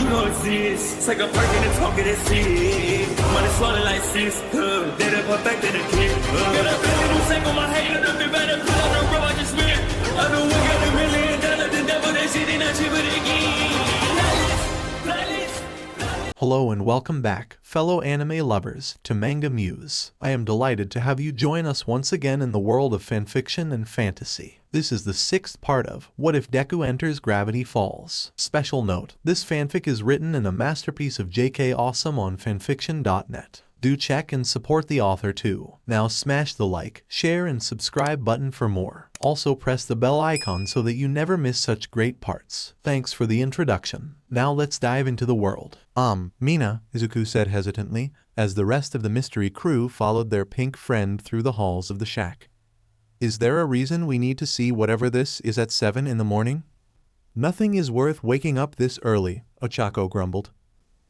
You don't exist. Take a perk and a talk of that shit. Money swallowed like sis. Dead up perfect in the kid. Got a billion who sang on my head. Look up better put on the road I just spent. I know we got $1 million. The devil that shit ain't not cheaper again. Hello and welcome back, fellow anime lovers, to MangaMuse. I am delighted to have you join us once again in the world of fanfiction and fantasy. This is the 6th part of What If Deku Enters Gravity Falls. Special note, this fanfic is written in a masterpiece of jkawsome on FANFICTIONnet. Do check and support the author too. Now smash the like, share and subscribe button for more. Also press the bell icon so that you never miss such great parts. Thanks for the introduction. Now let's dive into the world. Mina, Izuku said hesitantly, as the rest of the mystery crew followed their pink friend through the halls of the shack. Is there a reason we need to see whatever this is at 7 in the morning? Nothing is worth waking up this early, Ochako grumbled.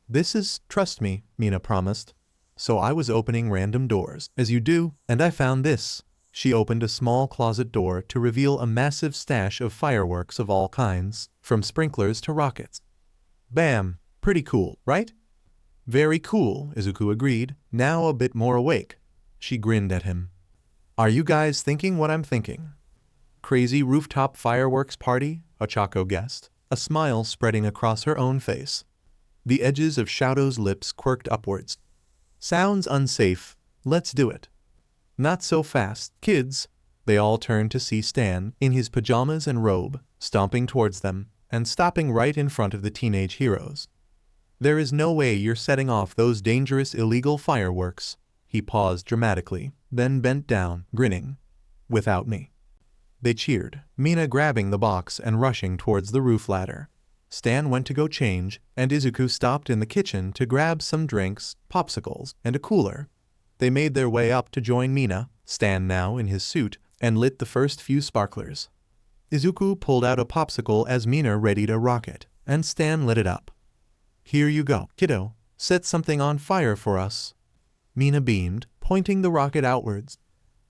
This is, trust me, Mina promised. So I was opening random doors, as you do, and I found this. She opened a small closet door to reveal a massive stash of fireworks of all kinds, from sprinklers to rockets. Bam! Pretty cool, right? Very cool, Izuku agreed, now a bit more awake. She grinned at him. Are you guys thinking what I'm thinking? Crazy rooftop fireworks party? Ochako guessed, a smile spreading across her own face. The edges of Shadow's lips quirked upwards. Sounds unsafe. Let's do it. Not so fast, kids. They all turned to see Stan, in his pajamas and robe, stomping towards them, and stopping right in front of the teenage heroes. There is no way you're setting off those dangerous illegal fireworks. He paused dramatically, then bent down, grinning. Without me. They cheered, Mina grabbing the box and rushing towards the roof ladder. Stan went to go change, and Izuku stopped in the kitchen to grab some drinks, popsicles, and a cooler. They made their way up to join Mina, Stan now in his suit, and lit the first few sparklers. Izuku pulled out a popsicle as Mina readied a rocket, and Stan lit it up. Here you go, kiddo. Set something on fire for us. Mina beamed, pointing the rocket outwards.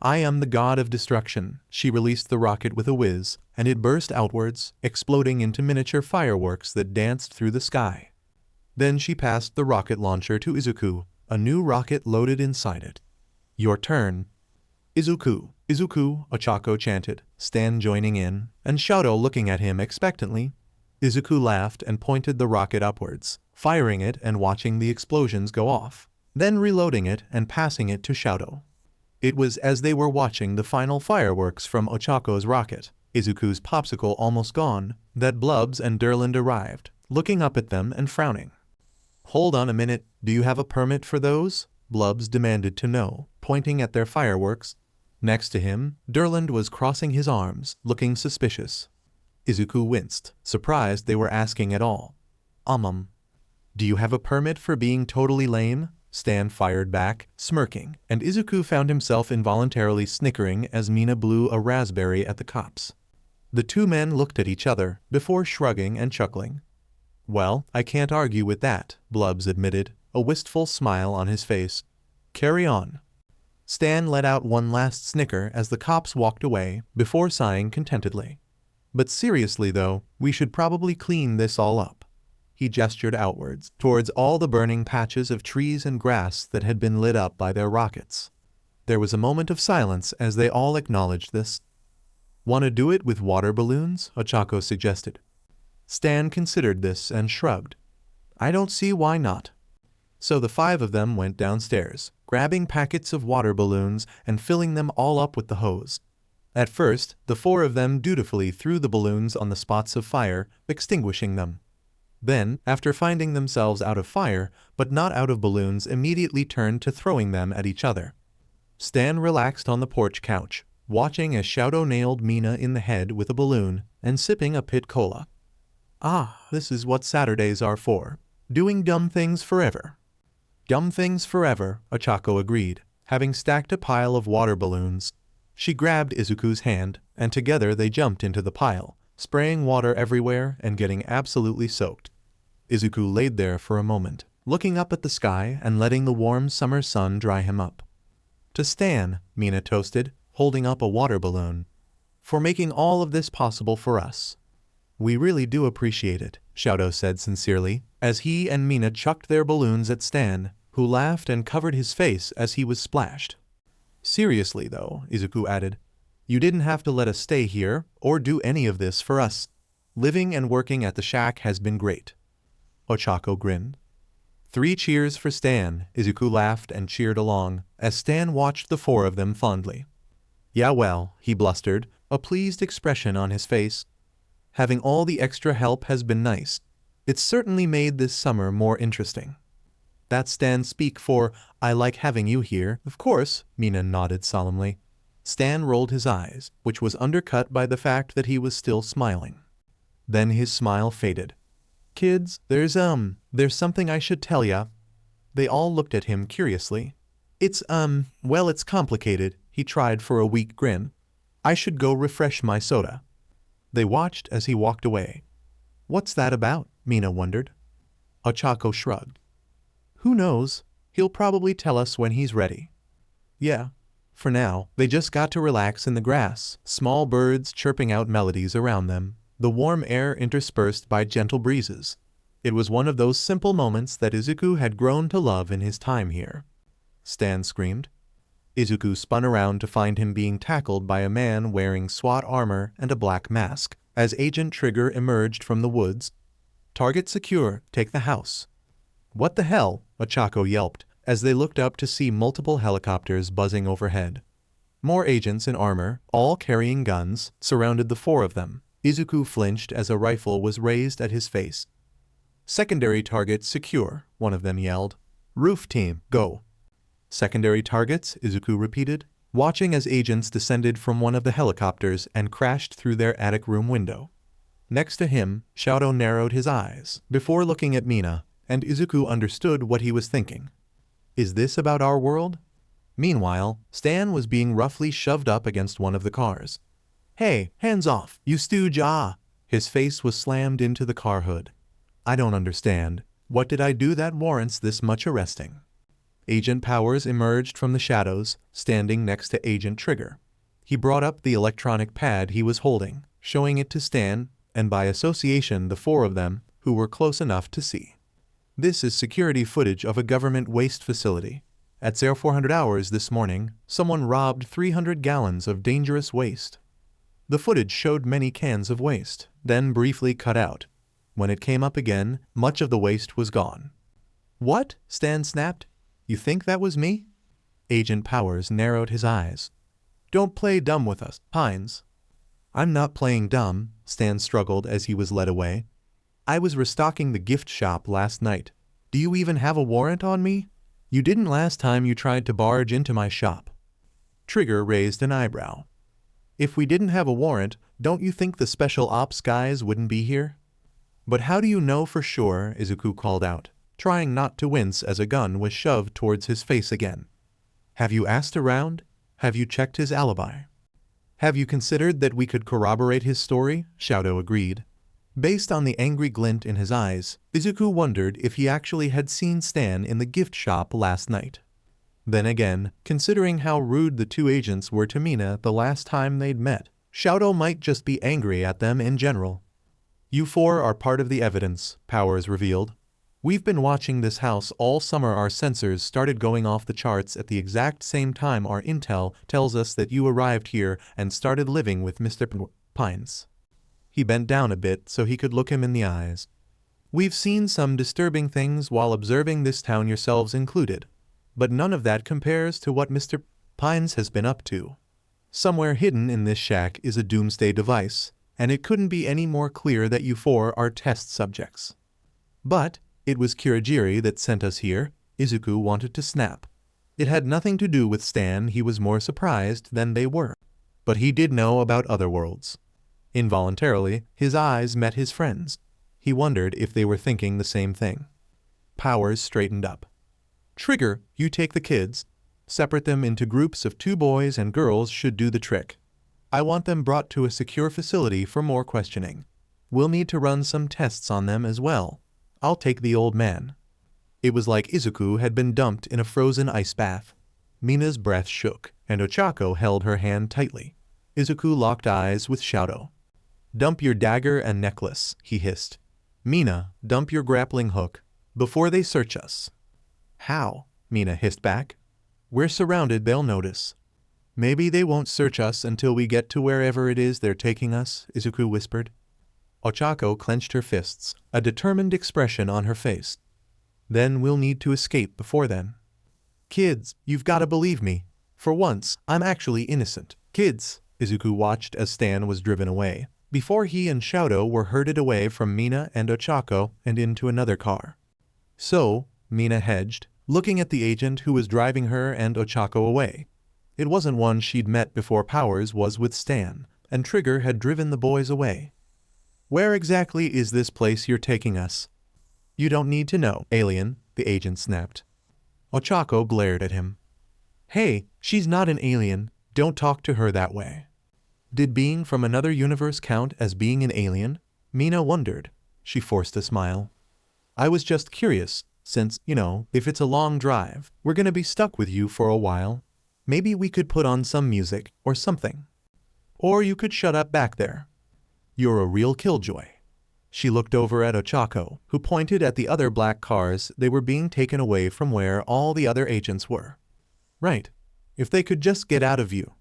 I am the god of destruction. She released the rocket with a whiz, and it burst outwards, exploding into miniature fireworks that danced through the sky. Then she passed the rocket launcher to Izuku, a new rocket loaded inside it. Your turn. Izuku, Izuku, Ochako chanted, Stan joining in, and Shadow looking at him expectantly. Izuku laughed and pointed the rocket upwards, firing it and watching the explosions go off, then reloading it and passing it to Shadow. It was as they were watching the final fireworks from Ochako's rocket, Izuku's popsicle almost gone, that Blubs and Durland arrived, looking up at them and frowning. Hold on a minute, do you have a permit for those? Blubs demanded to know, pointing at their fireworks. Next to him, Durland was crossing his arms, looking suspicious. Izuku winced, surprised they were asking at all. Do you have a permit for being totally lame? Stan fired back, smirking, and Izuku found himself involuntarily snickering as Mina blew a raspberry at the cops. The two men looked at each other, before shrugging and chuckling. Well, I can't argue with that, Blubs admitted, a wistful smile on his face. Carry on. Stan let out one last snicker as the cops walked away, before sighing contentedly. But seriously though, we should probably clean this all up. He gestured outwards, towards all the burning patches of trees and grass that had been lit up by their rockets. There was a moment of silence as they all acknowledged this. Want to do it with water balloons? Ochako suggested. Stan considered this and shrugged. I don't see why not. So the 5 of them went downstairs, grabbing packets of water balloons and filling them all up with the hose. At first, the 4 of them dutifully threw the balloons on the spots of fire, extinguishing them. Then, after finding themselves out of fire, but not out of balloons, immediately turned to throwing them at each other. Stan relaxed on the porch couch, watching as Shadow nailed Mina in the head with a balloon, and sipping a pit cola. Ah, this is what Saturdays are for. Doing dumb things forever. Dumb things forever, Ochako agreed, having stacked a pile of water balloons. She grabbed Izuku's hand, and together they jumped into the pile, spraying water everywhere and getting absolutely soaked. Izuku laid there for a moment, looking up at the sky and letting the warm summer sun dry him up. To Stan, Mina toasted, holding up a water balloon. For making all of this possible for us. We really do appreciate it, Shadow said sincerely, as he and Mina chucked their balloons at Stan, who laughed and covered his face as he was splashed. Seriously though, Izuku added, you didn't have to let us stay here or do any of this for us. Living and working at the shack has been great. Ochako grinned. 3 cheers for Stan, Izuku laughed and cheered along, as Stan watched the 4 of them fondly. Yeah well, he blustered, a pleased expression on his face. Having all the extra help has been nice. It's certainly made this summer more interesting. That's Stan speak for, I like having you here, of course, Mina nodded solemnly. Stan rolled his eyes, which was undercut by the fact that he was still smiling. Then his smile faded. Kids, there's something I should tell ya. They all looked at him curiously. Well, it's complicated, he tried for a weak grin. I should go refresh my soda. They watched as he walked away. What's that about? Mina wondered. Ochako shrugged. Who knows? He'll probably tell us when he's ready. Yeah. For now, they just got to relax in the grass, small birds chirping out melodies around them, the warm air interspersed by gentle breezes. It was one of those simple moments that Izuku had grown to love in his time here. Stan screamed. Izuku spun around to find him being tackled by a man wearing SWAT armor and a black mask, as Agent Trigger emerged from the woods. Target secure, take the house. What the hell? Ochako yelped, as they looked up to see multiple helicopters buzzing overhead. More agents in armor, all carrying guns, surrounded the 4 of them. Izuku flinched as a rifle was raised at his face. Secondary target secure, one of them yelled. Roof team, go. Secondary targets, Izuku repeated, watching as agents descended from one of the helicopters and crashed through their attic room window. Next to him, Shadow narrowed his eyes before looking at Mina, and Izuku understood what he was thinking. Is this about our world? Meanwhile, Stan was being roughly shoved up against one of the cars. Hey, hands off, you stooge ah! His face was slammed into the car hood. I don't understand. What did I do that warrants this much arresting? Agent Powers emerged from the shadows, standing next to Agent Trigger. He brought up the electronic pad he was holding, showing it to Stan, and by association the 4 of them, who were close enough to see. This is security footage of a government waste facility. At 0400 hours this morning, someone robbed 300 gallons of dangerous waste. The footage showed many cans of waste, then briefly cut out. When it came up again, much of the waste was gone. What? Stan snapped. You think that was me? Agent Powers narrowed his eyes. Don't play dumb with us, Pines. I'm not playing dumb, Stan struggled as he was led away. I was restocking the gift shop last night. Do you even have a warrant on me? You didn't last time you tried to barge into my shop. Trigger raised an eyebrow. If we didn't have a warrant, don't you think the special ops guys wouldn't be here? But how do you know for sure? Izuku called out, trying not to wince as a gun was shoved towards his face again. Have you asked around? Have you checked his alibi? Have you considered that we could corroborate his story? Shadow agreed. Based on the angry glint in his eyes, Izuku wondered if he actually had seen Stan in the gift shop last night. Then again, considering how rude the 2 agents were to Mina the last time they'd met, Shadow might just be angry at them in general. You 4 are part of the evidence, Powers revealed. We've been watching this house all summer. Our sensors started going off the charts at the exact same time our intel tells us that you arrived here and started living with Mr. Pines. He bent down a bit so he could look him in the eyes. We've seen some disturbing things while observing this town, yourselves included. But none of that compares to what Mr. Pines has been up to. Somewhere hidden in this shack is a doomsday device, and it couldn't be any more clear that you 4 are test subjects. But it was Kirigiri that sent us here, Izuku wanted to snap. It had nothing to do with Stan. He was more surprised than they were. But he did know about other worlds. Involuntarily, his eyes met his friends. He wondered if they were thinking the same thing. Powers straightened up. Trigger, you take the kids. Separate them into groups of 2 boys and girls should do the trick. I want them brought to a secure facility for more questioning. We'll need to run some tests on them as well. I'll take the old man. It was like Izuku had been dumped in a frozen ice bath. Mina's breath shook, and Ochako held her hand tightly. Izuku locked eyes with Shadow. Dump your dagger and necklace, he hissed. Mina, dump your grappling hook before they search us. How? Mina hissed back. We're surrounded, they'll notice. Maybe they won't search us until we get to wherever it is they're taking us, Izuku whispered. Ochako clenched her fists, a determined expression on her face. Then we'll need to escape before then. Kids, you've got to believe me. For once, I'm actually innocent. Kids, Izuku watched as Stan was driven away, before he and Shadow were herded away from Mina and Ochako and into another car. So, Mina hedged, looking at the agent who was driving her and Ochako away. It wasn't one she'd met before Powers was with Stan, and Trigger had driven the boys away. Where exactly is this place you're taking us? You don't need to know, alien, the agent snapped. Ochako glared at him. Hey, she's not an alien. Don't talk to her that way. Did being from another universe count as being an alien? Mina wondered. She forced a smile. I was just curious, since, if it's a long drive, we're gonna be stuck with you for a while. Maybe we could put on some music or something. Or you could shut up back there. You're a real killjoy. She looked over at Ochako, who pointed at the other black cars they were being taken away from where all the other agents were. Right. If they could just get out of view.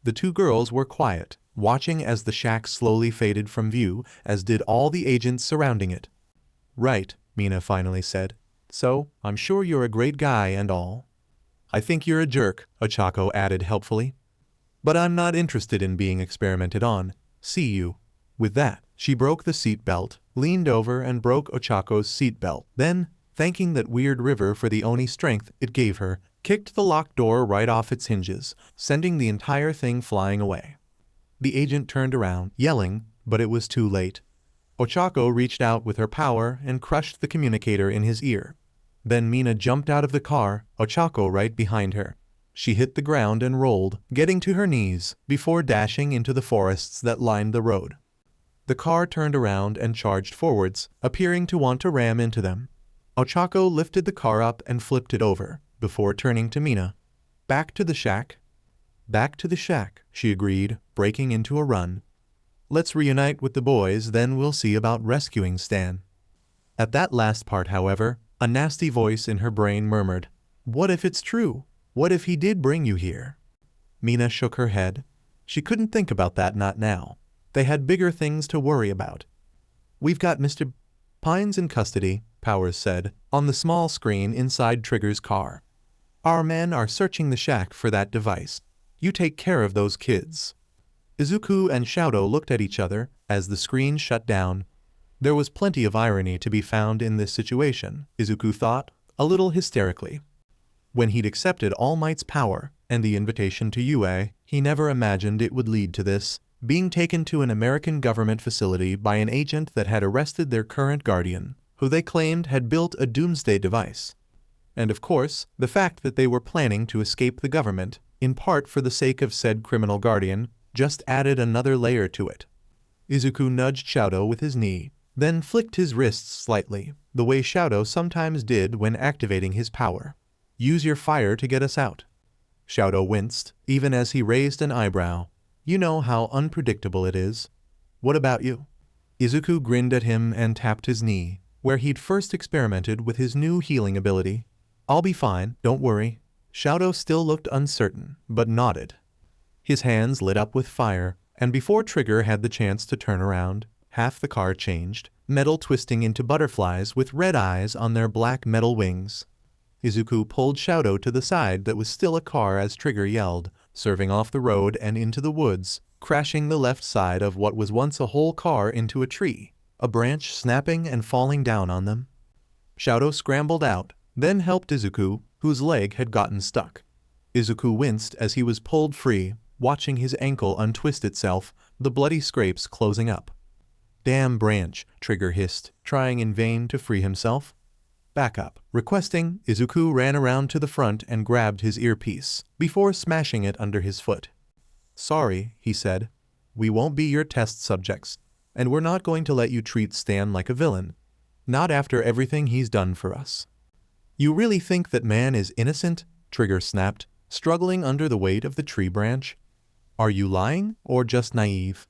The two girls were quiet, watching as the shack slowly faded from view, as did all the agents surrounding it. Right, Mina finally said. So, I'm sure you're a great guy and all. I think you're a jerk, Ochako added helpfully. But I'm not interested in being experimented on. See you. With that, she broke the seat belt, leaned over and broke Ochako's seat belt. Then, thanking that weird river for the Oni strength it gave her, kicked the locked door right off its hinges, sending the entire thing flying away. The agent turned around, yelling, but it was too late. Ochako reached out with her power and crushed the communicator in his ear. Then Mina jumped out of the car, Ochako right behind her. She hit the ground and rolled, getting to her knees, before dashing into the forests that lined the road. The car turned around and charged forwards, appearing to want to ram into them. Ochako lifted the car up and flipped it over, before turning to Mina. Back to the shack? Back to the shack, she agreed, breaking into a run. Let's reunite with the boys, then we'll see about rescuing Stan. At that last part, however, a nasty voice in her brain murmured, What if it's true? What if he did bring you here? Mina shook her head. She couldn't think about that, not now. They had bigger things to worry about. We've got Mr. Pines in custody, Powers said, on the small screen inside Trigger's car. Our men are searching the shack for that device. You take care of those kids. Izuku and Shadow looked at each other as the screen shut down. There was plenty of irony to be found in this situation, Izuku thought, a little hysterically. When he'd accepted All Might's power and the invitation to UA, he never imagined it would lead to this, being taken to an American government facility by an agent that had arrested their current guardian, who they claimed had built a doomsday device. And of course, the fact that they were planning to escape the government, in part for the sake of said criminal guardian, just added another layer to it. Izuku nudged Shadow with his knee, then flicked his wrists slightly, the way Shadow sometimes did when activating his power. Use your fire to get us out. Shadow winced, even as he raised an eyebrow. You know how unpredictable it is. What about you? Izuku grinned at him and tapped his knee, where he'd first experimented with his new healing ability. I'll be fine, don't worry. Shadow still looked uncertain, but nodded. His hands lit up with fire, and before Trigger had the chance to turn around, half the car changed, metal twisting into butterflies with red eyes on their black metal wings. Izuku pulled Shadow to the side that was still a car as Trigger yelled, serving off the road and into the woods, crashing the left side of what was once a whole car into a tree, a branch snapping and falling down on them. Shadow scrambled out, then helped Izuku, whose leg had gotten stuck. Izuku winced as he was pulled free, watching his ankle untwist itself, the bloody scrapes closing up. Damn branch, Trigger hissed, trying in vain to free himself. Back up. Requesting, Izuku ran around to the front and grabbed his earpiece, before smashing it under his foot. Sorry, he said. We won't be your test subjects, and we're not going to let you treat Stan like a villain. Not after everything he's done for us. You really think that man is innocent? Trigger snapped, struggling under the weight of the tree branch. Are you lying, or just naive?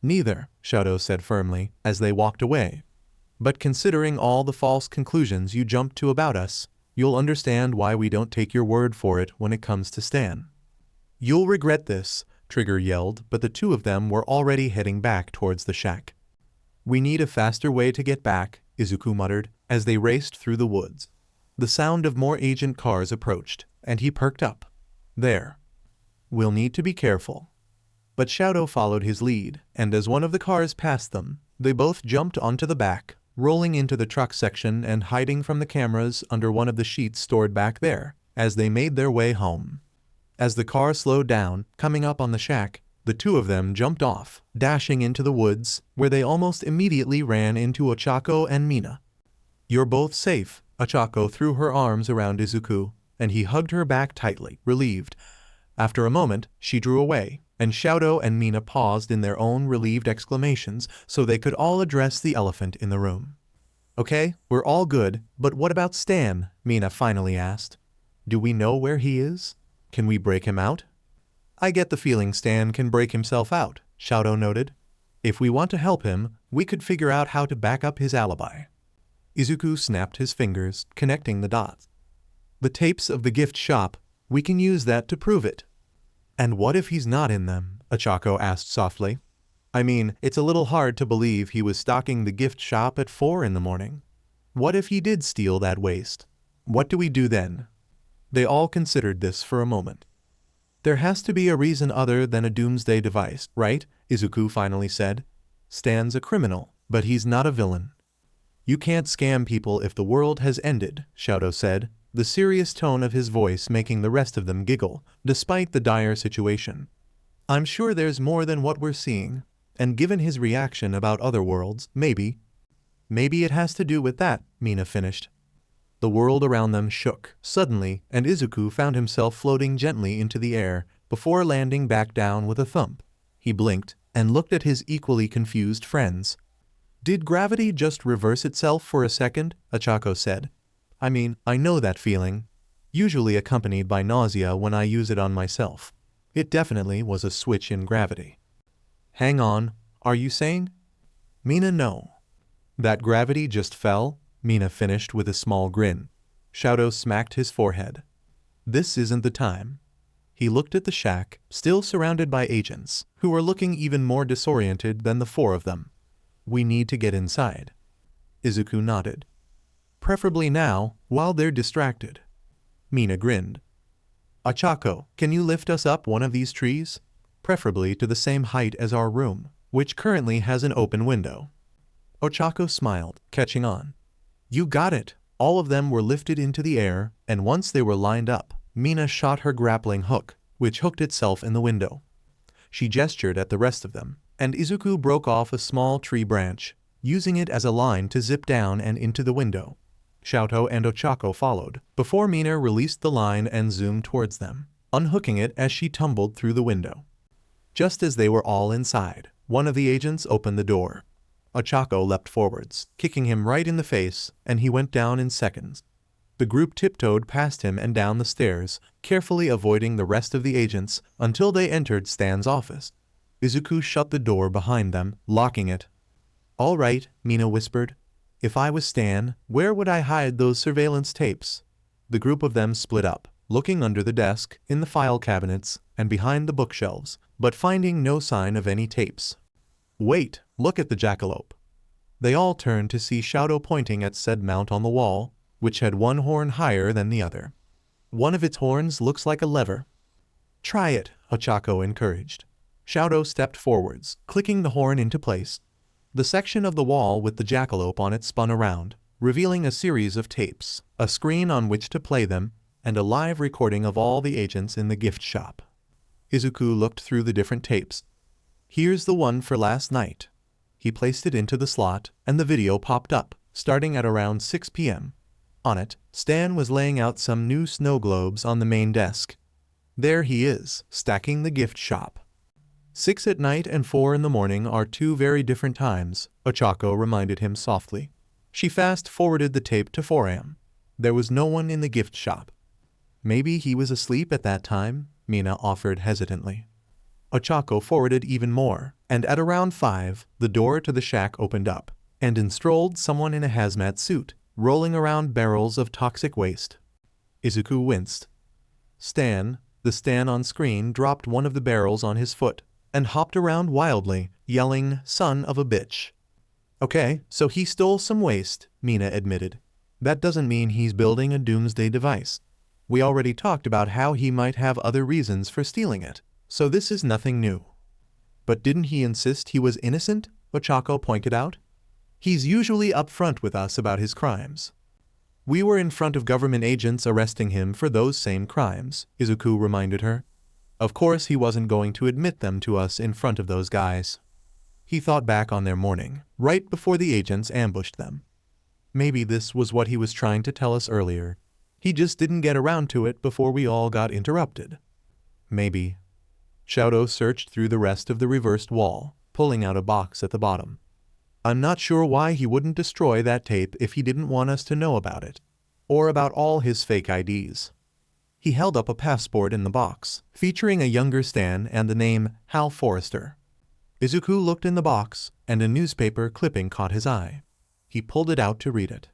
Neither, Shadow said firmly, as they walked away. But considering all the false conclusions you jumped to about us, you'll understand why we don't take your word for it when it comes to Stan. You'll regret this, Trigger yelled, but the two of them were already heading back towards the shack. We need a faster way to get back, Izuku muttered, as they raced through the woods. The sound of more agent cars approached, and he perked up. There. We'll need to be careful. But Shadow followed his lead, and as one of the cars passed them, they both jumped onto the back, rolling into the truck section and hiding from the cameras under one of the sheets stored back there, as they made their way home. As the car slowed down, coming up on the shack, the two of them jumped off, dashing into the woods, where they almost immediately ran into Ochako and Mina. You're both safe, Ochako threw her arms around Izuku, and he hugged her back tightly, relieved. After a moment, she drew away, and Shadow and Mina paused in their own relieved exclamations so they could all address the elephant in the room. Okay, we're all good, but what about Stan? Mina finally asked. Do we know where he is? Can we break him out? I get the feeling Stan can break himself out, Shadow noted. If we want to help him, we could figure out how to back up his alibi. Izuku snapped his fingers, connecting the dots. The tapes of the gift shop, we can use that to prove it. And what if he's not in them? Ochako asked softly. I mean, it's a little hard to believe he was stocking the gift shop at 4 in the morning. What if he did steal that waste? What do we do then? They all considered this for a moment. There has to be a reason other than a doomsday device, right? Izuku finally said. Stan's a criminal, but he's not a villain. You can't scam people if the world has ended, Shadow said, the serious tone of his voice making the rest of them giggle, despite the dire situation. I'm sure there's more than what we're seeing, and given his reaction about other worlds, maybe it has to do with that, Mina finished. The world around them shook, suddenly, and Izuku found himself floating gently into the air, before landing back down with a thump. He blinked, and looked at his equally confused friends. Did gravity just reverse itself for a second? Ochako said. I mean, I know that feeling. Usually accompanied by nausea when I use it on myself. It definitely was a switch in gravity. Hang on, are you saying? Mina, no. That gravity just fell? Mina finished with a small grin. Shadow smacked his forehead. This isn't the time. He looked at the shack, still surrounded by agents, who were looking even more disoriented than the four of them. We need to get inside. Izuku nodded. Preferably now, while they're distracted. Mina grinned. Ochako, can you lift us up one of these trees? Preferably to the same height as our room, which currently has an open window. Ochako smiled, catching on. You got it. All of them were lifted into the air, and once they were lined up, Mina shot her grappling hook, which hooked itself in the window. She gestured at the rest of them, and Izuku broke off a small tree branch, using it as a line to zip down and into the window. Shadow and Ochako followed, before Mina released the line and zoomed towards them, unhooking it as she tumbled through the window. Just as they were all inside, one of the agents opened the door. Ochako leapt forwards, kicking him right in the face, and he went down in seconds. The group tiptoed past him and down the stairs, carefully avoiding the rest of the agents until they entered Stan's office. Izuku shut the door behind them, locking it. All right, Mina whispered. If I was Stan, where would I hide those surveillance tapes? The group of them split up, looking under the desk, in the file cabinets, and behind the bookshelves, but finding no sign of any tapes. Wait, look at the jackalope. They all turned to see Shadow pointing at said mount on the wall, which had one horn higher than the other. One of its horns looks like a lever. Try it, Ochako encouraged. Shadow stepped forwards, clicking the horn into place. The section of the wall with the jackalope on it spun around, revealing a series of tapes, a screen on which to play them, and a live recording of all the agents in the gift shop. Izuku looked through the different tapes. Here's the one for last night. He placed it into the slot, and the video popped up, starting at around 6 p.m. On it, Stan was laying out some new snow globes on the main desk. There he is, stacking the gift shop. 6 at night and 4 in the morning are two very different times, Ochako reminded him softly. She fast-forwarded the tape to 4 a.m. There was no one in the gift shop. Maybe he was asleep at that time, Mina offered hesitantly. Ochako forwarded even more, and at around 5, the door to the shack opened up. and in strolled someone in a hazmat suit, rolling around barrels of toxic waste. Izuku winced. The Stan on screen dropped one of the barrels on his foot, and hopped around wildly, yelling, "Son of a bitch." Okay, so he stole some waste, Mina admitted. That doesn't mean he's building a doomsday device. We already talked about how he might have other reasons for stealing it, so this is nothing new. But didn't he insist he was innocent? Ochako pointed out. He's usually upfront with us about his crimes. We were in front of government agents arresting him for those same crimes, Izuku reminded her. Of course he wasn't going to admit them to us in front of those guys. He thought back on their morning, right before the agents ambushed them. Maybe this was what he was trying to tell us earlier. He just didn't get around to it before we all got interrupted. Maybe. Shadow searched through the rest of the reversed wall, pulling out a box at the bottom. I'm not sure why he wouldn't destroy that tape if he didn't want us to know about it. Or about all his fake IDs. He held up a passport in the box, featuring a younger Stan and the name Hal Forrester. Izuku looked in the box, and a newspaper clipping caught his eye. He pulled it out to read it.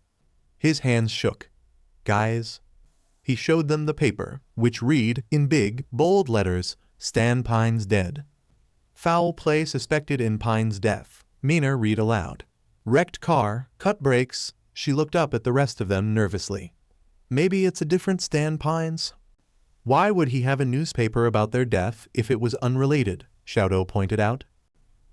His hands shook. Guys. He showed them the paper, which read, in big, bold letters, Stan Pine's dead. Foul play suspected in Pine's death, Mina read aloud. Wrecked car, cut brakes. She looked up at the rest of them nervously. Maybe it's a different Stan Pines? Why would he have a newspaper about their death if it was unrelated? Shadow pointed out.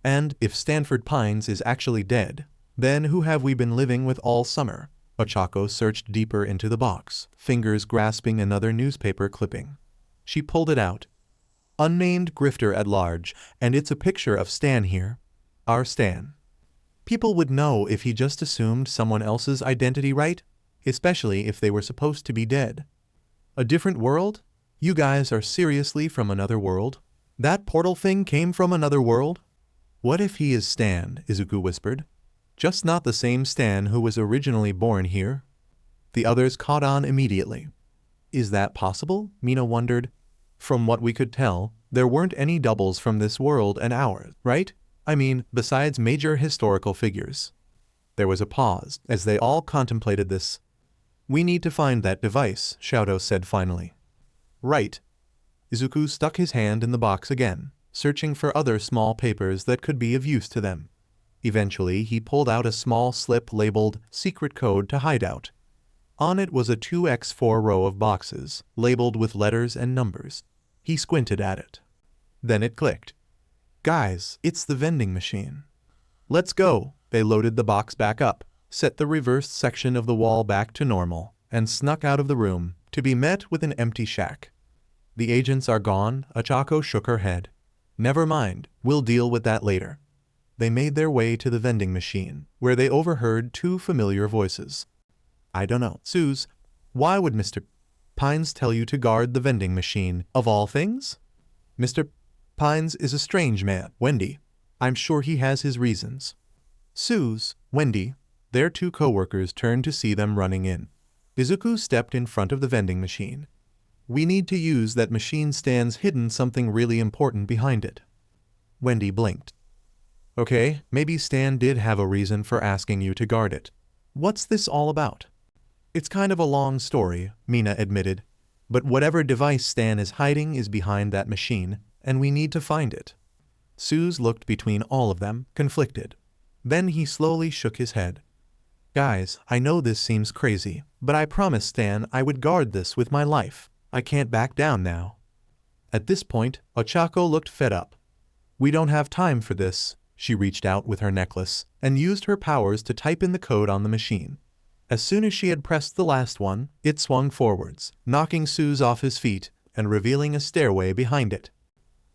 And if Stanford Pines is actually dead, then who have we been living with all summer? Ochako searched deeper into the box, fingers grasping another newspaper clipping. She pulled it out. Unnamed grifter at large, and it's a picture of Stan here. Our Stan. People would know if he just assumed someone else's identity, right? Especially if they were supposed to be dead. A different world? You guys are seriously from another world? That portal thing came from another world? What if he is Stan? Izuku whispered. Just not the same Stan who was originally born here? The others caught on immediately. Is that possible? Mina wondered. From what we could tell, there weren't any doubles from this world and ours, right? I mean, besides major historical figures. There was a pause as they all contemplated this. We need to find that device, Shadow said finally. Right. Izuku stuck his hand in the box again, searching for other small papers that could be of use to them. Eventually, he pulled out a small slip labeled Secret Code to Hideout. On it was a 2x4 row of boxes, labeled with letters and numbers. He squinted at it. Then it clicked. Guys, it's the vending machine. Let's go. They loaded the box back up, set the reversed section of the wall back to normal, and snuck out of the room, to be met with an empty shack. The agents are gone, Ochako shook her head. Never mind, we'll deal with that later. They made their way to the vending machine, where they overheard two familiar voices. I don't know, Suze, why would Mr. Pines tell you to guard the vending machine, of all things? Mr. Pines is a strange man, Wendy. I'm sure he has his reasons. Suze, Wendy, their two co-workers turned to see them running in. Izuku stepped in front of the vending machine. We need to use that machine. Stan's hidden something really important behind it. Wendy blinked. Okay, maybe Stan did have a reason for asking you to guard it. What's this all about? It's kind of a long story, Mina admitted. But whatever device Stan is hiding is behind that machine, and we need to find it. Suze looked between all of them, conflicted. Then he slowly shook his head. Guys, I know this seems crazy, but I promised Stan I would guard this with my life. I can't back down now. At this point, Ochako looked fed up. We don't have time for this. She reached out with her necklace and used her powers to type in the code on the machine. As soon as she had pressed the last one, it swung forwards, knocking Suze off his feet and revealing a stairway behind it.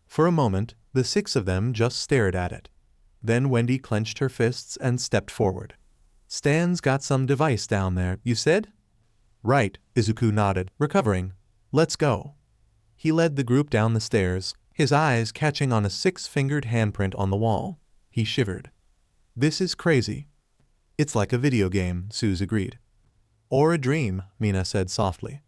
For a moment, the six of them just stared at it. Then Wendy clenched her fists and stepped forward. Stan's got some device down there, you said? Right, Izuku nodded, recovering. Let's go. He led the group down the stairs, his eyes catching on a 6-fingered handprint on the wall. He shivered. This is crazy. It's like a video game, Suze agreed. Or a dream, Mina said softly.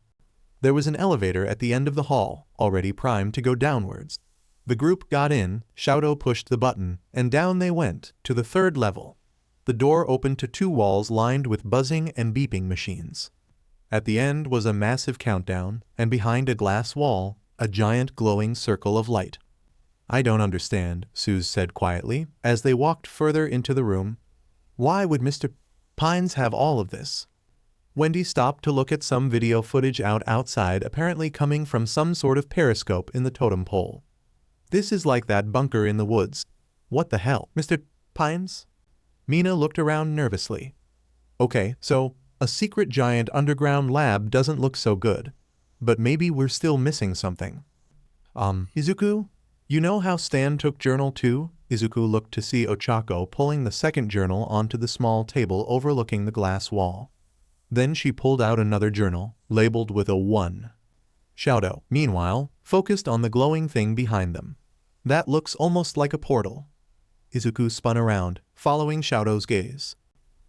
There was an elevator at the end of the hall, already primed to go downwards. The group got in, Shadow pushed the button, and down they went, to the 3rd level. The door opened to 2 walls lined with buzzing and beeping machines. At the end was a massive countdown, and behind a glass wall, a giant glowing circle of light. "I don't understand," Suze said quietly, as they walked further into the room. "Why would Mr. Pines have all of this?" Wendy stopped to look at some video footage outside, apparently coming from some sort of periscope in the totem pole. "This is like that bunker in the woods. What the hell, Mr. Pines?" Mina looked around nervously. "Okay, so a secret giant underground lab doesn't look so good. But maybe we're still missing something." Izuku? You know how Stan took journal too?" Izuku looked to see Ochako pulling the second journal onto the small table overlooking the glass wall. Then she pulled out another journal, labeled with a 1. Shadow, meanwhile, focused on the glowing thing behind them. "That looks almost like a portal." Izuku spun around, following Shadow's gaze.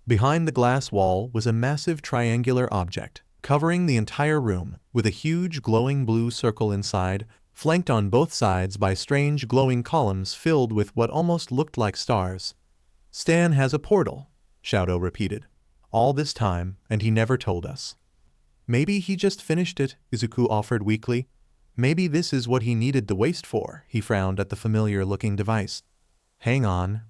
Behind the glass wall was a massive triangular object, covering the entire room, with a huge glowing blue circle inside, flanked on both sides by strange glowing columns filled with what almost looked like stars. "Stan has a portal," Shadow repeated. "All this time, and he never told us." "Maybe he just finished it," Izuku offered weakly. "Maybe this is what he needed the waste for." He frowned at the familiar-looking device. "Hang on."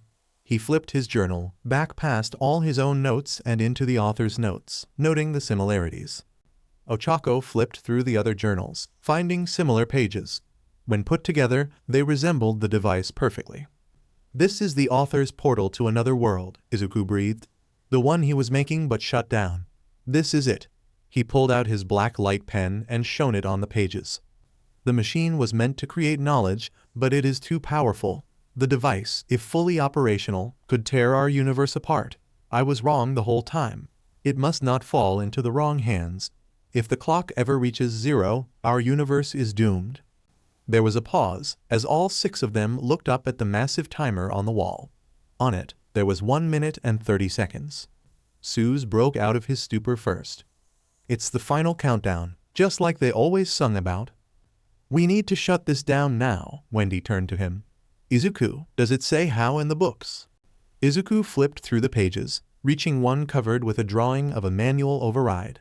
He flipped his journal back past all his own notes and into the author's notes, noting the similarities. Ochako flipped through the other journals, finding similar pages. When put together, they resembled the device perfectly. "This is the author's portal to another world," Izuku breathed. "The one he was making but shut down. This is it." He pulled out his black light pen and shone it on the pages. "The machine was meant to create knowledge, but it is too powerful. The device, if fully operational, could tear our universe apart. I was wrong the whole time. It must not fall into the wrong hands. If the clock ever reaches 0, our universe is doomed." There was a pause, as all 6 of them looked up at the massive timer on the wall. On it, there was 1 minute and 30 seconds. Suze broke out of his stupor first. "It's the final countdown, just like they always sung about." "We need to shut this down now," Wendy turned to him. "Izuku, does it say how in the books?" Izuku flipped through the pages, reaching one covered with a drawing of a manual override.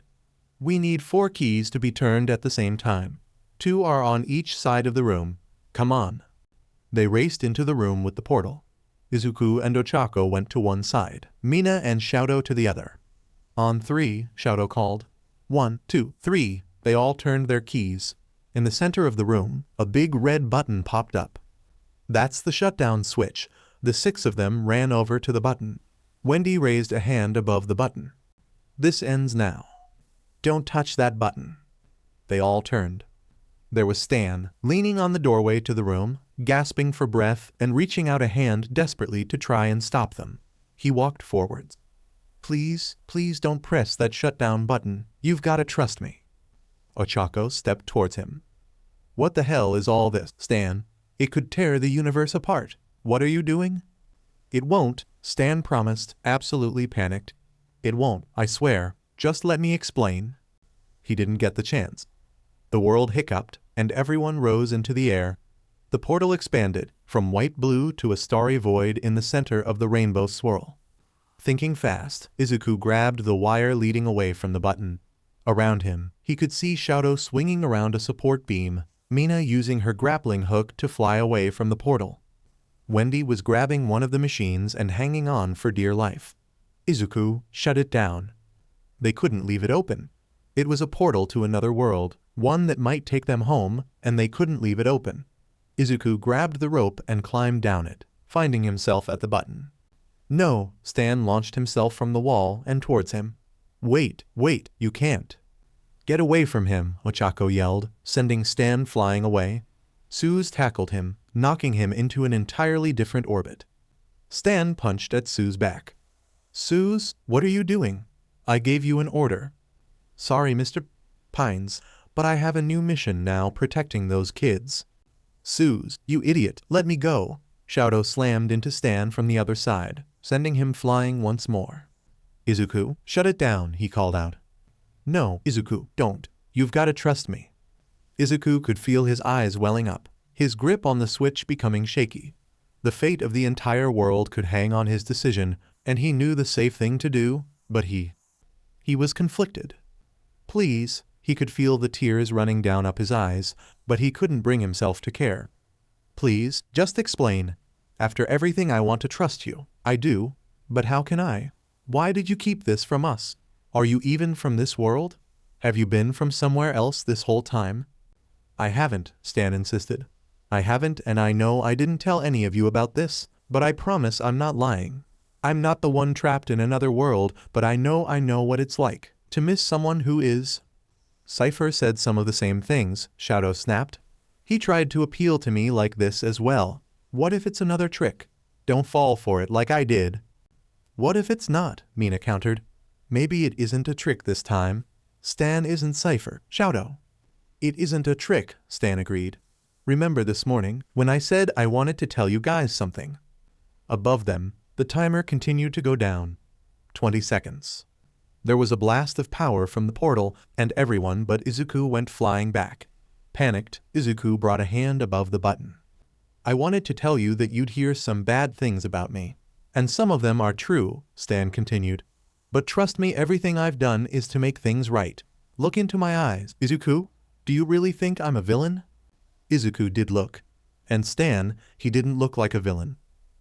"We need 4 keys to be turned at the same time. 2 are on each side of the room. Come on." They raced into the room with the portal. Izuku and Ochako went to one side, Mina and Shadow to the other. "On 3, Shadow called. 1, 2, 3, they all turned their keys. In the center of the room, a big red button popped up. "That's the shutdown switch." The 6 of them ran over to the button. Wendy raised a hand above the button. "This ends now. Don't touch that button." They all turned. There was Stan, leaning on the doorway to the room, gasping for breath and reaching out a hand desperately to try and stop them. He walked forwards. "Please, please don't press that shutdown button. You've got to trust me." Ochako stepped towards him. "What the hell is all this, Stan? It could tear the universe apart. What are you doing?" "It won't," Stan promised, absolutely panicked. "It won't, I swear. Just let me explain." He didn't get the chance. The world hiccuped, and everyone rose into the air. The portal expanded, from white-blue to a starry void in the center of the rainbow swirl. Thinking fast, Izuku grabbed the wire leading away from the button. Around him, he could see Shadow swinging around a support beam, Mina using her grappling hook to fly away from the portal. Wendy was grabbing one of the machines and hanging on for dear life. "Izuku, shut it down." They couldn't leave it open. It was a portal to another world, one that might take them home, and they couldn't leave it open. Izuku grabbed the rope and climbed down it, finding himself at the button. "No," Stan launched himself from the wall and towards him. Wait, you can't." "Get away from him," Ochako yelled, sending Stan flying away. Suze tackled him, knocking him into an entirely different orbit. Stan punched at Suze's back. "Suze, what are you doing? I gave you an order." "Sorry, Mr. Pines, but I have a new mission now, protecting those kids." "Suze, you idiot, let me go." Shadow slammed into Stan from the other side, sending him flying once more. "Izuku, shut it down," he called out. "No, Izuku, don't. You've got to trust me." Izuku could feel his eyes welling up, his grip on the switch becoming shaky. The fate of the entire world could hang on his decision, And he knew the safe thing to do, but he was conflicted. Please, he could feel the tears running down up his eyes, but he couldn't bring himself to care. Please, just explain. After everything I want to trust you. I do, but how can I? Why did you keep this from us? Are you even from this world? Have you been from somewhere else this whole time? I haven't, Stan insisted. I haven't, and I know I didn't tell any of you about this, but I promise I'm not lying. I'm not the one trapped in another world, but I know what it's like to miss someone who is. Cypher said some of the same things, Shadow snapped. He tried to appeal to me like this as well. What if it's another trick? Don't fall for it like I did. What if it's not? Mina countered. Maybe it isn't a trick this time. Stan isn't Cypher, Shadow. It isn't a trick, Stan agreed. Remember this morning when I said I wanted to tell you guys something? Above them, the timer continued to go down. 20 seconds. There was a blast of power from the portal, and everyone but Izuku went flying back. Panicked, Izuku brought a hand above the button. I wanted to tell you that you'd hear some bad things about me. And some of them are true, Stan continued. But trust me, everything I've done is to make things right. Look into my eyes. Izuku, do you really think I'm a villain? Izuku did look. And Stan, he didn't look like a villain.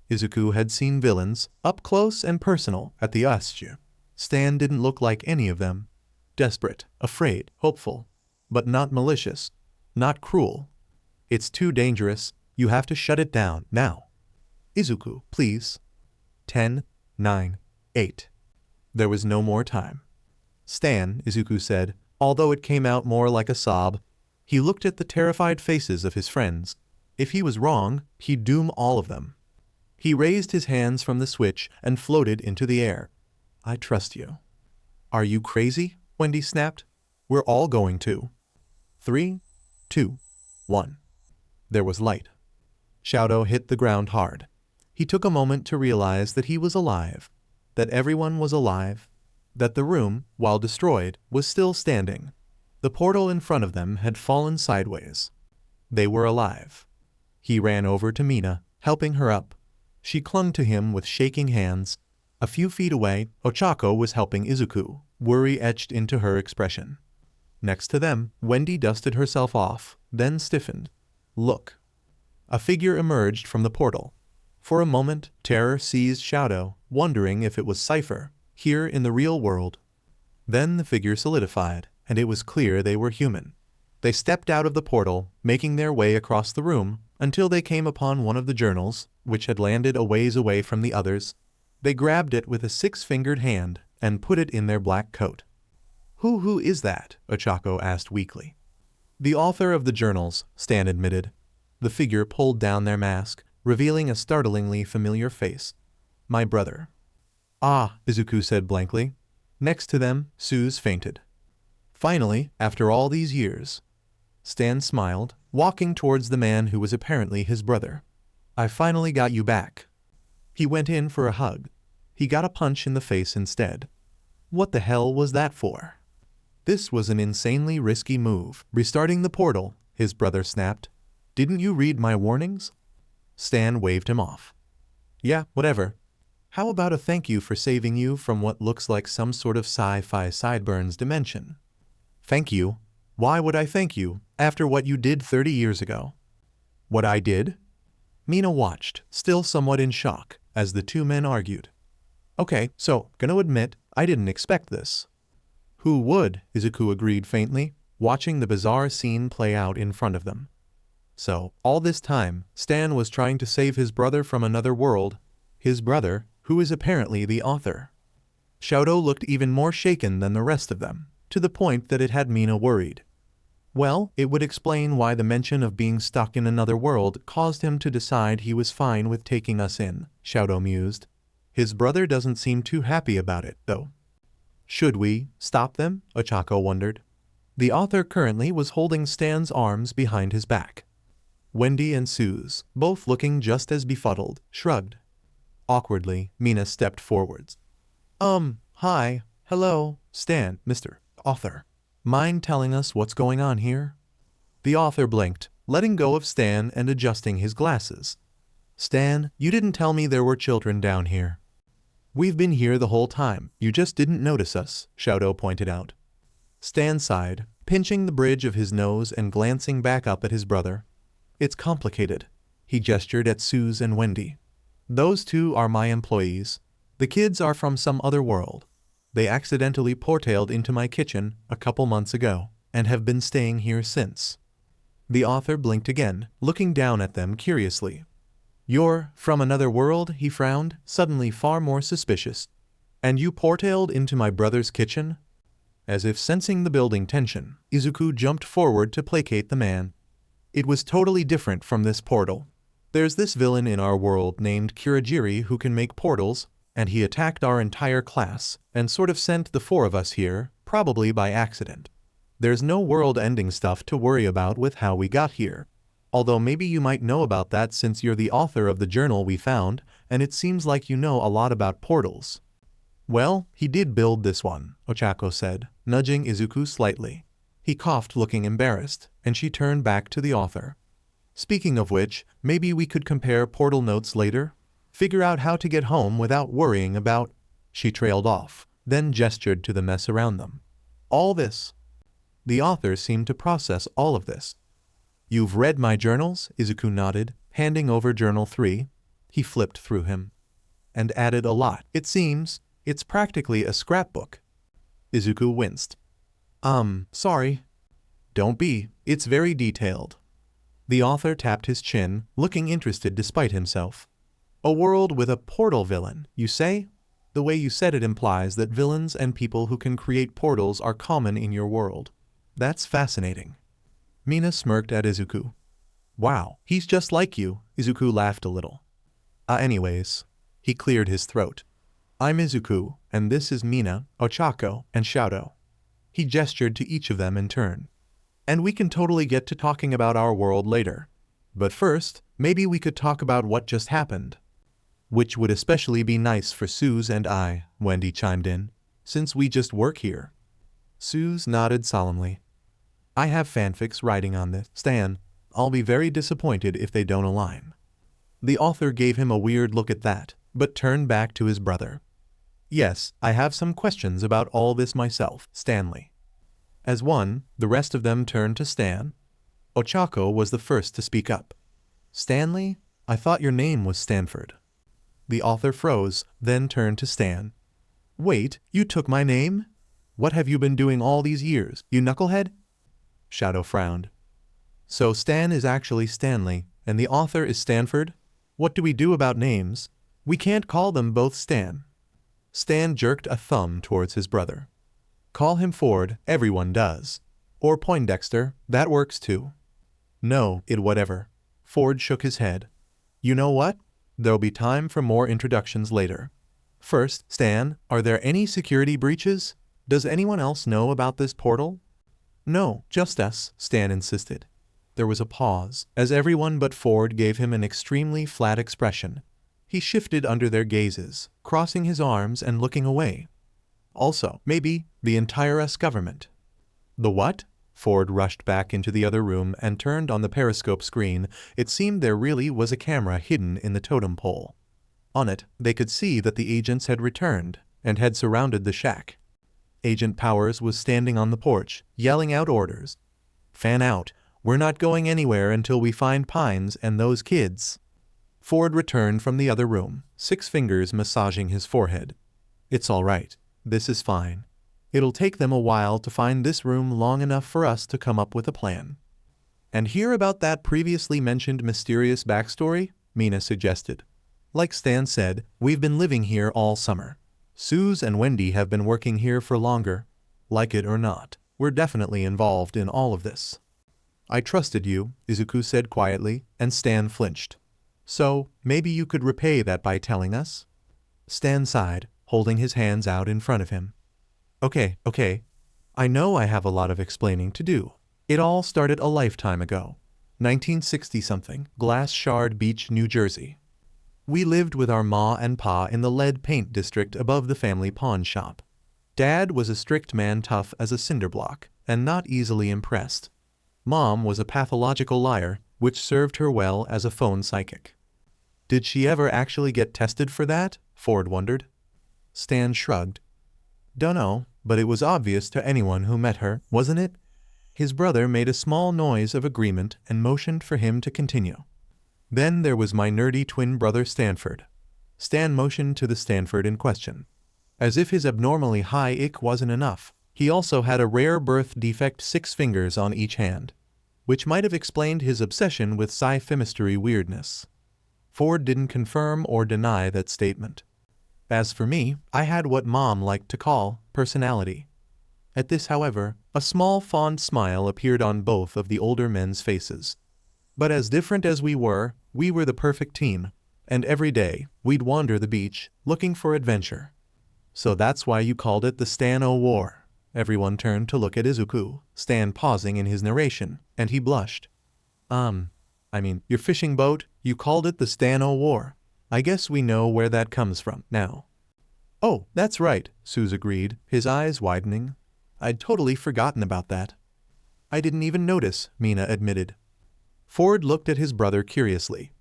Izuku had seen villains, up close and personal, at the Asju. Stan didn't look like any of them. Desperate, afraid, hopeful. But not malicious. Not cruel. It's too dangerous. You have to shut it down, now. Izuku, please. 10, 9, 8. There was no more time. Stan, Izuku said, although it came out more like a sob. He looked at the terrified faces of his friends. If he was wrong, he'd doom all of them. He raised his hands from the switch and floated into the air. I trust you. Are you crazy? Wendy snapped. We're all going to. 3, 2, 1. There was light. Shadow hit the ground hard. He took a moment to realize that he was alive, that everyone was alive, that the room, while destroyed, was still standing. The portal in front of them had fallen sideways. They were alive. He ran over to Mina, helping her up. She clung to him with shaking hands. A few feet away, Ochako was helping Izuku, worry etched into her expression. Next to them, Wendy dusted herself off, then stiffened. Look. A figure emerged from the portal. For a moment, terror seized Shadow, wondering if it was Cypher, here in the real world. Then the figure solidified, and it was clear they were human. They stepped out of the portal, making their way across the room, until they came upon one of the journals, which had landed a ways away from the others. They grabbed it with a 6-fingered hand and put it in their black coat. Who is that? Ochako asked weakly. The author of the journals, Stan admitted. The figure pulled down their mask, revealing a startlingly familiar face. My brother. Ah, Izuku said blankly. Next to them, Suze fainted. Finally, after all these years. Stan smiled, walking towards the man who was apparently his brother. I finally got you back. He went in for a hug. He got a punch in the face instead. What the hell was that for? This was an insanely risky move. Restarting the portal, his brother snapped. Didn't you read my warnings? Stan waved him off. Yeah, whatever. How about a thank you for saving you from what looks like some sort of sci-fi sideburns dimension? Thank you? Why would I thank you, after what you did 30 years ago? What I did? Mina watched, still somewhat in shock, as the two men argued. Okay, so, gonna admit, I didn't expect this. Who would? Izuku agreed faintly, watching the bizarre scene play out in front of them. So, all this time, Stan was trying to save his brother from another world. His brother, who is apparently the author. Shadow looked even more shaken than the rest of them, to the point that it had Mina worried. Well, it would explain why the mention of being stuck in another world caused him to decide he was fine with taking us in, Shadow mused. His brother doesn't seem too happy about it, though. Should we stop them? Ochako wondered. The author currently was holding Stan's arms behind his back. Wendy and Suze, both looking just as befuddled, shrugged. Awkwardly, Mina stepped forwards. Hi, hello, Stan, Mr. Author. Mind telling us what's going on here? The author blinked, letting go of Stan and adjusting his glasses. Stan, you didn't tell me there were children down here. We've been here the whole time, you just didn't notice us, Shadow pointed out. Stan sighed, pinching the bridge of his nose and glancing back up at his brother. It's complicated. He gestured at Suze and Wendy. Those two are my employees. The kids are from some other world. They accidentally portaled into my kitchen a couple months ago, and have been staying here since. The author blinked again, looking down at them curiously. You're from another world, he frowned, suddenly far more suspicious. And you portaled into my brother's kitchen? As if sensing the building tension, Izuku jumped forward to placate the man. It was totally different from this portal. There's this villain in our world named Kurajiri who can make portals, and he attacked our entire class, and sort of sent the four of us here, probably by accident. There's no world-ending stuff to worry about with how we got here. Although maybe you might know about that since you're the author of the journal we found, and it seems like you know a lot about portals. Well, he did build this one, Ochako said, nudging Izuku slightly. He coughed, looking embarrassed, and she turned back to the author. Speaking of which, maybe we could compare portal notes later? Figure out how to get home without worrying about... She trailed off, then gestured to the mess around them. All this. The author seemed to process all of this. You've read my journals? Izuku nodded, handing over journal 3. He flipped through him. And added a lot. It seems, it's practically a scrapbook. Izuku winced. Sorry. Don't be, it's very detailed. The author tapped his chin, looking interested despite himself. A world with a portal villain, you say? The way you said it implies that villains and people who can create portals are common in your world. That's fascinating. Mina smirked at Izuku. Wow, he's just like you, Izuku laughed a little. Anyways. He cleared his throat. I'm Izuku, and this is Mina, Ochako, and Shadow. He gestured to each of them in turn. And we can totally get to talking about our world later. But first, maybe we could talk about what just happened. Which would especially be nice for Suze and I, Wendy chimed in, since we just work here. Suze nodded solemnly. I have fanfics writing on this, Stan. I'll be very disappointed if they don't align. The author gave him a weird look at that, but turned back to his brother. Yes, I have some questions about all this myself, Stanley. As one, the rest of them turned to Stan. Ochako was the first to speak up. Stanley? I thought your name was Stanford. The author froze, then turned to Stan. Wait, you took my name? What have you been doing all these years, you knucklehead? Shadow frowned. So Stan is actually Stanley, and the author is Stanford? What do we do about names? We can't call them both Stan. Stan jerked a thumb towards his brother. Call him Ford, everyone does. Or Poindexter, that works too. No, it whatever. Ford shook his head. You know what? There'll be time for more introductions later. First, Stan, are there any security breaches? Does anyone else know about this portal? No, just us, Stan insisted. There was a pause, as everyone but Ford gave him an extremely flat expression. He shifted under their gazes, crossing his arms and looking away. Also, maybe, the entire US government. The what? Ford rushed back into the other room and turned on the periscope screen. It seemed there really was a camera hidden in the totem pole. On it, they could see that the agents had returned and had surrounded the shack. Agent Powers was standing on the porch, yelling out orders. Fan out. We're not going anywhere until we find Pines and those kids. Ford returned from the other room, 6 fingers massaging his forehead. It's all right. This is fine. It'll take them a while to find this room long enough for us to come up with a plan. And hear about that previously mentioned mysterious backstory? Mina suggested. Like Stan said, we've been living here all summer. Suze and Wendy have been working here for longer. Like it or not, we're definitely involved in all of this. I trusted you, Izuku said quietly, and Stan flinched. So, maybe you could repay that by telling us? Stan sighed, holding his hands out in front of him. Okay. I know I have a lot of explaining to do. It all started a lifetime ago. 1960-something, Glass Shard Beach, New Jersey. We lived with our ma and pa in the lead paint district above the family pawn shop. Dad was a strict man, tough as a cinder block, and not easily impressed. Mom was a pathological liar, which served her well as a phone psychic. Did she ever actually get tested for that? Ford wondered. Stan shrugged. Dunno, but it was obvious to anyone who met her, wasn't it? His brother made a small noise of agreement and motioned for him to continue. Then there was my nerdy twin brother Stanford. Stan motioned to the Stanford in question. As if his abnormally high IQ wasn't enough, he also had a rare birth defect 6 fingers on each hand, which might have explained his obsession with sci-femistery weirdness. Ford didn't confirm or deny that statement. As for me, I had what Mom liked to call personality. At this, however, a small fond smile appeared on both of the older men's faces. But as different as we were the perfect team, and every day, we'd wander the beach, looking for adventure. So that's why you called it the Stan-O War. Everyone turned to look at Izuku, Stan pausing in his narration, and he blushed. Your fishing boat, you called it the Stan-O War. I guess we know where that comes from now. Oh, that's right, Suz agreed, his eyes widening. I'd totally forgotten about that. I didn't even notice, Mina admitted. Ford looked at his brother curiously.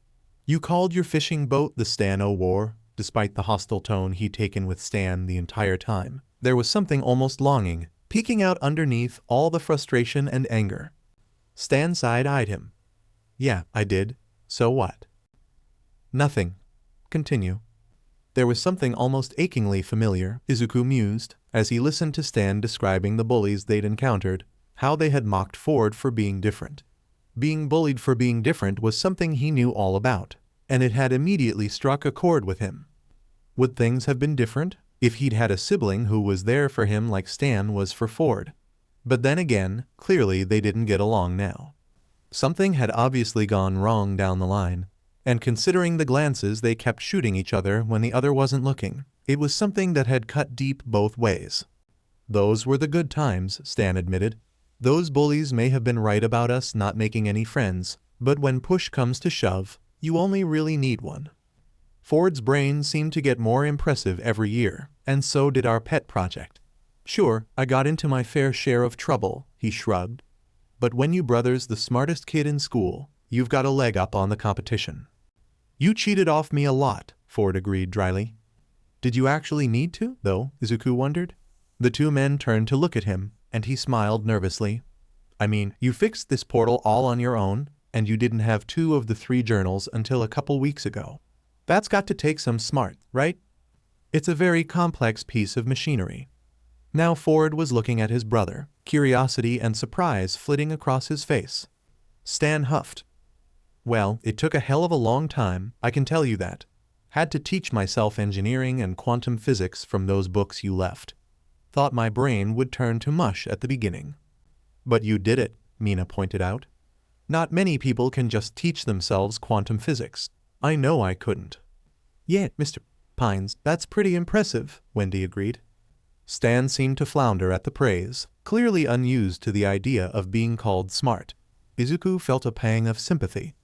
You called your fishing boat the Stan-O War, despite the hostile tone he'd taken with Stan the entire time. There was something almost longing, peeking out underneath all the frustration and anger. Stan side-eyed him. Yeah, I did. So what? Nothing. Continue. There was something almost achingly familiar, Izuku mused, as he listened to Stan describing the bullies they'd encountered, how they had mocked Ford for being different. Being bullied for being different was something he knew all about, and it had immediately struck a chord with him. Would things have been different if he'd had a sibling who was there for him like Stan was for Ford? But then again, clearly they didn't get along now. Something had obviously gone wrong down the line, and considering the glances they kept shooting each other when the other wasn't looking, it was something that had cut deep both ways. Those were the good times, Stan admitted. Those bullies may have been right about us not making any friends, but when push comes to shove, you only really need one. Ford's brain seemed to get more impressive every year, and so did our pet project. Sure, I got into my fair share of trouble, he shrugged. But when you brother's the smartest kid in school, you've got a leg up on the competition. You cheated off me a lot, Ford agreed dryly. Did you actually need to, though? Izuku wondered. The two men turned to look at him, and he smiled nervously. You fixed this portal all on your own, and you didn't have 2 of the 3 journals until a couple weeks ago. That's got to take some smart, right? It's a very complex piece of machinery. Now Ford was looking at his brother, curiosity and surprise flitting across his face. Stan huffed. Well, it took a hell of a long time, I can tell you that. Had to teach myself engineering and quantum physics from those books you left. Thought my brain would turn to mush at the beginning. But you did it, Mina pointed out. Not many people can just teach themselves quantum physics. I know I couldn't. Yeah, Mr. Pines, that's pretty impressive, Wendy agreed. Stan seemed to flounder at the praise, clearly unused to the idea of being called smart. Izuku felt a pang of sympathy.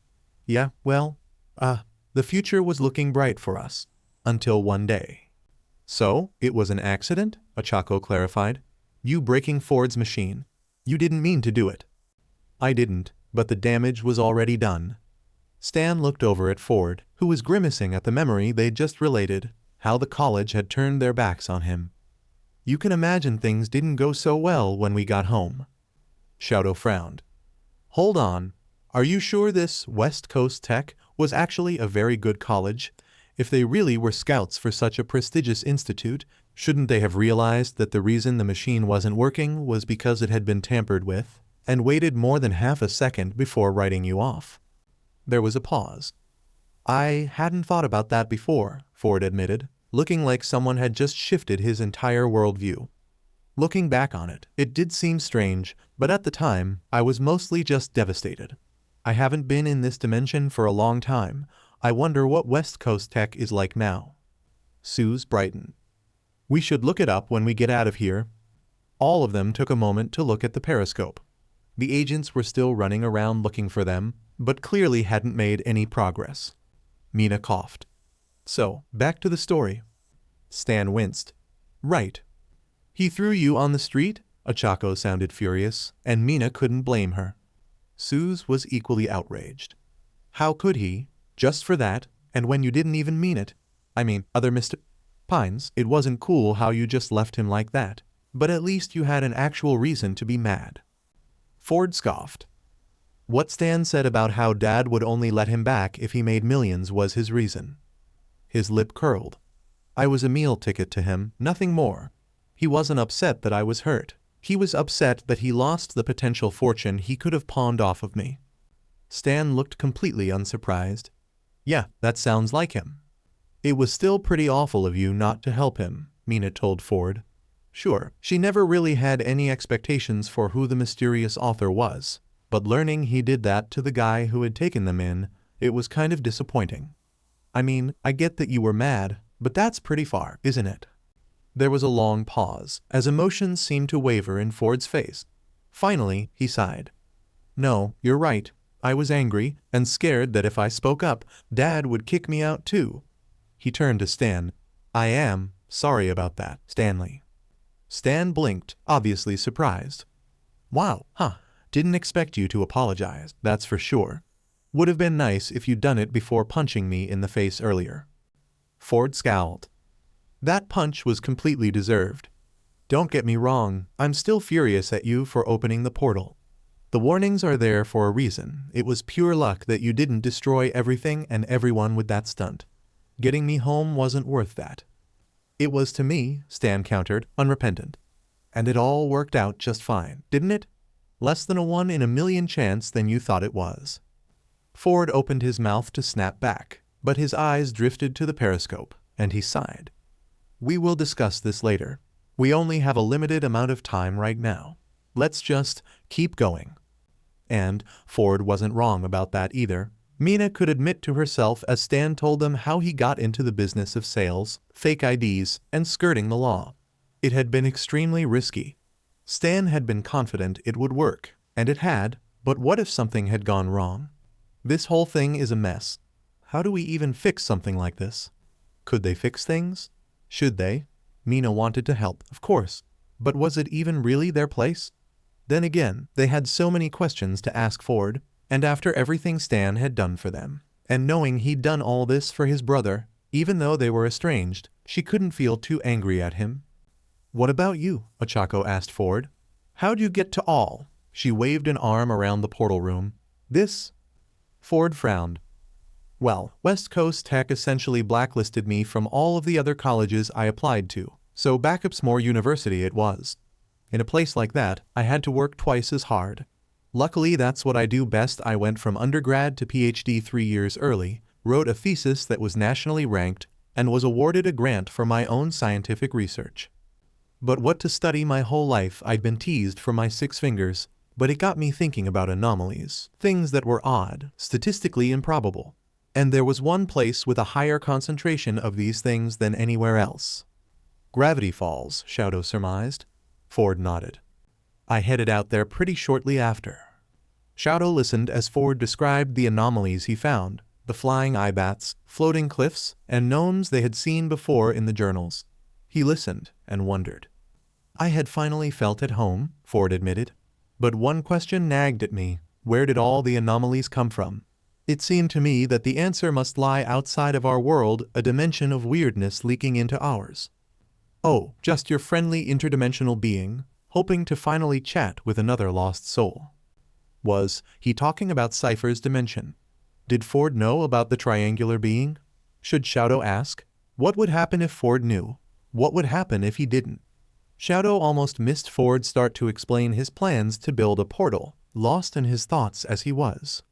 Yeah, well, the future was looking bright for us. Until one day. So, it was an accident? Ochako clarified. You breaking Ford's machine. You didn't mean to do it. I didn't, but the damage was already done. Stan looked over at Ford, who was grimacing at the memory they'd just related, how the college had turned their backs on him. You can imagine things didn't go so well when we got home. Shadow frowned. Hold on. Are you sure this West Coast Tech was actually a very good college? If they really were scouts for such a prestigious institute, shouldn't they have realized that the reason the machine wasn't working was because it had been tampered with, and waited more than half a second before writing you off? There was a pause. I hadn't thought about that before, Ford admitted, looking like someone had just shifted his entire worldview. Looking back on it, it did seem strange, but at the time, I was mostly just devastated. I haven't been in this dimension for a long time. I wonder what West Coast Tech is like now. Suz brightened. We should look it up when we get out of here. All of them took a moment to look at the periscope. The agents were still running around looking for them, but clearly hadn't made any progress. Mina coughed. So, back to the story. Stan winced. Right. He threw you on the street? Ochako sounded furious, and Mina couldn't blame her. Suz was equally outraged. How could he? Just for that, and when you didn't even mean it. Other Mr. Pines, it wasn't cool how you just left him like that, but at least you had an actual reason to be mad. Ford scoffed. What Stan said about how Dad would only let him back if he made millions was his reason. His lip curled. I was a meal ticket to him, nothing more. He wasn't upset that I was hurt. He was upset that he lost the potential fortune he could have pawned off of me. Stan looked completely unsurprised. Yeah, that sounds like him. It was still pretty awful of you not to help him, Mina told Ford. Sure, she never really had any expectations for who the mysterious author was, but learning he did that to the guy who had taken them in, it was kind of disappointing. I mean, I get that you were mad, but that's pretty far, isn't it? There was a long pause, as emotions seemed to waver in Ford's face. Finally, he sighed. No, you're right. I was angry and scared that if I spoke up, Dad would kick me out too. He turned to Stan. I am sorry about that, Stanley. Stan blinked, obviously surprised. Wow, didn't expect you to apologize, that's for sure. Would have been nice if you'd done it before punching me in the face earlier. Ford scowled. That punch was completely deserved. Don't get me wrong, I'm still furious at you for opening the portal. The warnings are there for a reason. It was pure luck that you didn't destroy everything and everyone with that stunt. Getting me home wasn't worth that. It was to me, Stan countered, unrepentant. And it all worked out just fine, didn't it? Less than a 1 in a million chance than you thought it was. Ford opened his mouth to snap back, but his eyes drifted to the periscope, and he sighed. We will discuss this later. We only have a limited amount of time right now. Let's just keep going. And Ford wasn't wrong about that either. Mina could admit to herself as Stan told them how he got into the business of sales, fake IDs, and skirting the law. It had been extremely risky. Stan had been confident it would work, and it had, but what if something had gone wrong? This whole thing is a mess. How do we even fix something like this? Could they fix things? Should they? Mina wanted to help, of course, but was it even really their place? Then again, they had so many questions to ask Ford, and after everything Stan had done for them, and knowing he'd done all this for his brother, even though they were estranged, she couldn't feel too angry at him. What about you? Ochako asked Ford. How'd you get to all? She waved an arm around the portal room. This? Ford frowned. Well, West Coast Tech essentially blacklisted me from all of the other colleges I applied to, so Backupsmore University it was. In a place like that, I had to work twice as hard. Luckily, that's what I do best. I went from undergrad to PhD 3 years early, wrote a thesis that was nationally ranked, and was awarded a grant for my own scientific research. But what to study my whole life I'd been teased for my 6 fingers, but it got me thinking about anomalies, things that were odd, statistically improbable. And there was one place with a higher concentration of these things than anywhere else. Gravityfalls, Shadow surmised. Ford nodded. I headed out there pretty shortly after. Shadow listened as Ford described the anomalies he found, the flying eye bats, floating cliffs, and gnomes they had seen before in the journals. He listened and wondered. I had finally felt at home, Ford admitted. But one question nagged at me. Where did all the anomalies come from? It seemed to me that the answer must lie outside of our world, a dimension of weirdness leaking into ours. Oh, just your friendly interdimensional being, hoping to finally chat with another lost soul. Was he talking about Cypher's dimension? Did Ford know about the triangular being? Should Shadow ask? What would happen if Ford knew? What would happen if he didn't? Shadow almost missed Ford start to explain his plans to build a portal, lost in his thoughts as he was.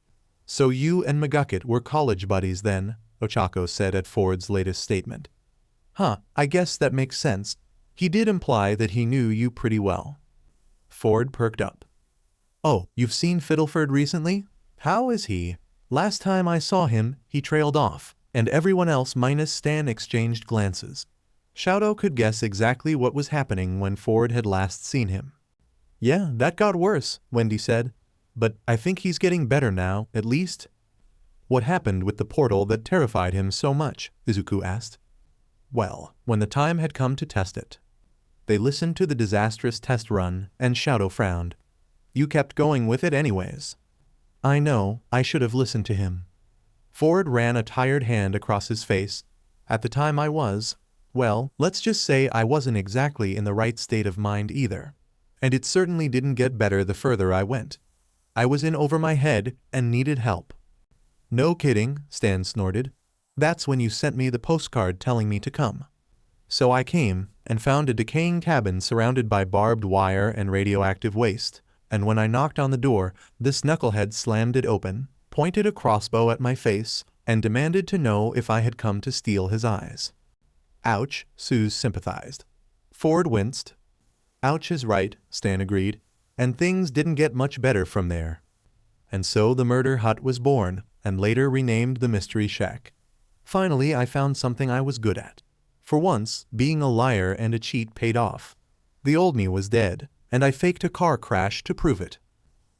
So you and McGucket were college buddies then, Ochako said at Ford's latest statement. I guess that makes sense. He did imply that he knew you pretty well. Ford perked up. Oh, you've seen Fiddleford recently? How is he? Last time I saw him, he trailed off, and everyone else minus Stan exchanged glances. Shadow could guess exactly what was happening when Ford had last seen him. Yeah, that got worse, Wendy said. But I think he's getting better now, at least. What happened with the portal that terrified him so much? Izuku asked. Well, when the time had come to test it. They listened to the disastrous test run, and Shadow frowned. You kept going with it anyways. I know, I should have listened to him. Ford ran a tired hand across his face. At the time I was. Well, let's just say I wasn't exactly in the right state of mind either. And it certainly didn't get better the further I went. I was in over my head and needed help. No kidding, Stan snorted. That's when you sent me the postcard telling me to come. So I came and found a decaying cabin surrounded by barbed wire and radioactive waste, and when I knocked on the door, this knucklehead slammed it open, pointed a crossbow at my face, and demanded to know if I had come to steal his eyes. Ouch, Suze sympathized. Ford winced. Ouch is right, Stan agreed, and things didn't get much better from there. And so the murder hut was born, and later renamed the Mystery Shack. Finally, I found something I was good at. For once, being a liar and a cheat paid off. The old me was dead, and I faked a car crash to prove it.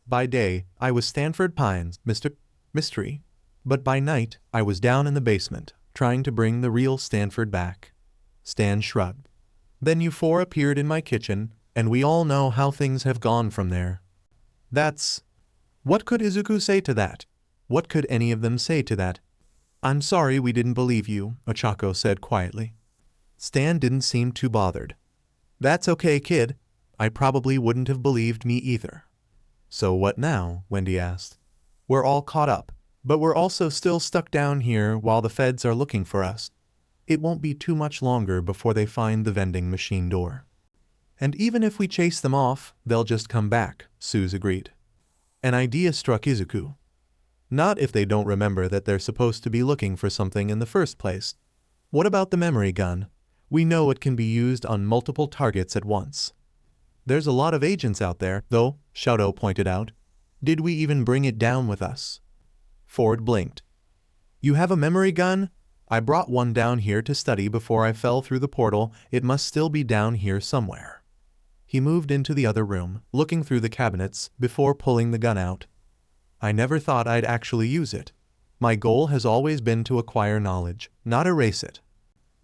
By day, I was Stanford Pines, Mr. Mystery. But by night, I was down in the basement, trying to bring the real Stanford back. Stan shrugged. Then you four appeared in my kitchen, and we all know how things have gone from there. That's... What could Izuku say to that? What could any of them say to that? I'm sorry we didn't believe you, Ochako said quietly. Stan didn't seem too bothered. That's okay, kid. I probably wouldn't have believed me either. So what now? Wendy asked. We're all caught up, but we're also still stuck down here while the feds are looking for us. It won't be too much longer before they find the vending machine door. And even if we chase them off, they'll just come back, Suze agreed. An idea struck Izuku. Not if they don't remember that they're supposed to be looking for something in the first place. What about the memory gun? We know it can be used on multiple targets at once. There's a lot of agents out there, though, Shadow pointed out. Did we even bring it down with us? Ford blinked. You have a memory gun? I brought one down here to study before I fell through the portal. It must still be down here somewhere. He moved into the other room, looking through the cabinets before pulling the gun out. I never thought I'd actually use it. My goal has always been to acquire knowledge, not erase it.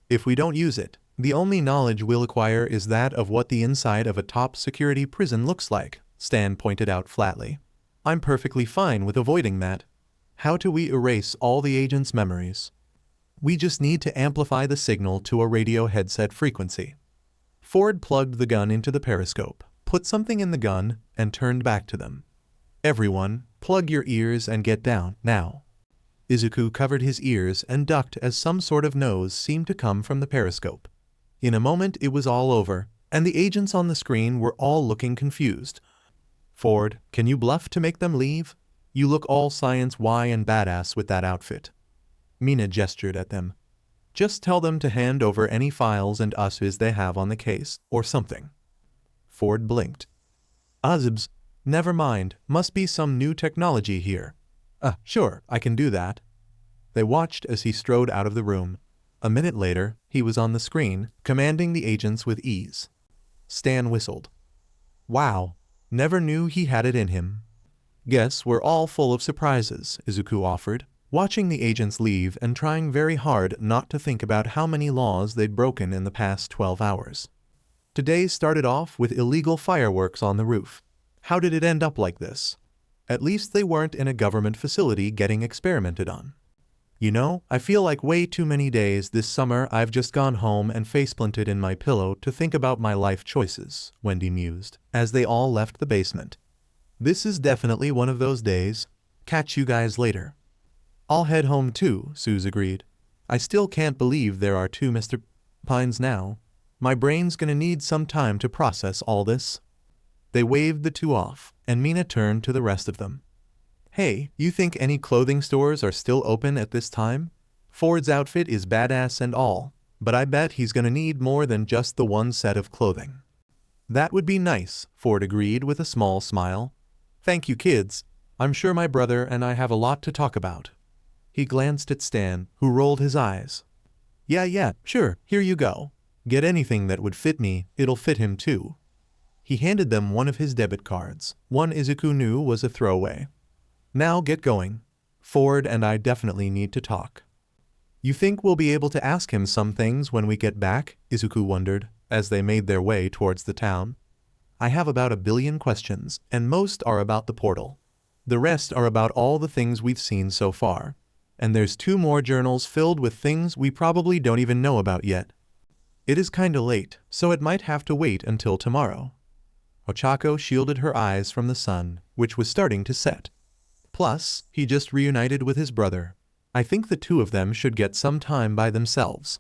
If we don't use it, the only knowledge we'll acquire is that of what the inside of a top security prison looks like, Stan pointed out flatly. I'm perfectly fine with avoiding that. How do we erase all the agents' memories? We just need to amplify the signal to a radio headset frequency. Ford plugged the gun into the periscope, put something in the gun, and turned back to them. Everyone, plug your ears and get down, now. Izuku covered his ears and ducked as some sort of nose seemed to come from the periscope. In a moment it was all over, and the agents on the screen were all looking confused. Ford, can you bluff to make them leave? You look all science Y and badass with that outfit. Mina gestured at them. Just tell them to hand over any files and USBs they have on the case, or something. Ford blinked. USBs? Never mind, must be some new technology here. Sure, I can do that. They watched as he strode out of the room. A minute later, he was on the screen, commanding the agents with ease. Stan whistled. Wow, never knew he had it in him. Guess we're all full of surprises, Izuku offered, watching the agents leave and trying very hard not to think about how many laws they'd broken in the past 12 hours. Today started off with illegal fireworks on the roof. How did it end up like this? At least they weren't in a government facility getting experimented on. You know, I feel like way too many days this summer I've just gone home and faceplanted in my pillow to think about my life choices, Wendy mused, as they all left the basement. This is definitely one of those days. Catch you guys later. I'll head home too, Suze agreed. I still can't believe there are two Mr. Pines now. My brain's gonna need some time to process all this. They waved the two off, and Mina turned to the rest of them. Hey, you think any clothing stores are still open at this time? Ford's outfit is badass and all, but I bet he's gonna need more than just the one set of clothing. That would be nice, Ford agreed with a small smile. Thank you, kids. I'm sure my brother and I have a lot to talk about. He glanced at Stan, who rolled his eyes. Yeah, sure, here you go. Get anything that would fit me, it'll fit him too. He handed them one of his debit cards. One Izuku knew was a throwaway. Now get going. Ford and I definitely need to talk. You think we'll be able to ask him some things when we get back? Izuku wondered, as they made their way towards the town. I have about 1 billion questions, and most are about the portal. The rest are about all the things we've seen so far. And there's 2 more journals filled with things we probably don't even know about yet. It is kinda late, so it might have to wait until tomorrow. Ochako shielded her eyes from the sun, which was starting to set. Plus, he just reunited with his brother. I think the two of them should get some time by themselves.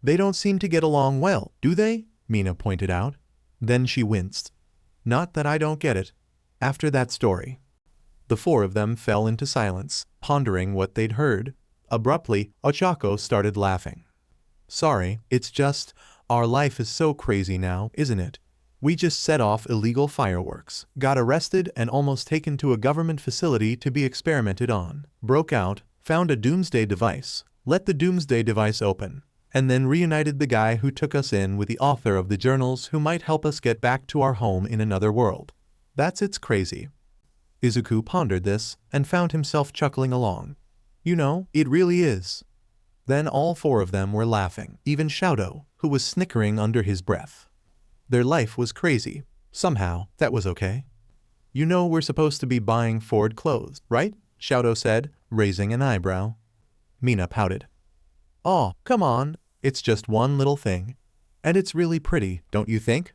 They don't seem to get along well, do they? Mina pointed out. Then she winced. Not that I don't get it. After that story. The four of them fell into silence, pondering what they'd heard. Abruptly, Ochako started laughing. Sorry, it's just, our life is so crazy now, isn't it? We just set off illegal fireworks, got arrested and almost taken to a government facility to be experimented on, broke out, found a doomsday device, let the doomsday device open, and then reunited the guy who took us in with the author of the journals who might help us get back to our home in another world. It's crazy. Izuku pondered this and found himself chuckling along. You know, it really is. Then all four of them were laughing, even Shadow, who was snickering under his breath. Their life was crazy. Somehow, that was okay. You know we're supposed to be buying Ford clothes, right? Shadow said, raising an eyebrow. Mina pouted. Oh, come on, it's just one little thing. And it's really pretty, don't you think?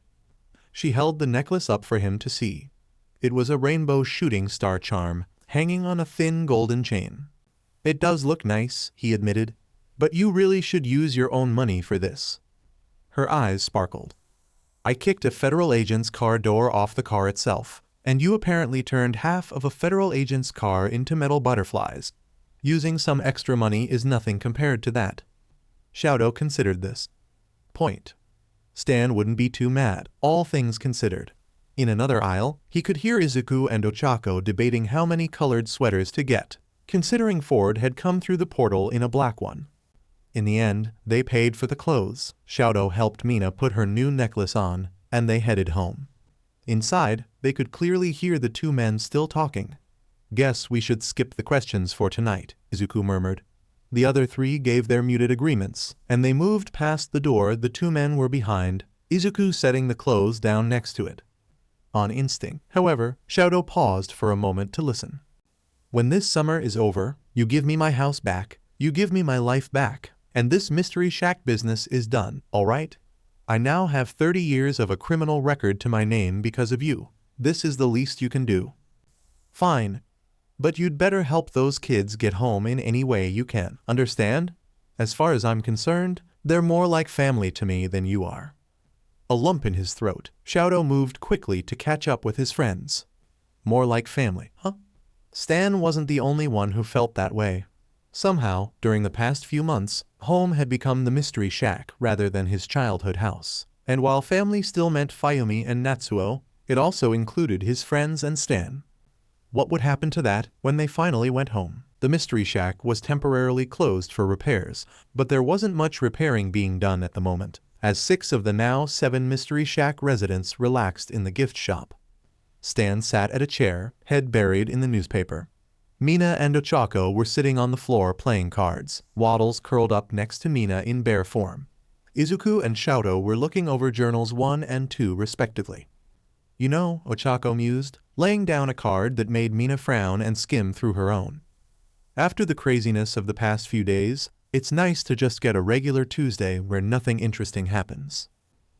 She held the necklace up for him to see. It was a rainbow shooting star charm, hanging on a thin golden chain. It does look nice, he admitted. But you really should use your own money for this. Her eyes sparkled. I kicked a federal agent's car door off the car itself, and you apparently turned half of a federal agent's car into metal butterflies. Using some extra money is nothing compared to that. Shadow considered this point. Stan wouldn't be too mad, all things considered. In another aisle, he could hear Izuku and Ochako debating how many colored sweaters to get, considering Ford had come through the portal in a black one. In the end, they paid for the clothes. Shadow helped Mina put her new necklace on, and they headed home. Inside, they could clearly hear the two men still talking. Guess we should skip the questions for tonight, Izuku murmured. The other three gave their muted agreements, and they moved past the door the two men were behind, Izuku setting the clothes down next to it. On instinct, however, Shadow paused for a moment to listen. When this summer is over, you give me my house back, you give me my life back, and this mystery shack business is done, all right? I now have 30 years of a criminal record to my name because of you. This is the least you can do. Fine. But you'd better help those kids get home in any way you can, understand? As far as I'm concerned, they're more like family to me than you are. A lump in his throat, Shadow moved quickly to catch up with his friends. More like family, huh? Stan wasn't the only one who felt that way. Somehow, during the past few months, home had become the mystery shack rather than his childhood house. And while family still meant Fayumi and Natsuo, it also included his friends and Stan. What would happen to that when they finally went home? The mystery shack was temporarily closed for repairs, but there wasn't much repairing being done at the moment, as 6 of the now 7 mystery shack residents relaxed in the gift shop. Stan sat at a chair, head buried in the newspaper. Mina and Ochako were sitting on the floor playing cards, Waddles curled up next to Mina in bear form. Izuku and Shadow were looking over journals 1 and 2 respectively. You know, Ochako mused, laying down a card that made Mina frown and skim through her own. After the craziness of the past few days, it's nice to just get a regular Tuesday where nothing interesting happens.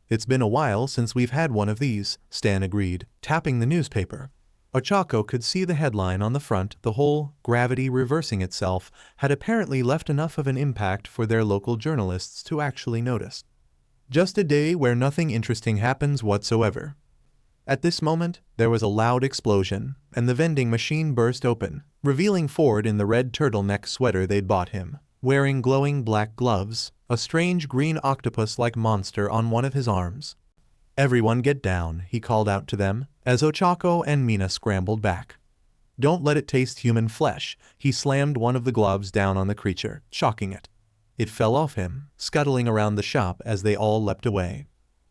It's been a while since we've had one of these, Stan agreed, tapping the newspaper. Ochako could see the headline on the front. The whole gravity reversing itself had apparently left enough of an impact for their local journalists to actually notice. Just a day where nothing interesting happens whatsoever. At this moment, there was a loud explosion, and the vending machine burst open, revealing Ford in the red turtleneck sweater they'd bought him, wearing glowing black gloves, a strange green octopus-like monster on one of his arms. Everyone get down, he called out to them, as Ochako and Mina scrambled back. Don't let it taste human flesh. He slammed one of the gloves down on the creature, shocking it. It fell off him, scuttling around the shop as they all leapt away.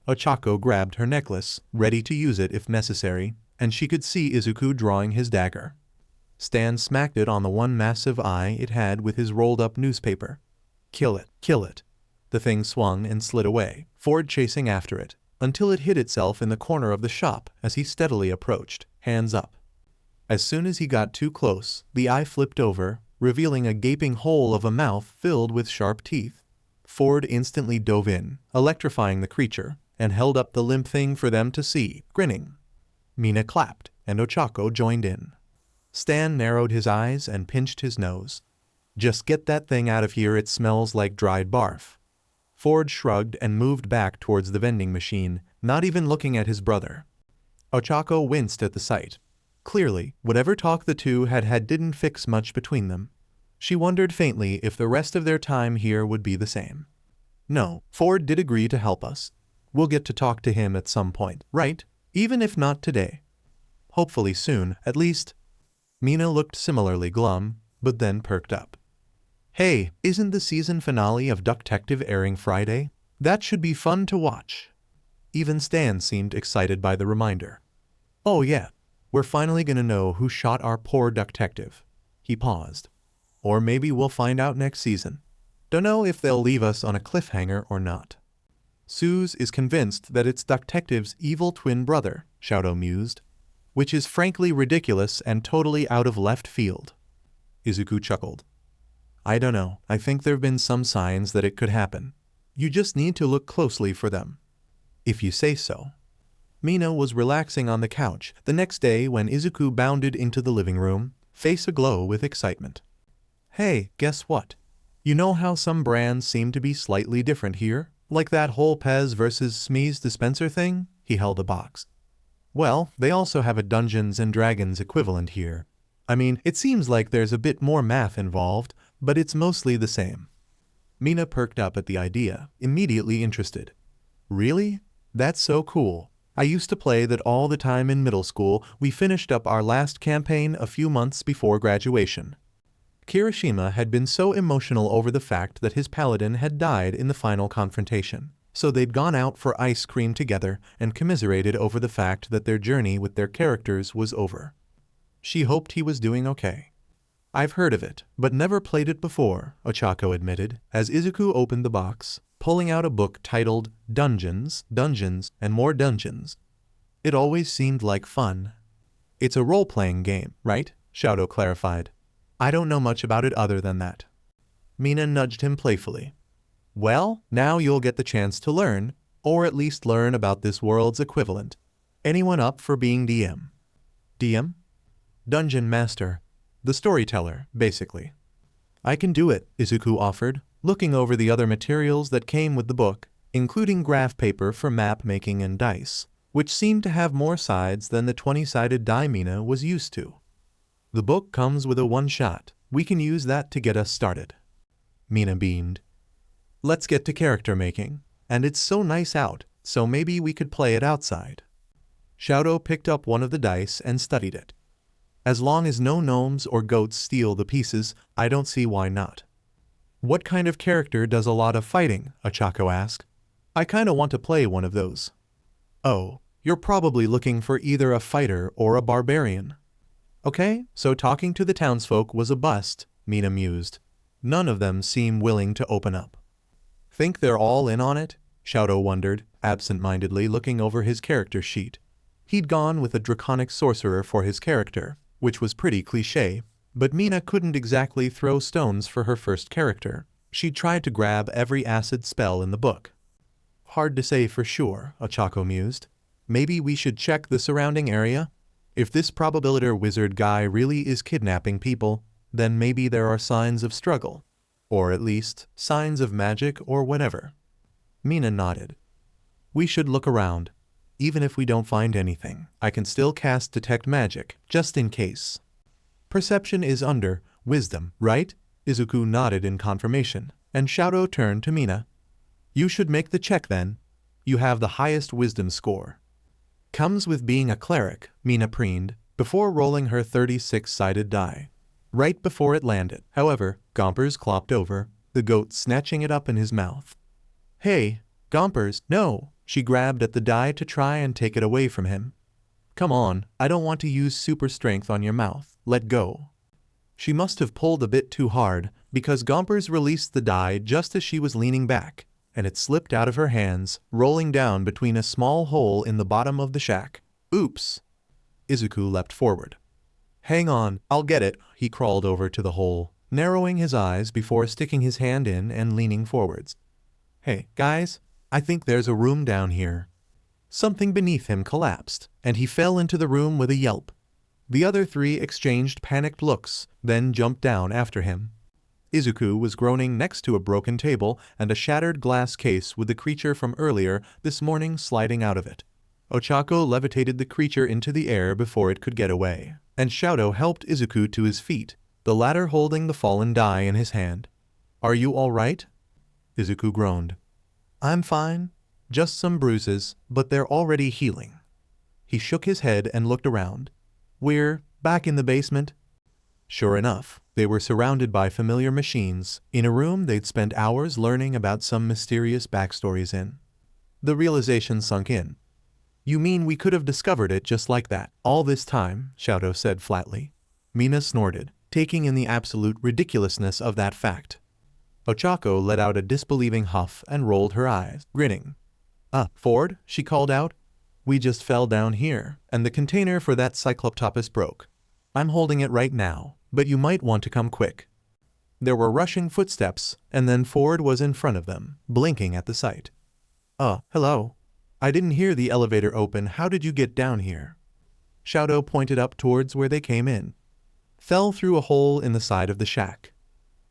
Ochako grabbed her necklace, ready to use it if necessary, and she could see Izuku drawing his dagger. Stan smacked it on the one massive eye it had with his rolled-up newspaper. Kill it, kill it. The thing swung and slid away, Ford chasing after it, until it hid itself in the corner of the shop as he steadily approached, hands up. As soon as he got too close, the eye flipped over, revealing a gaping hole of a mouth filled with sharp teeth. Ford instantly dove in, electrifying the creature, and held up the limp thing for them to see, grinning. Mina clapped, and Ochako joined in. Stan narrowed his eyes and pinched his nose. Just get that thing out of here, it smells like dried barf. Ford shrugged and moved back towards the vending machine, not even looking at his brother. Ochako winced at the sight. Clearly, whatever talk the two had had didn't fix much between them. She wondered faintly if the rest of their time here would be the same. No, Ford did agree to help us. We'll get to talk to him at some point, right? Even if not today. Hopefully soon, at least. Mina looked similarly glum, but then perked up. Hey, isn't the season finale of Ducktective airing Friday? That should be fun to watch. Even Stan seemed excited by the reminder. Oh yeah, we're finally gonna know who shot our poor Ducktective. He paused. Or maybe we'll find out next season. Don't know if they'll leave us on a cliffhanger or not. Suze is convinced that it's Ducktective's evil twin brother, Shadow mused, which is frankly ridiculous and totally out of left field. Izuku chuckled. I don't know, I think there've been some signs that it could happen. You just need to look closely for them. If you say so. Mina was relaxing on the couch the next day when Izuku bounded into the living room, face aglow with excitement. Hey, guess what? You know how some brands seem to be slightly different here? Like that whole Pez versus Smee's dispenser thing? He held a box. Well, they also have a Dungeons and Dragons equivalent here. I mean, it seems like there's a bit more math involved, but it's mostly the same. Mina perked up at the idea, immediately interested. Really? That's so cool. I used to play that all the time in middle school. We finished up our last campaign a few months before graduation. Kirishima had been so emotional over the fact that his paladin had died in the final confrontation, so they'd gone out for ice cream together and commiserated over the fact that their journey with their characters was over. She hoped he was doing okay. I've heard of it, but never played it before, Ochako admitted, as Izuku opened the box, pulling out a book titled Dungeons, Dungeons, and More Dungeons. It always seemed like fun. It's a role-playing game, right? Shadow clarified. I don't know much about it other than that. Mina nudged him playfully. Well, now you'll get the chance to learn, or at least learn about this world's equivalent. Anyone up for being DM? DM? Dungeon Master. The storyteller, basically. I can do it, Izuku offered, looking over the other materials that came with the book, including graph paper for map making and dice, which seemed to have more sides than the 20-sided die Mina was used to. The book comes with a one-shot. We can use that to get us started. Mina beamed. Let's get to character making. And it's so nice out, so maybe we could play it outside. Shadow picked up one of the dice and studied it. As long as no gnomes or goats steal the pieces, I don't see why not. What kind of character does a lot of fighting? Ochako asked. I kinda want to play one of those. Oh, you're probably looking for either a fighter or a barbarian. Okay, so talking to the townsfolk was a bust, Mina mused. None of them seem willing to open up. Think they're all in on it? Shadow wondered, absent-mindedly looking over his character sheet. He'd gone with a draconic sorcerer for his character, which was pretty cliché, but Mina couldn't exactly throw stones for her first character. She tried to grab every acid spell in the book. Hard to say for sure, Ochako mused. Maybe we should check the surrounding area? If this probabilitor wizard guy really is kidnapping people, then maybe there are signs of struggle. Or at least, signs of magic or whatever. Mina nodded. We should look around. Even if we don't find anything, I can still cast Detect Magic, just in case. Perception is under Wisdom, right? Izuku nodded in confirmation, and Shadow turned to Mina. You should make the check then. You have the highest Wisdom score. Comes with being a cleric, Mina preened, before rolling her 36-sided die. Right before it landed, however, Gompers clopped over, the goat snatching it up in his mouth. Hey, Gompers, no! She grabbed at the die to try and take it away from him. Come on, I don't want to use super strength on your mouth, let go. She must have pulled a bit too hard, because Gompers released the die just as she was leaning back, and it slipped out of her hands, rolling down between a small hole in the bottom of the shack. Oops! Izuku leapt forward. Hang on, I'll get it. He crawled over to the hole, narrowing his eyes before sticking his hand in and leaning forwards. Hey, guys, I think there's a room down here. Something beneath him collapsed, and he fell into the room with a yelp. The other three exchanged panicked looks, then jumped down after him. Izuku was groaning next to a broken table and a shattered glass case with the creature from earlier this morning sliding out of it. Ochako levitated the creature into the air before it could get away, and Shadow helped Izuku to his feet, the latter holding the fallen die in his hand. "Are you all right?" Izuku groaned. "I'm fine. Just some bruises, but they're already healing." He shook his head and looked around. "We're back in the basement." Sure enough, they were surrounded by familiar machines, in a room they'd spent hours learning about some mysterious backstories in. The realization sunk in. "You mean we could have discovered it just like that all this time?" Shadow said flatly. Mina snorted, taking in the absolute ridiculousness of that fact. Ochako let out a disbelieving huff and rolled her eyes, grinning. Ford," she called out. "We just fell down here, and the container for that cycloptopus broke. I'm holding it right now, but you might want to come quick." There were rushing footsteps, and then Ford was in front of them, blinking at the sight. Hello. I didn't hear the elevator open. How did you get down here?" Shadow pointed up towards where they came in. "Fell through a hole in the side of the shack."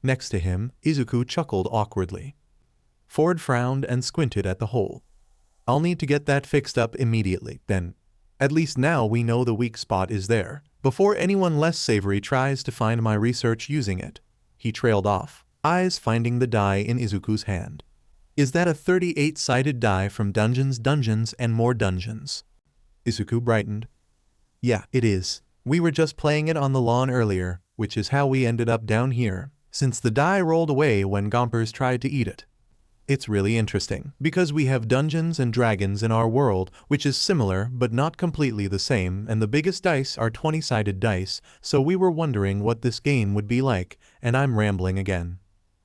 Next to him, Izuku chuckled awkwardly. Ford frowned and squinted at the hole. "I'll need to get that fixed up immediately, then. At least now we know the weak spot is there, before anyone less savory tries to find my research using it." He trailed off, eyes finding the die in Izuku's hand. "Is that a 38-sided die from Dungeons and More Dungeons?" Izuku brightened. "Yeah, it is. We were just playing it on the lawn earlier, which is how we ended up down here, since the die rolled away when Gompers tried to eat it. It's really interesting, because we have Dungeons and Dragons in our world, which is similar but not completely the same, and the biggest dice are 20-sided dice, so we were wondering what this game would be like, and I'm rambling again."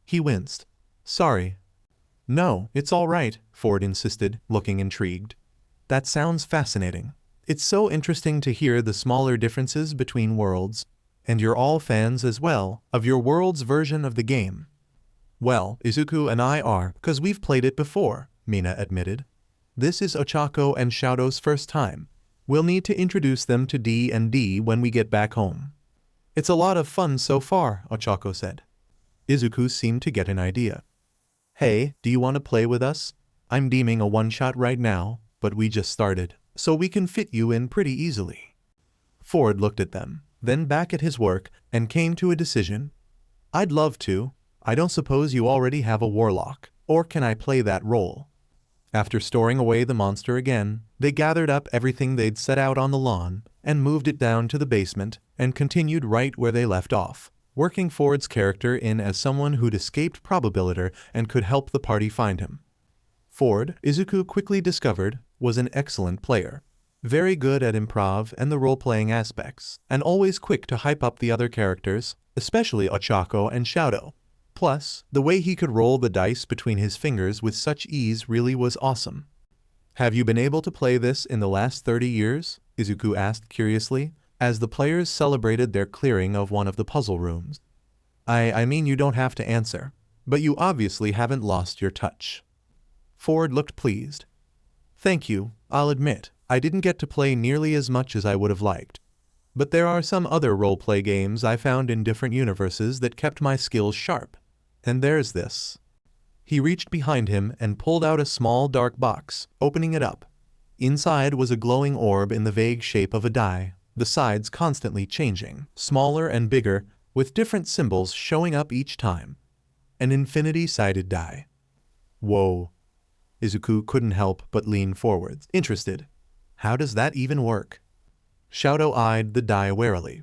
He winced. "Sorry." "No, it's all right," Ford insisted, looking intrigued. "That sounds fascinating. It's so interesting to hear the smaller differences between worlds. And you're all fans as well, of your world's version of the game." "Well, Izuku and I are, 'cause we've played it before," Mina admitted. "This is Ochako and Shadow's first time. We'll need to introduce them to D&D when we get back home." "It's a lot of fun so far," Ochako said. Izuku seemed to get an idea. "Hey, do you want to play with us? I'm deeming a one-shot right now, but we just started, so we can fit you in pretty easily." Ford looked at them, then back at his work, and came to a decision. "I'd love to. I don't suppose you already have a warlock, or can I play that role?" After storing away the monster again, they gathered up everything they'd set out on the lawn, and moved it down to the basement, and continued right where they left off, working Ford's character in as someone who'd escaped probability and could help the party find him. Ford, Izuku quickly discovered, was an excellent player. Very good at improv and the role-playing aspects, and always quick to hype up the other characters, especially Ochako and Shadow. Plus, the way he could roll the dice between his fingers with such ease really was awesome. "Have you been able to play this in the last 30 years? Izuku asked curiously, as the players celebrated their clearing of one of the puzzle rooms. I mean you don't have to answer, but you obviously haven't lost your touch." Ford looked pleased. "Thank you. I'll admit, I didn't get to play nearly as much as I would have liked. But there are some other role-play games I found in different universes that kept my skills sharp. And there's this." He reached behind him and pulled out a small dark box, opening it up. Inside was a glowing orb in the vague shape of a die, the sides constantly changing, smaller and bigger, with different symbols showing up each time. An infinity-sided die. "Whoa." Izuku couldn't help but lean forwards, interested. "How does that even work?" Shadow eyed the die warily.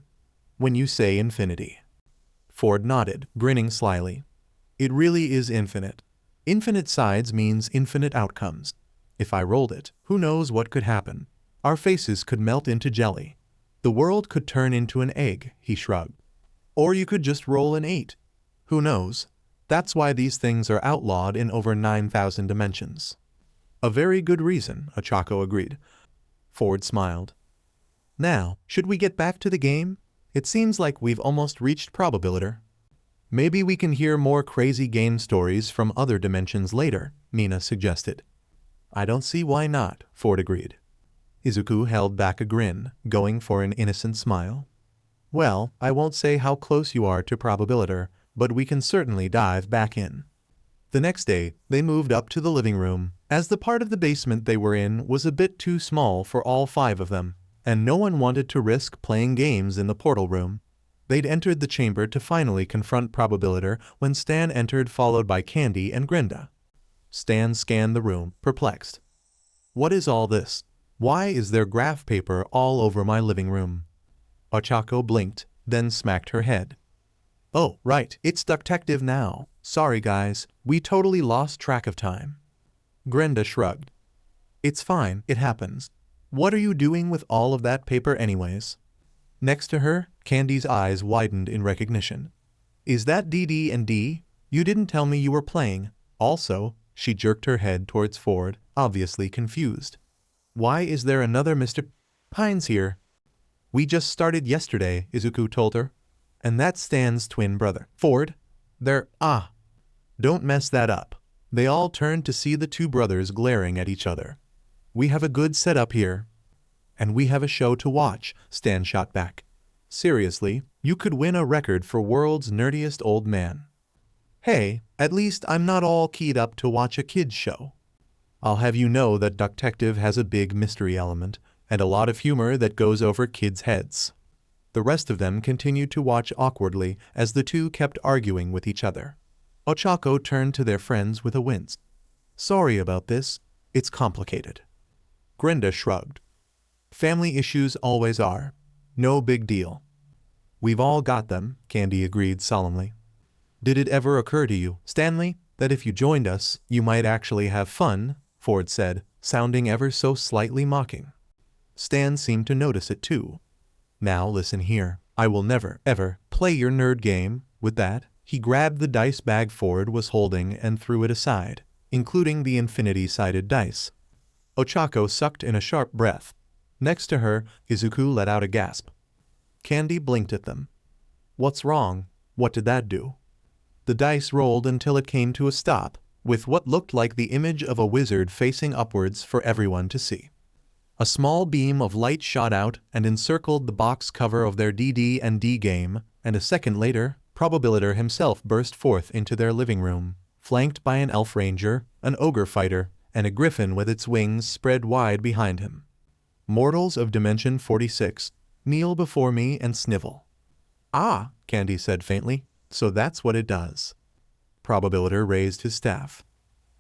"When you say infinity." Ford nodded, grinning slyly. "It really is infinite. Infinite sides means infinite outcomes. If I rolled it, who knows what could happen? Our faces could melt into jelly. The world could turn into an egg," he shrugged. "Or you could just roll an 8. Who knows? That's why these things are outlawed in over 9,000 dimensions." "A very good reason," Ochako agreed. Ford smiled. "Now, should we get back to the game? It seems like we've almost reached probability." Maybe we can hear more crazy game stories from other dimensions later, Mina suggested. I don't see why not, Ford agreed. Izuku held back a grin, going for an innocent smile. Well, I won't say how close you are to probabilitor, but we can certainly dive back in. The next day, they moved up to the living room, as the part of the basement they were in was a bit too small for all 5 of them, and no one wanted to risk playing games in the portal room. They'd entered the chamber to finally confront probabilitor when Stan entered, followed by Candy and Grinda. Stan scanned the room, perplexed. What is all this? Why is there graph paper all over my living room? Ochako blinked, then smacked her head. Oh, right, it's detective now. Sorry guys, we totally lost track of time. Grinda shrugged. It's fine, it happens. What are you doing with all of that paper anyways? Next to her, Candy's eyes widened in recognition. Is that DD&D? You didn't tell me you were playing. Also, she jerked her head towards Ford, obviously confused. Why is there another Mr. Pines here? We just started yesterday, Izuku told her. And that's Stan's twin brother. Ford? Don't mess that up. They all turned to see the 2 brothers glaring at each other. We have a good setup here. And we have a show to watch, Stan shot back. Seriously, you could win a record for world's nerdiest old man. Hey, at least I'm not all keyed up to watch a kid's show. I'll have you know that Detective has a big mystery element, and a lot of humor that goes over kids' heads. The rest of them continued to watch awkwardly as the 2 kept arguing with each other. Ochako turned to their friends with a wince. Sorry about this, it's complicated. Grinda shrugged. Family issues always are. No big deal. We've all got them, Candy agreed solemnly. Did it ever occur to you, Stanley, that if you joined us, you might actually have fun? Ford said, sounding ever so slightly mocking. Stan seemed to notice it too. Now listen here. I will never, ever play your nerd game. With that, he grabbed the dice bag Ford was holding and threw it aside, including the infinity-sided dice. Ochako sucked in a sharp breath. Next to her, Izuku let out a gasp. Candy blinked at them. What's wrong? What did that do? The dice rolled until it came to a stop, with what looked like the image of a wizard facing upwards for everyone to see. A small beam of light shot out and encircled the box cover of their DD&D game, and a second later, Probabilitor himself burst forth into their living room, flanked by an elf ranger, an ogre fighter, and a griffin with its wings spread wide behind him. Mortals of Dimension 46, kneel before me and snivel. Ah, Candy said faintly, so that's what it does. Probabilitor raised his staff.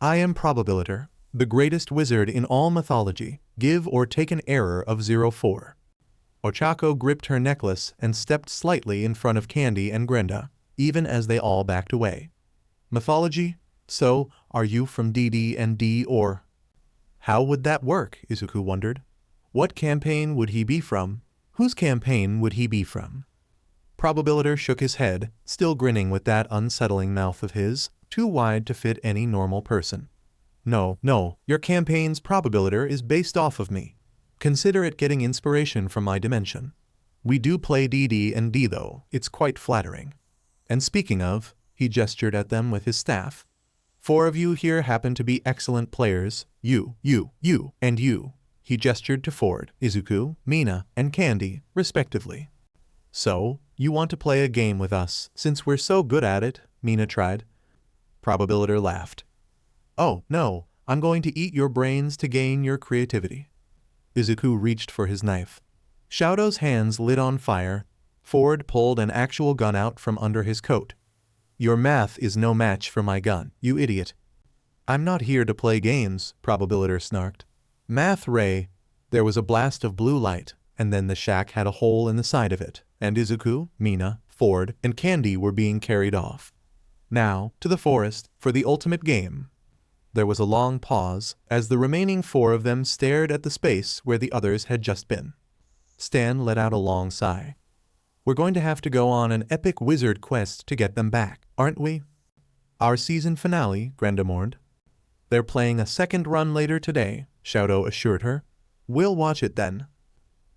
I am Probabilitor, the greatest wizard in all mythology. Give or take an error of 04. Ochako gripped her necklace and stepped slightly in front of Candy and Grinda, even as they all backed away. Mythology? So, are you from DD&D or? How would that work? Izuku wondered. What campaign would he be from? Whose campaign would he be from? Probabilitor shook his head, still grinning with that unsettling mouth of his, too wide to fit any normal person. No, your campaign's Probabilitor is based off of me. Consider it getting inspiration from my dimension. We do play DD&D though, it's quite flattering. And speaking of, he gestured at them with his staff. 4 of you here happen to be excellent players, you, and you. He gestured to Ford, Izuku, Mina, and Candy, respectively. So, you want to play a game with us, since we're so good at it, Mina tried. Probabilitor laughed. Oh, no, I'm going to eat your brains to gain your creativity. Izuku reached for his knife. Shadow's hands lit on fire. Ford pulled an actual gun out from under his coat. Your math is no match for my gun, you idiot. I'm not here to play games, Probabilitor snarked. Math ray. There was a blast of blue light, and then the shack had a hole in the side of it, and Izuku, Mina, Ford, and Candy were being carried off. Now, to the forest, for the ultimate game. There was a long pause, as the remaining 4 of them stared at the space where the others had just been. Stan let out a long sigh. We're going to have to go on an epic wizard quest to get them back, aren't we? Our season finale, Grinda mourned. They're playing a second run later today, Shadow assured her. We'll watch it then.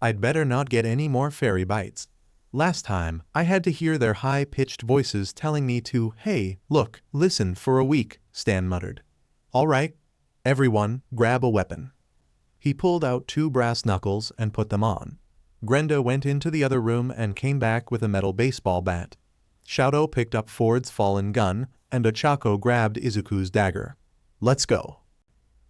I'd better not get any more fairy bites. Last time, I had to hear their high-pitched voices telling me to, hey, look, listen for a week, Stan muttered. All right, everyone, grab a weapon. He pulled out 2 brass knuckles and put them on. Grenda went into the other room and came back with a metal baseball bat. Shadow picked up Ford's fallen gun, and Ochako grabbed Izuku's dagger. Let's go.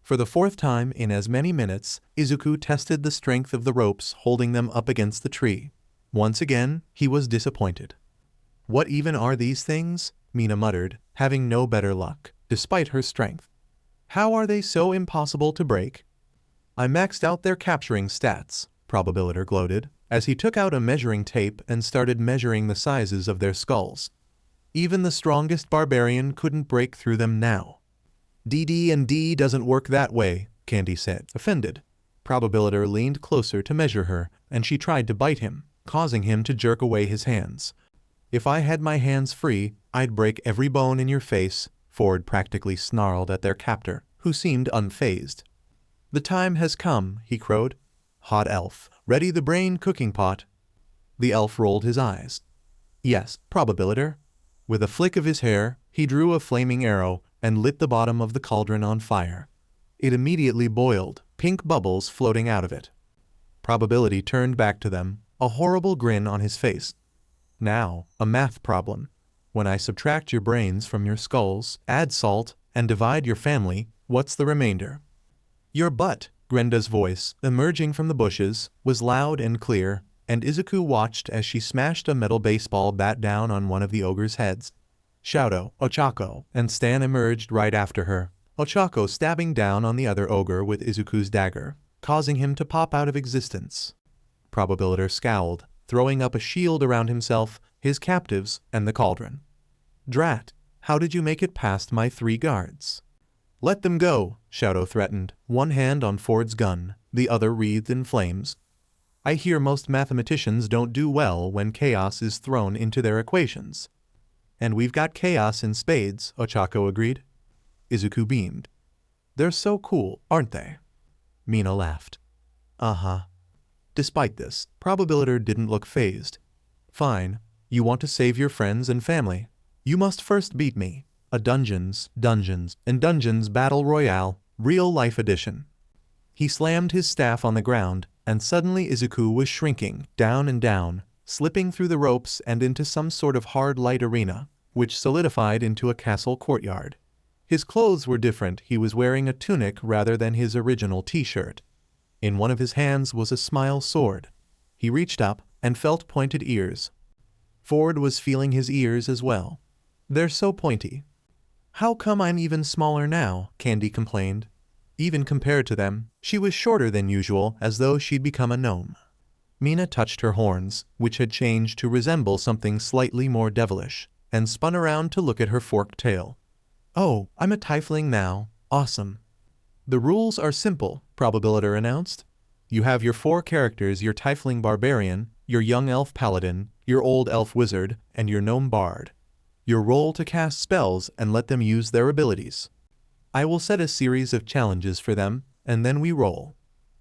For the 4th time in as many minutes, Izuku tested the strength of the ropes holding them up against the tree. Once again, he was disappointed. What even are these things? Mina muttered, having no better luck, despite her strength. How are they so impossible to break? I maxed out their capturing stats, Probabilitor gloated, as he took out a measuring tape and started measuring the sizes of their skulls. Even the strongest barbarian couldn't break through them now. DD&D doesn't work that way, Candy said, offended. Probabilitor leaned closer to measure her, and she tried to bite him, causing him to jerk away his hands. If I had my hands free, I'd break every bone in your face, Ford practically snarled at their captor, who seemed unfazed. The time has come, he crowed. Hot elf, ready the brain cooking pot. The elf rolled his eyes. Yes, Probabilitor. With a flick of his hair, he drew a flaming arrow and lit the bottom of the cauldron on fire. It immediately boiled, pink bubbles floating out of it. Probability turned back to them, a horrible grin on his face. Now, a math problem. When I subtract your brains from your skulls, add salt, and divide your family, what's the remainder? Your butt, Grenda's voice, emerging from the bushes, was loud and clear, and Izuku watched as she smashed a metal baseball bat down on one of the ogre's heads. Shadow, Ochako, and Stan emerged right after her, Ochako stabbing down on the other ogre with Izuku's dagger, causing him to pop out of existence. Probabilitor scowled, throwing up a shield around himself, his captives, and the cauldron. Drat, how did you make it past my 3 guards? Let them go, Shadow threatened, one hand on Ford's gun, the other wreathed in flames. I hear most mathematicians don't do well when chaos is thrown into their equations. And we've got chaos in spades, Ochako agreed. Izuku beamed. They're so cool, aren't they? Mina laughed. Uh-huh. Despite this, Probabilitor didn't look fazed. Fine, you want to save your friends and family. You must first beat me. A Dungeons Battle Royale, real-life edition. He slammed his staff on the ground, and suddenly Izuku was shrinking, down and down, slipping through the ropes and into some sort of hard light arena, which solidified into a castle courtyard. His clothes were different, he was wearing a tunic rather than his original t-shirt. In one of his hands was a smile sword. He reached up and felt pointed ears. Ford was feeling his ears as well. They're so pointy. How come I'm even smaller now? Candy complained. Even compared to them, she was shorter than usual, as though she'd become a gnome. Mina touched her horns, which had changed to resemble something slightly more devilish, and spun around to look at her forked tail. Oh, I'm a tiefling now. Awesome. The rules are simple, Probabilitor announced. You have your 4 characters, your tiefling barbarian, your young elf paladin, your old elf wizard, and your gnome bard. Your role to cast spells and let them use their abilities. I will set a series of challenges for them, and then we roll.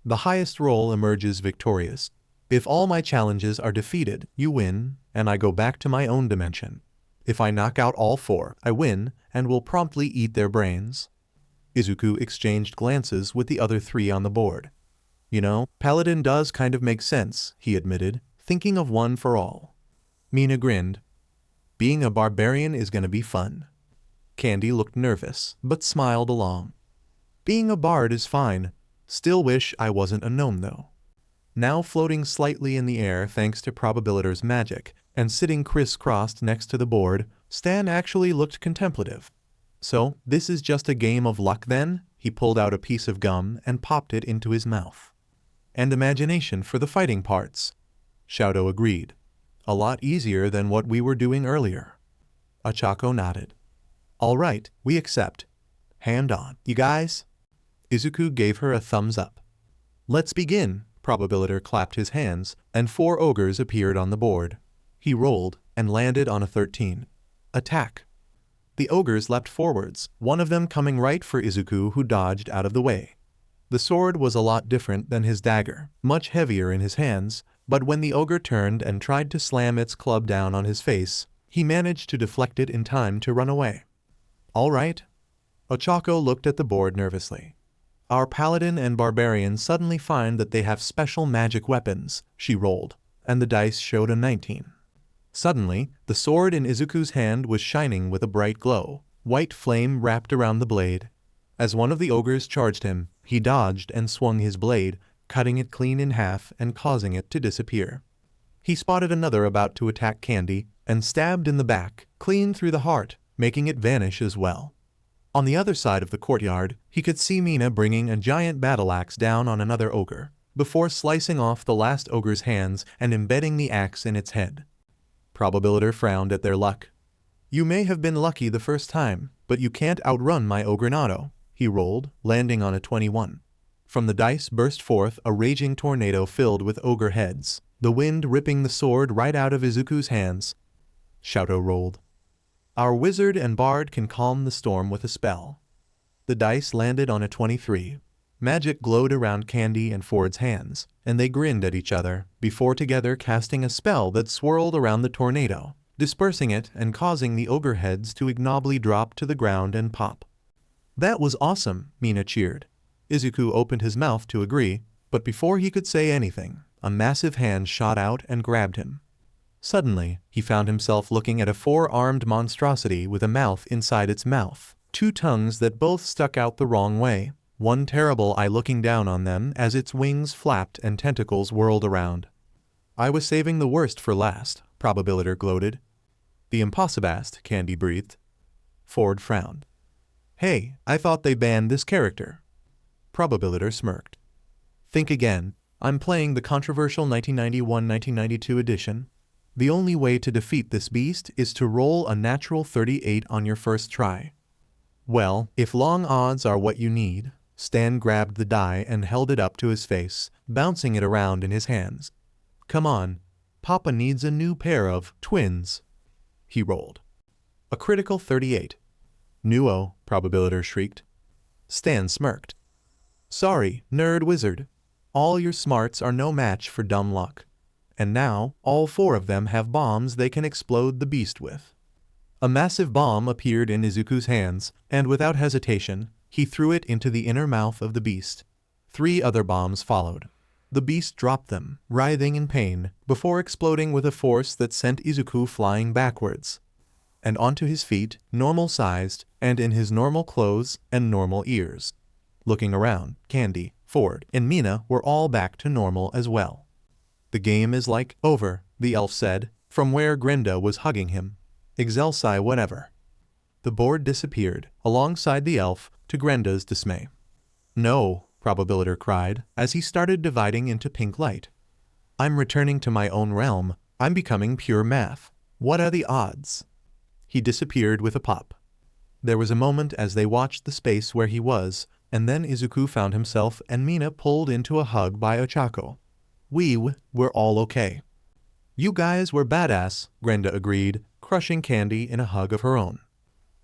The highest roll emerges victorious. If all my challenges are defeated, you win, and I go back to my own dimension. If I knock out all 4, I win, and will promptly eat their brains. Izuku exchanged glances with the other 3 on the board. You know, Paladin does kind of make sense, he admitted, thinking of one for all. Mina grinned. Being a barbarian is gonna be fun. Candy looked nervous, but smiled along. Being a bard is fine. Still wish I wasn't a gnome though. Now floating slightly in the air thanks to Probabilitor's magic, and sitting crisscrossed next to the board, Stan actually looked contemplative. So, this is just a game of luck then? He pulled out a piece of gum and popped it into his mouth. And imagination for the fighting parts. Shadow agreed. A lot easier than what we were doing earlier. Ochako nodded. All right, we accept. Hand on, you guys. Izuku gave her a thumbs up. Let's begin. Probabilitor clapped his hands, and 4 ogres appeared on the board. He rolled and landed on a 13. Attack. The ogres leapt forwards, one of them coming right for Izuku, who dodged out of the way. The sword was a lot different than his dagger, much heavier in his hands, But when the ogre turned and tried to slam its club down on his face, he managed to deflect it in time to run away. All right. Ochako looked at the board nervously. Our paladin and barbarian suddenly find that they have special magic weapons, she rolled, and the dice showed a 19. Suddenly, the sword in Izuku's hand was shining with a bright glow. White flame wrapped around the blade. As one of the ogres charged him, he dodged and swung his blade, cutting it clean in half and causing it to disappear. He spotted another about to attack Candy and stabbed in the back, clean through the heart, making it vanish as well. On the other side of the courtyard, he could see Mina bringing a giant battle axe down on another ogre, before slicing off the last ogre's hands and embedding the axe in its head. Probabilitor frowned at their luck. You may have been lucky the first time, but you can't outrun my ogrenado, he rolled, landing on a 21. From the dice burst forth a raging tornado filled with ogre heads, the wind ripping the sword right out of Izuku's hands. Shadow rolled. Our wizard and bard can calm the storm with a spell. The dice landed on a 23. Magic glowed around Candy and Ford's hands, and they grinned at each other, before together casting a spell that swirled around the tornado, dispersing it and causing the ogre heads to ignobly drop to the ground and pop. That was awesome, Mina cheered. Izuku opened his mouth to agree, but before he could say anything, a massive hand shot out and grabbed him. Suddenly, he found himself looking at a four-armed monstrosity with a mouth inside its mouth, two tongues that both stuck out the wrong way, one terrible eye looking down on them as its wings flapped and tentacles whirled around. I was saving the worst for last, Probabilitor gloated. The impossibast, Candy breathed. Ford frowned. Hey, I thought they banned this character. Probabilitor smirked. Think again, I'm playing the controversial 1991-1992 edition. The only way to defeat this beast is to roll a natural 38 on your first try. Well, if long odds are what you need, Stan grabbed the die and held it up to his face, bouncing it around in his hands. Come on, Papa needs a new pair of twins. He rolled. A critical 38. Nuo, Probabilitor shrieked. Stan smirked. Sorry, nerd wizard. All your smarts are no match for dumb luck. And now, all four of them have bombs they can explode the beast with. A massive bomb appeared in Izuku's hands, and without hesitation, he threw it into the inner mouth of the beast. 3 other bombs followed. The beast dropped them, writhing in pain, before exploding with a force that sent Izuku flying backwards. And onto his feet, normal-sized, and in his normal clothes and normal ears. Looking around, Candy, Ford, and Mina were all back to normal as well. The game is like over, the elf said, from where Grenda was hugging him. Excelsi whatever. The board disappeared, alongside the elf, to Grenda's dismay. No, Probabilitor cried, as he started dividing into pink light. I'm returning to my own realm. I'm becoming pure math. What are the odds? He disappeared with a pop. There was a moment as they watched the space where he was, and then Izuku found himself and Mina pulled into a hug by Ochako. We're all okay. You guys were badass, Grenda agreed, crushing Candy in a hug of her own.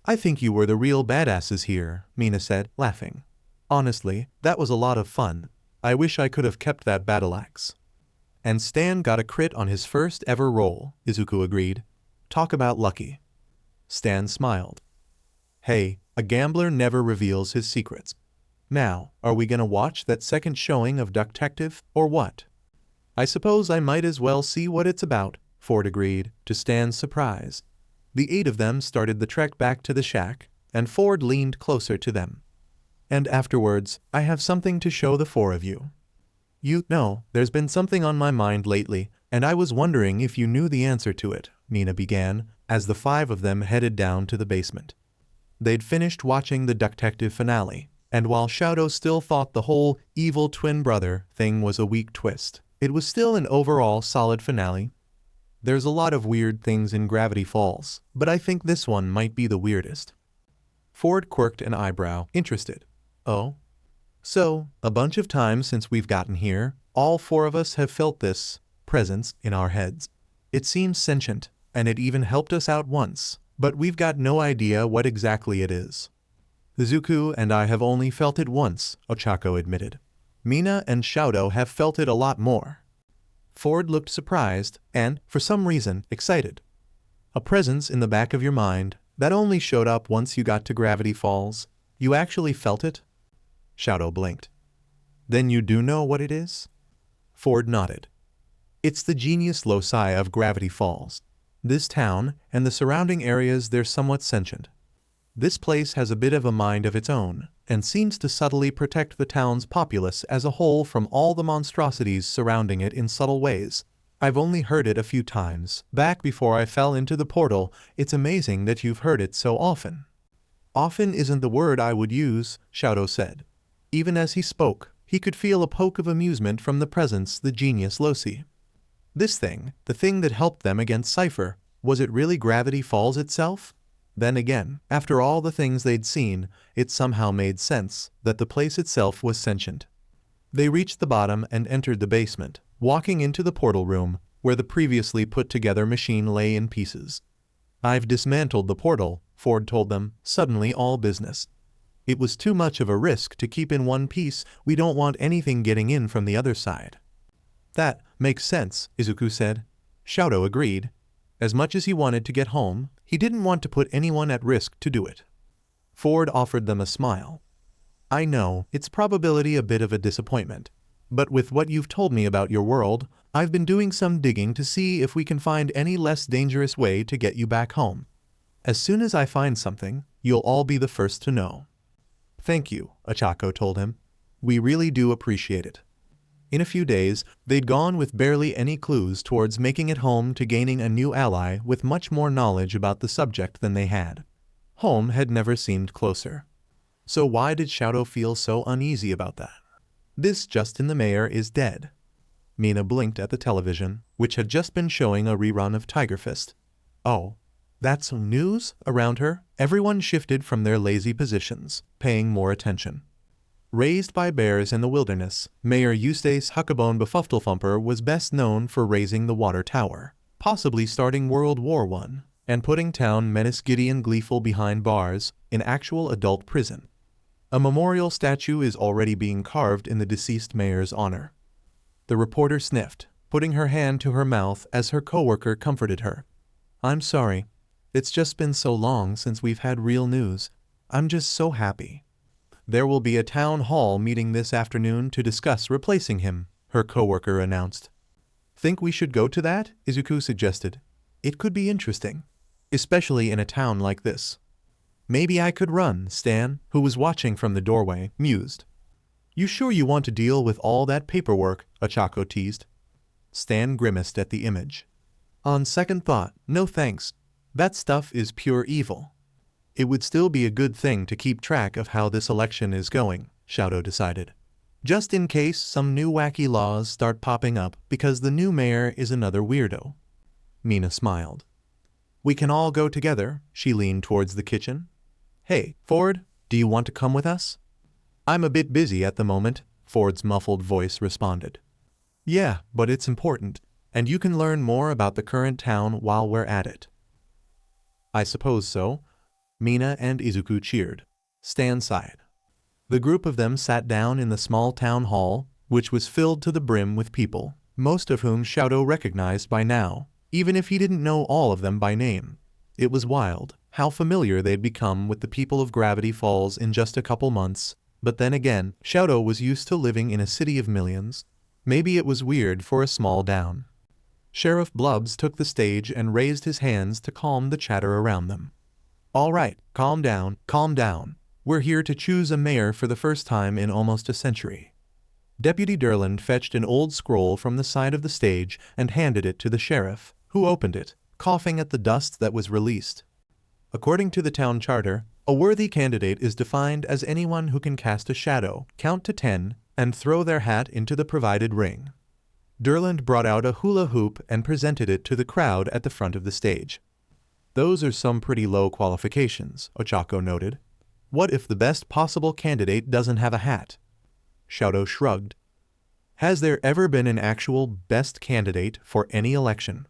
I think you were the real badasses here, Mina said, laughing. Honestly, that was a lot of fun. I wish I could have kept that battle axe. And Stan got a crit on his first ever roll, Izuku agreed. Talk about lucky. Stan smiled. Hey, a gambler never reveals his secrets. Now, are we gonna watch that second showing of Ducktective, or what? I suppose I might as well see what it's about, Ford agreed, to Stan's surprise. The 8 of them started the trek back to the shack, and Ford leaned closer to them. And afterwards, I have something to show the 4 of you. You know, there's been something on my mind lately, and I was wondering if you knew the answer to it, Mina began, as the 5 of them headed down to the basement. They'd finished watching the Ducktective finale, and while Shadow still thought the whole evil twin brother thing was a weak twist, it was still an overall solid finale. There's a lot of weird things in Gravityfalls, but I think this one might be the weirdest. Ford quirked an eyebrow, interested. Oh? So, a bunch of times since we've gotten here, all 4 of us have felt this presence in our heads. It seems sentient, and it even helped us out once, but we've got no idea what exactly it is. Izuku and I have only felt it once, Ochako admitted. Mina and Shadow have felt it a lot more. Ford looked surprised and, for some reason, excited. A presence in the back of your mind that only showed up once you got to Gravity Falls. You actually felt it? Shadow blinked. Then you do know what it is? Ford nodded. It's the genius loci of Gravity Falls. This town and the surrounding areas, they're somewhat sentient. This place has a bit of a mind of its own, and seems to subtly protect the town's populace as a whole from all the monstrosities surrounding it in subtle ways. I've only heard it a few times, back before I fell into the portal. It's amazing that you've heard it so often. Often isn't the word I would use, Shadow said. Even as he spoke, he could feel a poke of amusement from the presence, the genius loci. This thing, the thing that helped them against Cypher, was it really Gravity Falls itself? Then again, after all the things they'd seen, it somehow made sense that the place itself was sentient. They reached the bottom and entered the basement, walking into the portal room, where the previously put-together machine lay in pieces. I've dismantled the portal, Ford told them, suddenly all business. It was too much of a risk to keep in one piece. We don't want anything getting in from the other side. That makes sense, Izuku said. Shadow agreed. As much as he wanted to get home, he didn't want to put anyone at risk to do it. Ford offered them a smile. I know, it's probably a bit of a disappointment, but with what you've told me about your world, I've been doing some digging to see if we can find any less dangerous way to get you back home. As soon as I find something, you'll all be the first to know. Thank you, Ochako told him. We really do appreciate it. In a few days, they'd gone with barely any clues towards making it home to gaining a new ally with much more knowledge about the subject than they had. Home had never seemed closer. So why did Shadow feel so uneasy about that? This Justin the Mayor is dead. Mina blinked at the television, which had just been showing a rerun of Tiger Fist. Oh, that's news? Around her, everyone shifted from their lazy positions, paying more attention. Raised by bears in the wilderness, Mayor Eustace Huckabone Befufflefumper was best known for raising the water tower, possibly starting World War I, and putting town menace Gideon Gleeful behind bars in actual adult prison. A memorial statue is already being carved in the deceased mayor's honor. The reporter sniffed, putting her hand to her mouth as her coworker comforted her. I'm sorry. It's just been so long since we've had real news. I'm just so happy. There will be a town hall meeting this afternoon to discuss replacing him, her coworker announced. Think we should go to that? Izuku suggested. It could be interesting, especially in a town like this. Maybe I could run, Stan, who was watching from the doorway, mused. You sure you want to deal with all that paperwork? Ochako teased. Stan grimaced at the image. On second thought, no thanks. That stuff is pure evil. It would still be a good thing to keep track of how this election is going, Shadow decided. Just in case some new wacky laws start popping up because the new mayor is another weirdo. Mina smiled. We can all go together, she leaned towards the kitchen. Hey, Ford, do you want to come with us? I'm a bit busy at the moment, Ford's muffled voice responded. Yeah, but it's important, and you can learn more about the current town while we're at it. I suppose so. Mina and Izuku cheered. Stan sighed. The group of them sat down in the small town hall, which was filled to the brim with people, most of whom Shadow recognized by now, even if he didn't know all of them by name. It was wild, how familiar they'd become with the people of Gravity Falls in just a couple months, but then again, Shadow was used to living in a city of millions. Maybe it was weird for a small town. Sheriff Blubbs took the stage and raised his hands to calm the chatter around them. All right, calm down, calm down. We're here to choose a mayor for the first time in almost a century. Deputy Durland fetched an old scroll from the side of the stage and handed it to the sheriff, who opened it, coughing at the dust that was released. According to the town charter, a worthy candidate is defined as anyone who can cast a shadow, count to 10, and throw their hat into the provided ring. Durland brought out a hula hoop and presented it to the crowd at the front of the stage. Those are some pretty low qualifications, Ochako noted. What if the best possible candidate doesn't have a hat? Shadow shrugged. Has there ever been an actual best candidate for any election?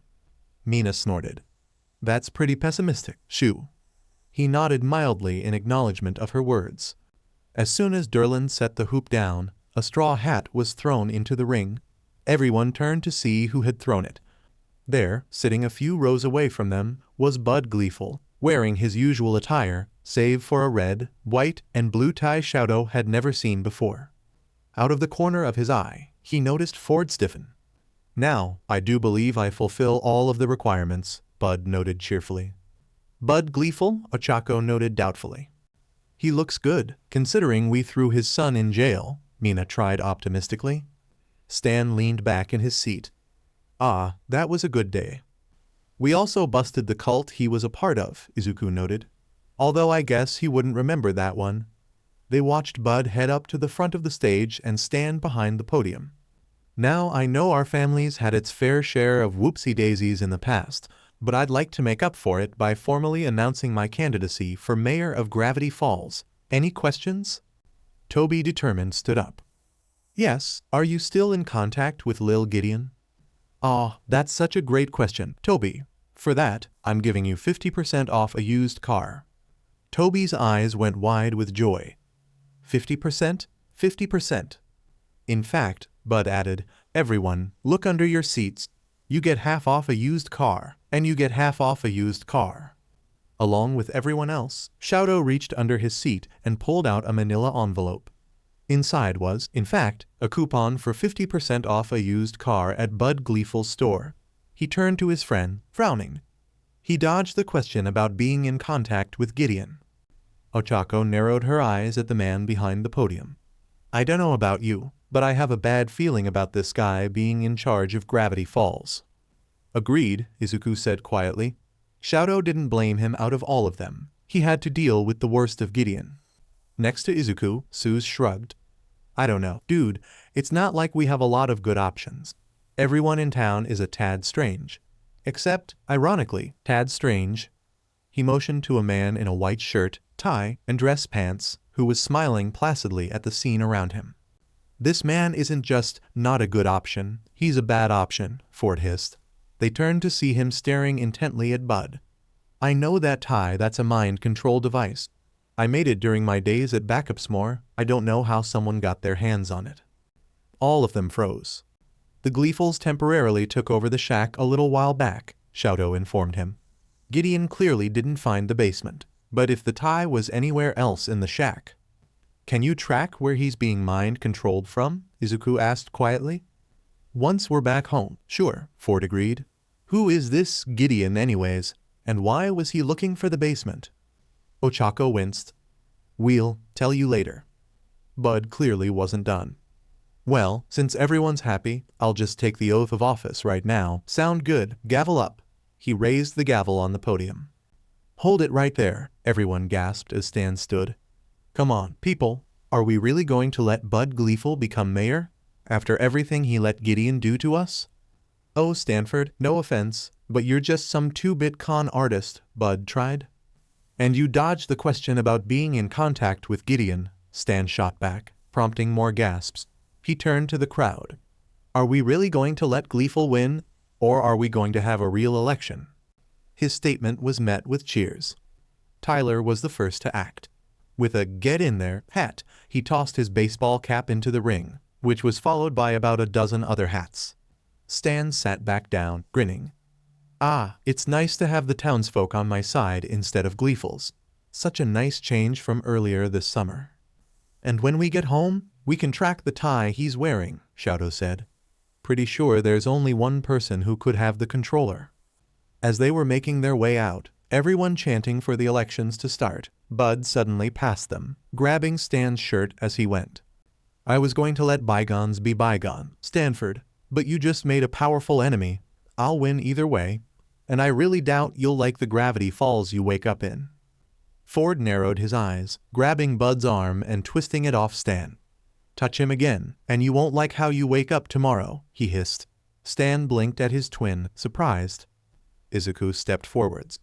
Mina snorted. That's pretty pessimistic, Shu. He nodded mildly in acknowledgement of her words. As soon as Durland set the hoop down, a straw hat was thrown into the ring. Everyone turned to see who had thrown it. There, sitting a few rows away from them, was Bud Gleeful, wearing his usual attire, save for a red, white, and blue tie Shadow had never seen before. Out of the corner of his eye, he noticed Ford stiffen. "Now, I do believe I fulfill all of the requirements," Bud noted cheerfully. "Bud Gleeful?" Ochako noted doubtfully. "He looks good, considering we threw his son in jail," Mina tried optimistically. Stan leaned back in his seat. "Ah, that was a good day." "We also busted the cult he was a part of," Izuku noted. "Although I guess he wouldn't remember that one." They watched Bud head up to the front of the stage and stand behind the podium. "Now I know our family's had its fair share of whoopsie-daisies in the past, but I'd like to make up for it by formally announcing my candidacy for mayor of Gravity Falls. Any questions?" Toby determined stood up. "Yes, are you still in contact with Lil Gideon?" "Aw, that's such a great question, Toby. For that, I'm giving you 50% off a used car." Toby's eyes went wide with joy. 50%? 50%. In fact, Bud added, "Everyone, look under your seats. You get half off a used car, and you get half off a used car." Along with everyone else, Shadow reached under his seat and pulled out a manila envelope. Inside was, in fact, a coupon for 50% off a used car at Bud Gleeful's store. He turned to his friend, frowning. He dodged the question about being in contact with Gideon. Ochako narrowed her eyes at the man behind the podium. "I don't know about you, but I have a bad feeling about this guy being in charge of Gravity Falls." "Agreed," Izuku said quietly. Shadow didn't blame him out of all of them. He had to deal with the worst of Gideon. Next to Izuku, Suze shrugged. "I don't know, dude, it's not like we have a lot of good options. Everyone in town is a tad strange. Except, ironically, tad strange." He motioned to a man in a white shirt, tie, and dress pants, who was smiling placidly at the scene around him. "This man isn't just not a good option, he's a bad option," Ford hissed. They turned to see him staring intently at Bud. "I know that tie, that's a mind control device. I made it during my days at Backupsmore. I don't know how someone got their hands on it." All of them froze. "The Gleefuls temporarily took over the shack a little while back," Shadow informed him. "Gideon clearly didn't find the basement, but if the tie was anywhere else in the shack." "Can you track where he's being mind-controlled from?" Izuku asked quietly. "Once we're back home, sure," Ford agreed. "Who is this Gideon anyways, and why was he looking for the basement?" Ochako winced. "We'll tell you later." Bud clearly wasn't done. "Well, since everyone's happy, I'll just take the oath of office right now. Sound good? Gavel up." He raised the gavel on the podium. "Hold it right there," everyone gasped as Stan stood. "Come on, people, are we really going to let Bud Gleeful become mayor? After everything he let Gideon do to us?" "Oh, Stanford, no offense, but you're just some two-bit con artist," Bud tried. "And you dodged the question about being in contact with Gideon," Stan shot back, prompting more gasps. He turned to the crowd. "Are we really going to let Gleeful win, or are we going to have a real election?" His statement was met with cheers. Tyler was the first to act. With a "get in there" hat, he tossed his baseball cap into the ring, which was followed by about a dozen other hats. Stan sat back down, grinning. "Ah, it's nice to have the townsfolk on my side instead of Gleeful's. Such a nice change from earlier this summer." "And when we get home, we can track the tie he's wearing," Shadow said. "Pretty sure there's only one person who could have the controller." As they were making their way out, everyone chanting for the elections to start, Bud suddenly passed them, grabbing Stan's shirt as he went. "I was going to let bygones be bygone, Stanford, but you just made a powerful enemy. I'll win either way, and I really doubt you'll like the Gravity Falls you wake up in." Ford narrowed his eyes, grabbing Bud's arm and twisting it off Stan. "Touch him again, and you won't like how you wake up tomorrow," he hissed. Stan blinked at his twin, surprised. Izuku stepped forwards.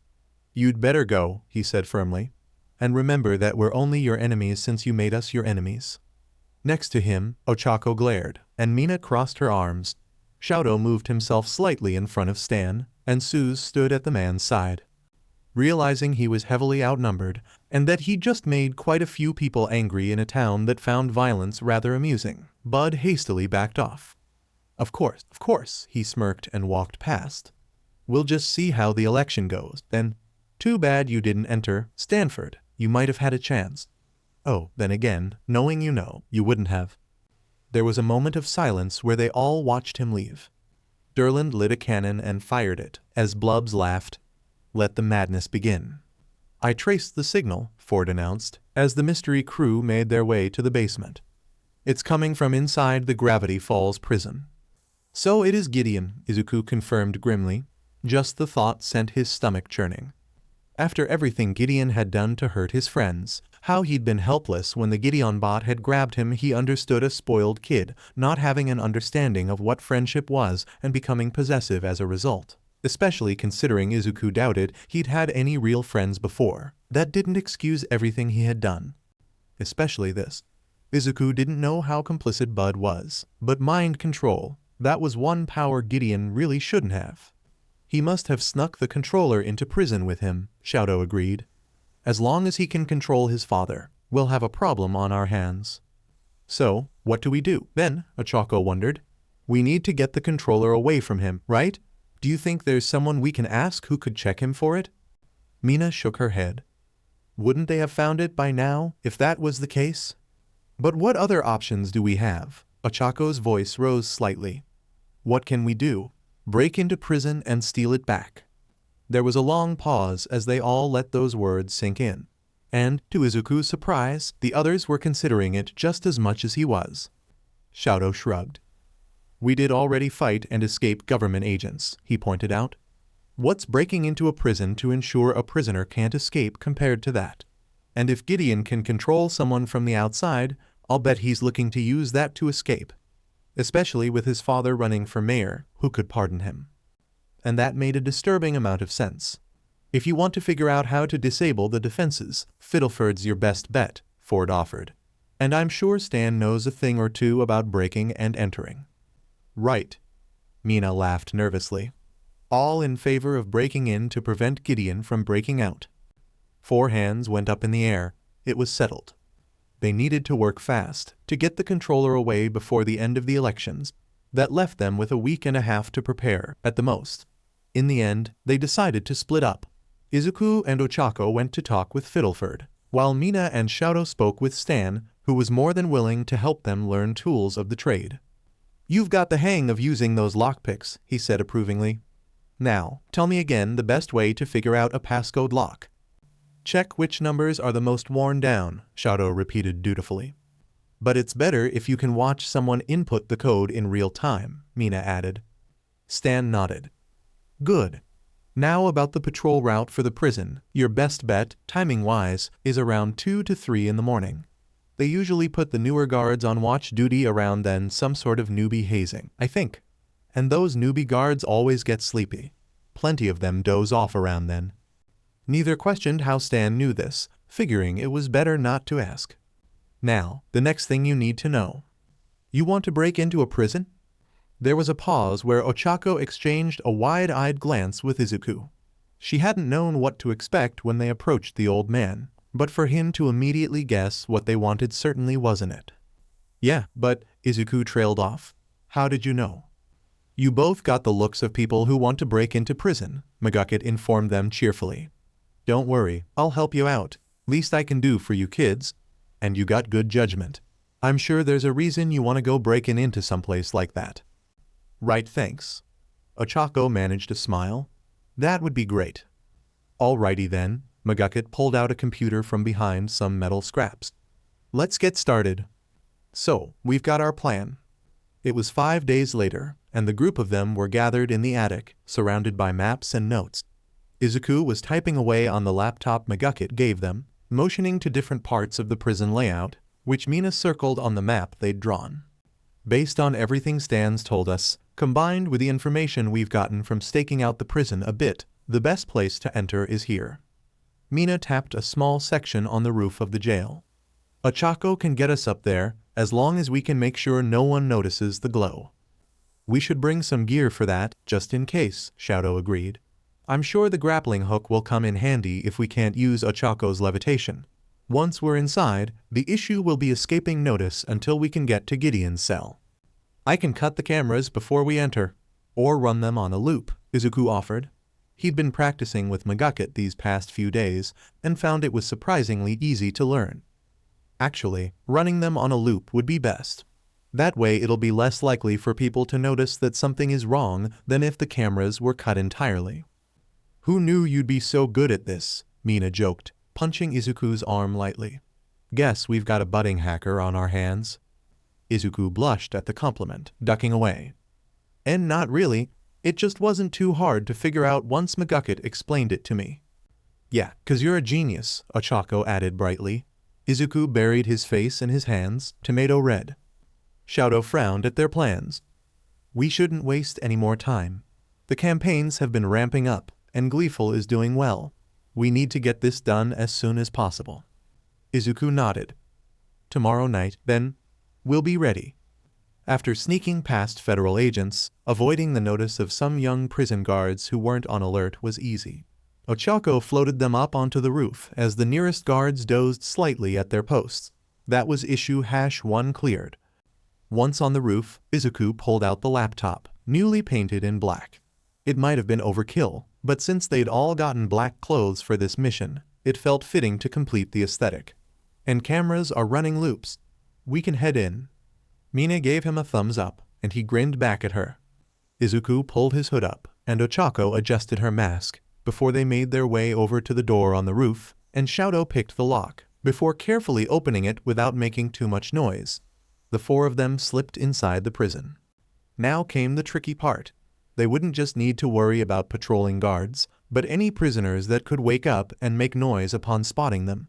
"You'd better go," he said firmly. "And remember that we're only your enemies since you made us your enemies." Next to him, Ochako glared, and Mina crossed her arms. Shadow moved himself slightly in front of Stan, and Suze stood at the man's side. Realizing he was heavily outnumbered, and that he'd just made quite a few people angry in a town that found violence rather amusing, Bud hastily backed off. Of course, he smirked and walked past. We'll just see how the election goes, then. Too bad you didn't enter Stanford. You might have had a chance. Oh, then again, knowing you know, you wouldn't have. There was a moment of silence where they all watched him leave. Durland lit a cannon and fired it, as Blubs laughed. Let the madness begin. I traced the signal, Ford announced, as the mystery crew made their way to the basement. It's coming from inside the Gravityfalls prison. So it is Gideon, Izuku confirmed grimly. Just the thought sent his stomach churning. After everything Gideon had done to hurt his friends, how he'd been helpless when the Gideon bot had grabbed him, he understood a spoiled kid, not having an understanding of what friendship was and becoming possessive as a result. Especially considering Izuku doubted he'd had any real friends before. That didn't excuse everything he had done. Especially this. Izuku didn't know how complicit Bud was, but mind control, that was one power Gideon really shouldn't have. He must have snuck the controller into prison with him, Shadow agreed. As long as he can control his father, we'll have a problem on our hands. So, what do we do then? Ochako wondered. We need to get the controller away from him, right? Do you think there's someone we can ask who could check him for it? Mina shook her head. Wouldn't they have found it by now, if that was the case? But what other options do we have? Ochako's voice rose slightly. What can we do? Break into prison and steal it back. There was a long pause as they all let those words sink in. And, to Izuku's surprise, the others were considering it just as much as he was. Shadow shrugged. We did already fight and escape government agents, he pointed out. What's breaking into a prison to ensure a prisoner can't escape compared to that? And if Gideon can control someone from the outside, I'll bet he's looking to use that to escape. Especially with his father running for mayor, who could pardon him. And that made a disturbing amount of sense. If you want to figure out how to disable the defenses, Fiddleford's your best bet, Ford offered. And I'm sure Stan knows a thing or two about breaking and entering. Right. Mina laughed nervously. All in favor of breaking in to prevent Gideon from breaking out. 4 hands went up in the air. It was settled. They needed to work fast to get the controller away before the end of the elections. That left them with a week and a half to prepare, at the most. In the end, they decided to split up. Izuku and Ochako went to talk with Fiddleford, while Mina and Shadow spoke with Stan, who was more than willing to help them learn tools of the trade. You've got the hang of using those lockpicks, he said approvingly. Now, tell me again the best way to figure out a passcode lock. Check which numbers are the most worn down, Shadow repeated dutifully. But it's better if you can watch someone input the code in real time, Mina added. Stan nodded. Good. Now about the patrol route for the prison. Your best bet, timing-wise, is around 2 to 3 in the morning. They usually put the newer guards on watch duty around then, some sort of newbie hazing, I think. And those newbie guards always get sleepy. Plenty of them doze off around then. Neither questioned how Stan knew this, figuring it was better not to ask. Now, the next thing you need to know. You want to break into a prison? There was a pause where Ochako exchanged a wide-eyed glance with Izuku. She hadn't known what to expect when they approached the old man, but for him to immediately guess what they wanted certainly wasn't it. Yeah, but, Izuku trailed off. How did you know? You both got the looks of people who want to break into prison, Megakit informed them cheerfully. Don't worry, I'll help you out. Least I can do for you kids. And you got good judgment. I'm sure there's a reason you want to go breaking into someplace like that. Right, thanks. Ochako managed a smile. That would be great. Alrighty then, Megakit pulled out a computer from behind some metal scraps. Let's get started. So, we've got our plan. It was 5 days later, and the group of them were gathered in the attic, surrounded by maps and notes. Izuku was typing away on the laptop Megakit gave them, motioning to different parts of the prison layout, which Mina circled on the map they'd drawn. Based on everything Stan's told us, combined with the information we've gotten from staking out the prison a bit, the best place to enter is here. Mina tapped a small section on the roof of the jail. Ochako can get us up there, as long as we can make sure no one notices the glow. We should bring some gear for that, just in case, Shadow agreed. I'm sure the grappling hook will come in handy if we can't use Ochako's levitation. Once we're inside, the issue will be escaping notice until we can get to Gideon's cell. I can cut the cameras before we enter, or run them on a loop, Izuku offered. He'd been practicing with Magakut these past few days and found it was surprisingly easy to learn. Actually, running them on a loop would be best. That way it'll be less likely for people to notice that something is wrong than if the cameras were cut entirely. Who knew you'd be so good at this? Mina joked, punching Izuku's arm lightly. Guess we've got a budding hacker on our hands. Izuku blushed at the compliment, ducking away. And not really, it just wasn't too hard to figure out once Magakut explained it to me. Yeah, 'cause you're a genius, Ochako added brightly. Izuku buried his face in his hands, tomato red. Shadow frowned at their plans. We shouldn't waste any more time. The campaigns have been ramping up, and Gleeful is doing well. We need to get this done as soon as possible. Izuku nodded. Tomorrow night, then, we'll be ready. After sneaking past federal agents, avoiding the notice of some young prison guards who weren't on alert was easy. Ochako floated them up onto the roof as the nearest guards dozed slightly at their posts. That was issue #1 cleared. Once on the roof, Izuku pulled out the laptop, newly painted in black. It might have been overkill, but since they'd all gotten black clothes for this mission, it felt fitting to complete the aesthetic. And cameras are running loops. We can head in. Mina gave him a thumbs up, and he grinned back at her. Izuku pulled his hood up, and Ochako adjusted her mask, before they made their way over to the door on the roof, and Shadow picked the lock, before carefully opening it without making too much noise. The four of them slipped inside the prison. Now came the tricky part. They wouldn't just need to worry about patrolling guards, but any prisoners that could wake up and make noise upon spotting them.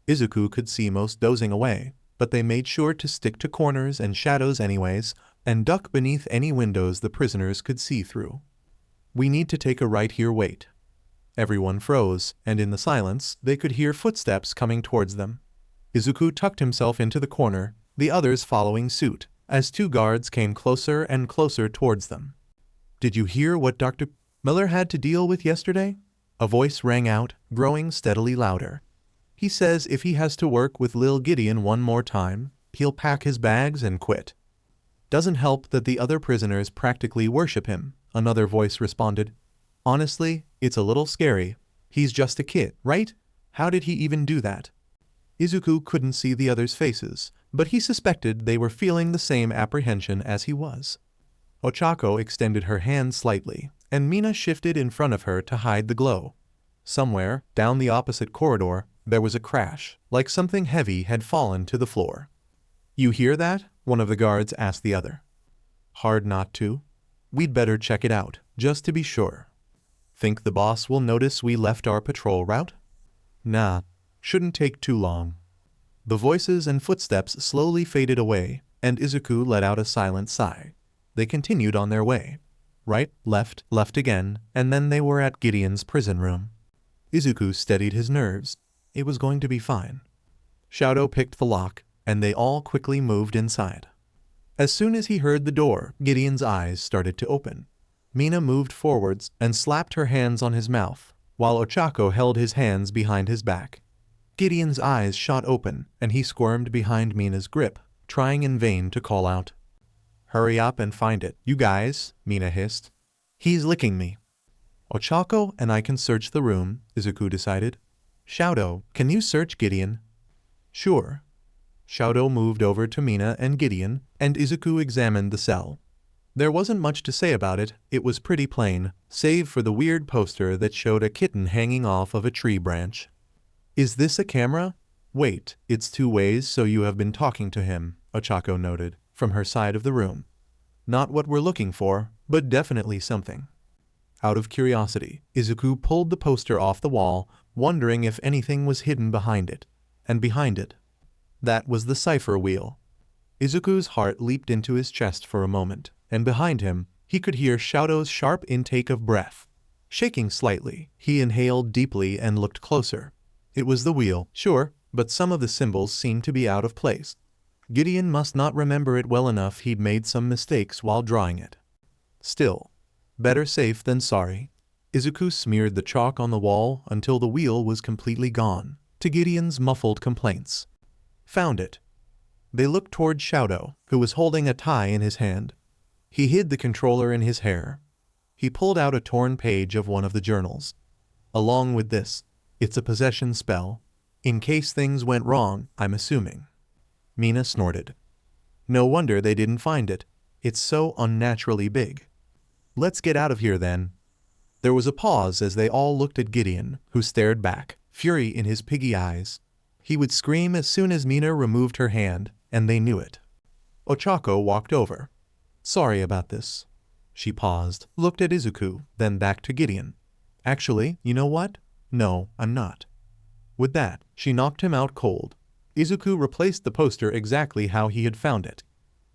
Izuku could see most dozing away, but they made sure to stick to corners and shadows anyways, and duck beneath any windows the prisoners could see through. We need to take a right here wait. Everyone froze, and in the silence, they could hear footsteps coming towards them. Izuku tucked himself into the corner, the others following suit, as two guards came closer and closer towards them. Did you hear what Dr. Miller had to deal with yesterday? A voice rang out, growing steadily louder. He says if he has to work with Lil Gideon one more time, he'll pack his bags and quit. Doesn't help that the other prisoners practically worship him, another voice responded. Honestly, it's a little scary. He's just a kid, right? How did he even do that? Izuku couldn't see the others' faces, but he suspected they were feeling the same apprehension as he was. Ochako extended her hand slightly, and Mina shifted in front of her to hide the glow. Somewhere, down the opposite corridor, there was a crash, like something heavy had fallen to the floor. You hear that? One of the guards asked the other. Hard not to. We'd better check it out, just to be sure. Think the boss will notice we left our patrol route? Nah, shouldn't take too long. The voices and footsteps slowly faded away, and Izuku let out a silent sigh. They continued on their way. Right, left again, and then they were at Gideon's prison room. Izuku steadied his nerves. It was going to be fine. Shadow picked the lock, and they all quickly moved inside. As soon as he heard the door, Gideon's eyes started to open. Mina moved forwards and slapped her hands on his mouth, while Ochako held his hands behind his back. Gideon's eyes shot open, and he squirmed behind Mina's grip, trying in vain to call out. Hurry up and find it, you guys, Mina hissed. He's licking me. Ochako and I can search the room, Izuku decided. Shadow, can you search Gideon? Sure. Shadow moved over to Mina and Gideon, and Izuku examined the cell. There wasn't much to say about it, it was pretty plain, save for the weird poster that showed a kitten hanging off of a tree branch. Is this a camera? Wait, it's two ways, so you have been talking to him, Ochako noted, from her side of the room. Not what we're looking for, but definitely something. Out of curiosity, Izuku pulled the poster off the wall, wondering if anything was hidden behind it. And behind it. That was the cipher wheel. Izuku's heart leaped into his chest for a moment, and behind him, he could hear Shadow's sharp intake of breath. Shaking slightly, he inhaled deeply and looked closer. It was the wheel, sure, but some of the symbols seemed to be out of place. Gideon must not remember it well enough. He'd made some mistakes while drawing it. Still, better safe than sorry. Izuku smeared the chalk on the wall until the wheel was completely gone, to Gideon's muffled complaints. Found it. They looked toward Shadow, who was holding a tie in his hand. He hid the controller in his hair. He pulled out a torn page of one of the journals. Along with this, it's a possession spell. In case things went wrong, I'm assuming. Mina snorted. No wonder they didn't find it. It's so unnaturally big. Let's get out of here then. There was a pause as they all looked at Gideon, who stared back, fury in his piggy eyes. He would scream as soon as Mina removed her hand, and they knew it. Ochako walked over. Sorry about this. She paused, looked at Izuku, then back to Gideon. Actually, you know what? No, I'm not. With that, she knocked him out cold. Izuku replaced the poster exactly how he had found it.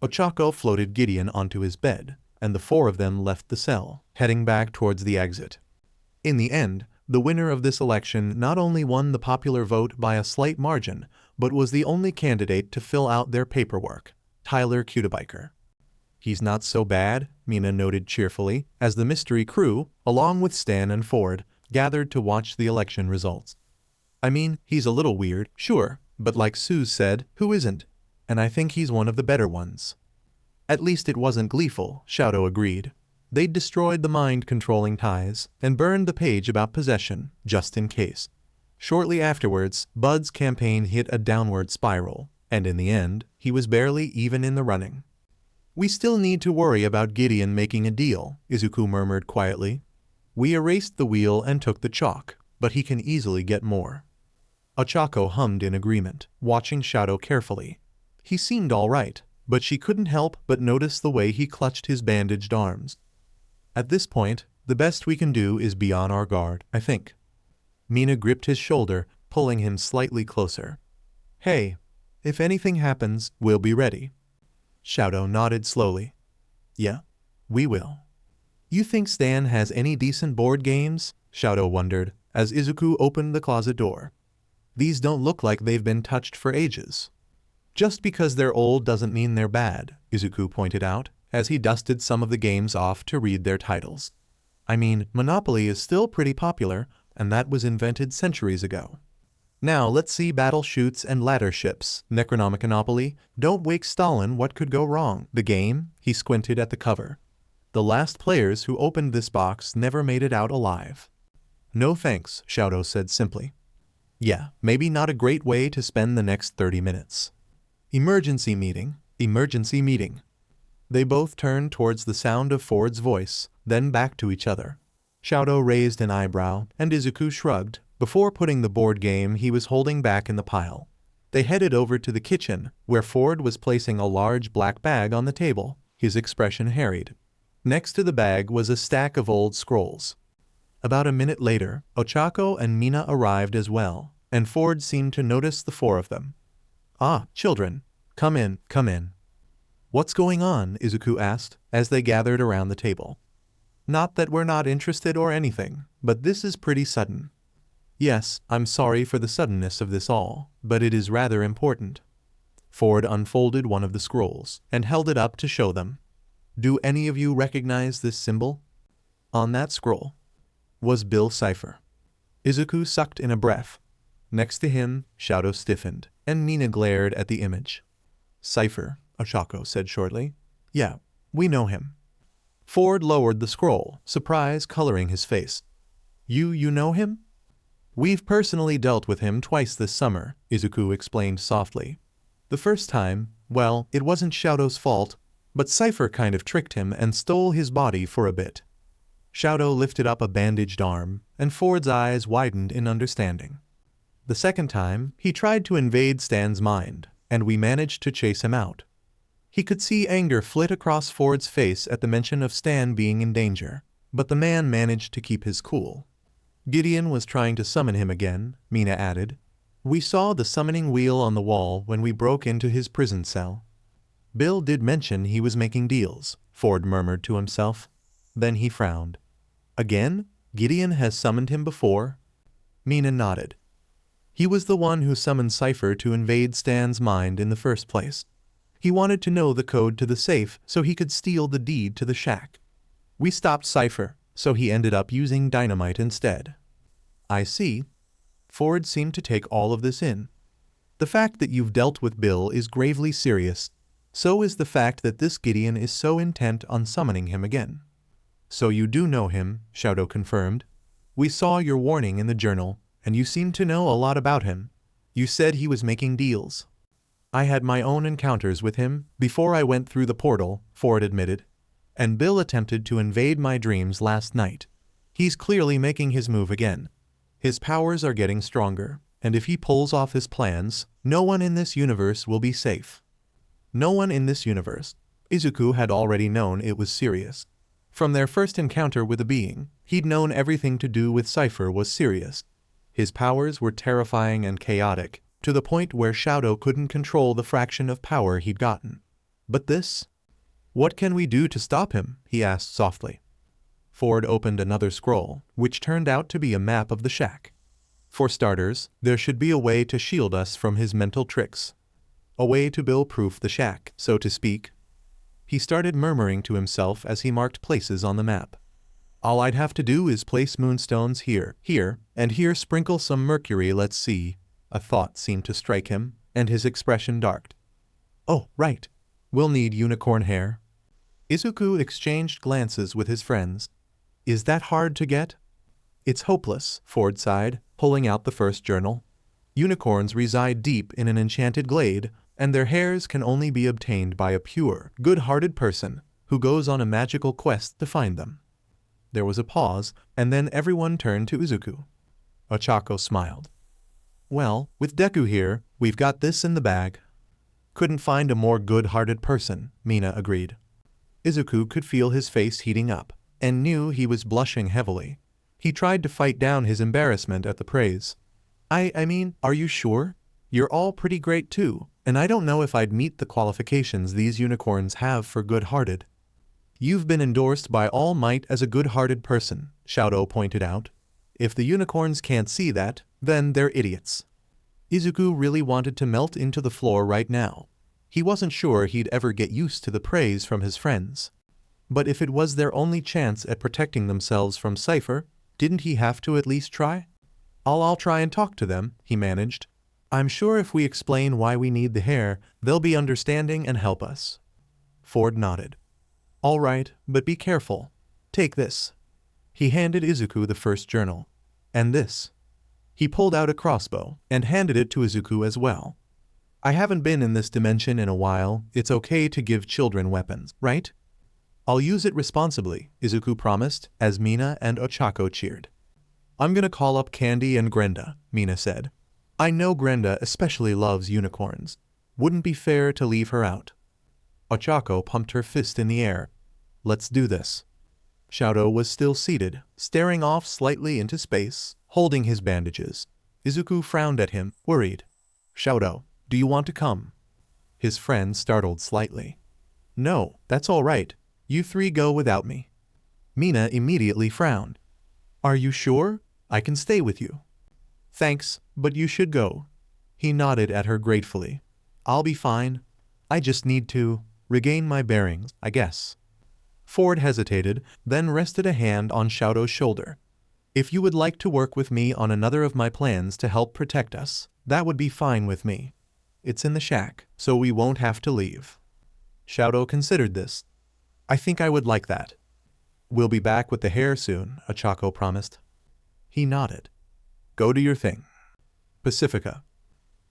Ochako floated Gideon onto his bed, and the four of them left the cell, heading back towards the exit. In the end, the winner of this election not only won the popular vote by a slight margin, but was the only candidate to fill out their paperwork, Tyler Cutabiker. He's not so bad, Mina noted cheerfully, as the mystery crew, along with Stan and Ford, gathered to watch the election results. I mean, he's a little weird, sure, but like Sue said, who isn't? And I think he's one of the better ones. At least it wasn't gleeful, Shadow agreed. They'd destroyed the mind-controlling ties and burned the page about possession, just in case. Shortly afterwards, Bud's campaign hit a downward spiral, and in the end, he was barely even in the running. We still need to worry about Gideon making a deal, Izuku murmured quietly. We erased the wheel and took the chalk, but he can easily get more. Ochako hummed in agreement, watching Shadow carefully. He seemed all right, but she couldn't help but notice the way he clutched his bandaged arms. At this point, the best we can do is be on our guard, I think. Mina gripped his shoulder, pulling him slightly closer. Hey, if anything happens, we'll be ready. Shadow nodded slowly. Yeah, we will. You think Stan has any decent board games? Shadow wondered, as Izuku opened the closet door. These don't look like they've been touched for ages. Just because they're old doesn't mean they're bad, Izuku pointed out, as he dusted some of the games off to read their titles. I mean, Monopoly is still pretty popular, and that was invented centuries ago. Now let's see battle chutes and ladder ships, Necronomicanopoly. Don't wake Stalin, what could go wrong? The game? He squinted at the cover. The last players who opened this box never made it out alive. No thanks, Shadow said simply. Yeah, maybe not a great way to spend the next 30 minutes. Emergency meeting, emergency meeting. They both turned towards the sound of Ford's voice, then back to each other. Shadow raised an eyebrow, and Izuku shrugged, before putting the board game he was holding back in the pile. They headed over to the kitchen, where Ford was placing a large black bag on the table, his expression harried. Next to the bag was a stack of old scrolls. About a minute later, Ochako and Mina arrived as well, and Ford seemed to notice the four of them. Ah, children. Come in, come in. What's going on? Izuku asked, as they gathered around the table. Not that we're not interested or anything, but this is pretty sudden. Yes, I'm sorry for the suddenness of this all, but it is rather important. Ford unfolded one of the scrolls and held it up to show them. Do any of you recognize this symbol? On that scroll was Bill's cipher. Izuku sucked in a breath. Next to him, Shadow stiffened, and Mina glared at the image. Cipher, Ochako said shortly. Yeah, we know him. Ford lowered the scroll, surprise coloring his face. You know him? We've personally dealt with him twice this summer, Izuku explained softly. The first time, well, it wasn't Shadow's fault, but Cipher kind of tricked him and stole his body for a bit. Shadow lifted up a bandaged arm, and Ford's eyes widened in understanding. The second time, he tried to invade Stan's mind, and we managed to chase him out. He could see anger flit across Ford's face at the mention of Stan being in danger, but the man managed to keep his cool. Gideon was trying to summon him again, Mina added. We saw the summoning wheel on the wall when we broke into his prison cell. Bill did mention he was making deals, Ford murmured to himself. Then he frowned. Again? Gideon has summoned him before? Mina nodded. He was the one who summoned Cipher to invade Stan's mind in the first place. He wanted to know the code to the safe so he could steal the deed to the shack. We stopped Cipher, so he ended up using dynamite instead. I see. Ford seemed to take all of this in. The fact that you've dealt with Bill is gravely serious. So is the fact that this Gideon is so intent on summoning him again. So you do know him, Shadow confirmed. We saw your warning in the journal, and you seem to know a lot about him. You said he was making deals. I had my own encounters with him before I went through the portal, Ford admitted. And Bill attempted to invade my dreams last night. He's clearly making his move again. His powers are getting stronger, and if he pulls off his plans, no one in this universe will be safe. No one in this universe. Izuku had already known it was serious. From their first encounter with the being, he'd known everything to do with Cypher was serious. His powers were terrifying and chaotic, to the point where Shadow couldn't control the fraction of power he'd gotten. But this? What can we do to stop him? He asked softly. Ford opened another scroll, which turned out to be a map of the shack. For starters, there should be a way to shield us from his mental tricks. A way to Bill-proof the shack, so to speak. He started murmuring to himself as he marked places on the map. All I'd have to do is place moonstones here, and here sprinkle some mercury, let's see. A thought seemed to strike him, and his expression darkened. Oh, right. We'll need unicorn hair. Izuku exchanged glances with his friends. Is that hard to get? It's hopeless, Ford sighed, pulling out the first journal. Unicorns reside deep in an enchanted glade, and their hairs can only be obtained by a pure, good-hearted person who goes on a magical quest to find them. There was a pause, and then everyone turned to Izuku. Ochako smiled. Well, with Deku here, we've got this in the bag. Couldn't find a more good-hearted person, Mina agreed. Izuku could feel his face heating up, and knew he was blushing heavily. He tried to fight down his embarrassment at the praise. I mean, are you sure? You're all pretty great too, and I don't know if I'd meet the qualifications these unicorns have for good-hearted. You've been endorsed by All Might as a good-hearted person, Shadow pointed out. If the unicorns can't see that, then they're idiots. Izuku really wanted to melt into the floor right now. He wasn't sure he'd ever get used to the praise from his friends. But if it was their only chance at protecting themselves from Cypher, didn't he have to at least try? I'll try and talk to them, he managed. I'm sure if we explain why we need the hair, they'll be understanding and help us. Ford nodded. All right, but be careful. Take this. He handed Izuku the first journal. And this. He pulled out a crossbow and handed it to Izuku as well. I haven't been in this dimension in a while. It's okay to give children weapons, right? I'll use it responsibly, Izuku promised, as Mina and Ochako cheered. I'm gonna call up Candy and Grenda, Mina said. I know Grenda especially loves unicorns. Wouldn't be fair to leave her out. Ochako pumped her fist in the air. Let's do this. Shadow was still seated, staring off slightly into space, holding his bandages. Izuku frowned at him, worried. Shadow, do you want to come? His friend startled slightly. No, that's all right. You three go without me. Mina immediately frowned. Are you sure? I can stay with you. Thanks, but you should go. He nodded at her gratefully. I'll be fine. I just need to regain my bearings, I guess. Ford hesitated, then rested a hand on Shadow's shoulder. If you would like to work with me on another of my plans to help protect us, that would be fine with me. It's in the shack, so we won't have to leave. Shadow considered this. I think I would like that. We'll be back with the hair soon, Ochako promised. He nodded. Go do your thing. Pacifica.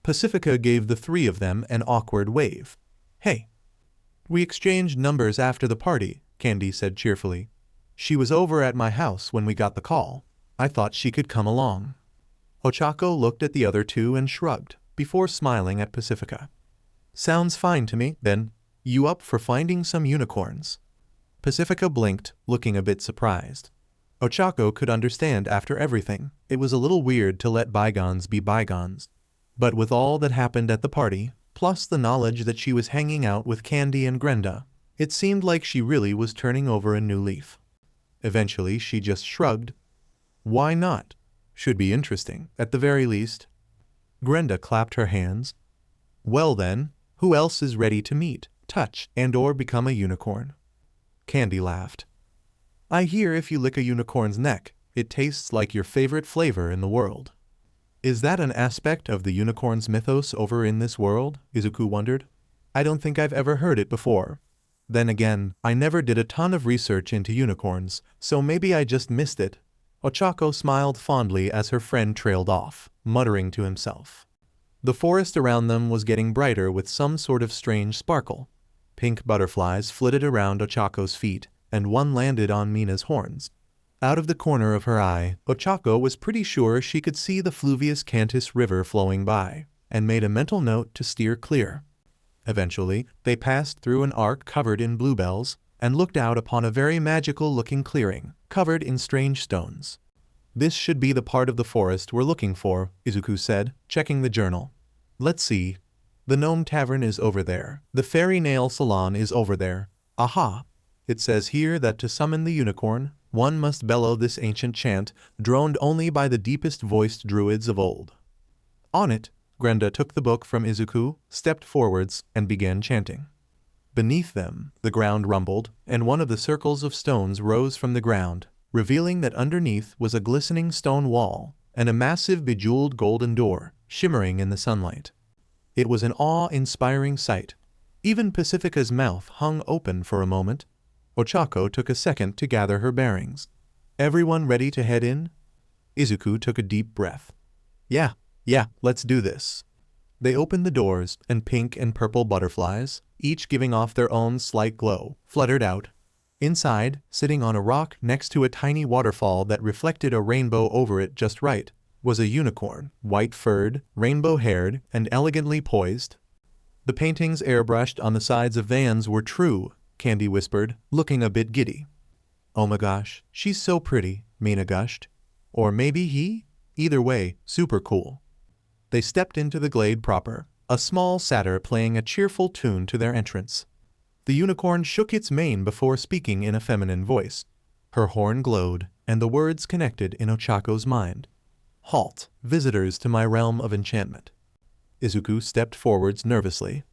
Pacifica gave the three of them an awkward wave. Hey. We exchanged numbers after the party, Candy said cheerfully. She was over at my house when we got the call. I thought she could come along. Ochako looked at the other two and shrugged, before smiling at Pacifica. Sounds fine to me, then. You up for finding some unicorns? Pacifica blinked, looking a bit surprised. Ochako could understand after everything. It was a little weird to let bygones be bygones. But with all that happened at the party, plus the knowledge that she was hanging out with Candy and Grenda, it seemed like she really was turning over a new leaf. Eventually, she just shrugged. Why not? Should be interesting, at the very least. Grenda clapped her hands. Well then, who else is ready to meet, touch, and/or become a unicorn? Candy laughed. I hear if you lick a unicorn's neck, it tastes like your favorite flavor in the world. Is that an aspect of the unicorn's mythos over in this world? Izuku wondered. I don't think I've ever heard it before. Then again, I never did a ton of research into unicorns, so maybe I just missed it. Ochako smiled fondly as her friend trailed off, muttering to himself. The forest around them was getting brighter with some sort of strange sparkle. Pink butterflies flitted around Ochako's feet, and one landed on Mina's horns. Out of the corner of her eye, Ochako was pretty sure she could see the fluvius Cantus River flowing by, and made a mental note to steer clear. Eventually, they passed through an arc covered in bluebells, and looked out upon a very magical-looking clearing, covered in strange stones. This should be the part of the forest we're looking for, Izuku said, checking the journal. Let's see. The Gnome Tavern is over there. The Fairy Nail Salon is over there. Aha! It says here that to summon the unicorn, one must bellow this ancient chant, droned only by the deepest-voiced druids of old. On it, Grenda took the book from Izuku, stepped forwards, and began chanting. Beneath them, the ground rumbled, and one of the circles of stones rose from the ground, revealing that underneath was a glistening stone wall, and a massive bejeweled golden door, shimmering in the sunlight. It was an awe-inspiring sight. Even Pacifica's mouth hung open for a moment. Ochako took a second to gather her bearings. Everyone ready to head in? Izuku took a deep breath. Yeah, let's do this. They opened the doors, and pink and purple butterflies, each giving off their own slight glow, fluttered out. Inside, sitting on a rock next to a tiny waterfall that reflected a rainbow over it just right, was a unicorn, white-furred, rainbow-haired, and elegantly poised. The paintings airbrushed on the sides of vans were true, Candy whispered, looking a bit giddy. Oh my gosh, she's so pretty, Mina gushed. Or maybe he? Either way, super cool. They stepped into the glade proper, a small satyr playing a cheerful tune to their entrance. The unicorn shook its mane before speaking in a feminine voice. Her horn glowed, and the words connected in Ochako's mind. Halt, visitors to my realm of enchantment. Izuku stepped forwards nervously.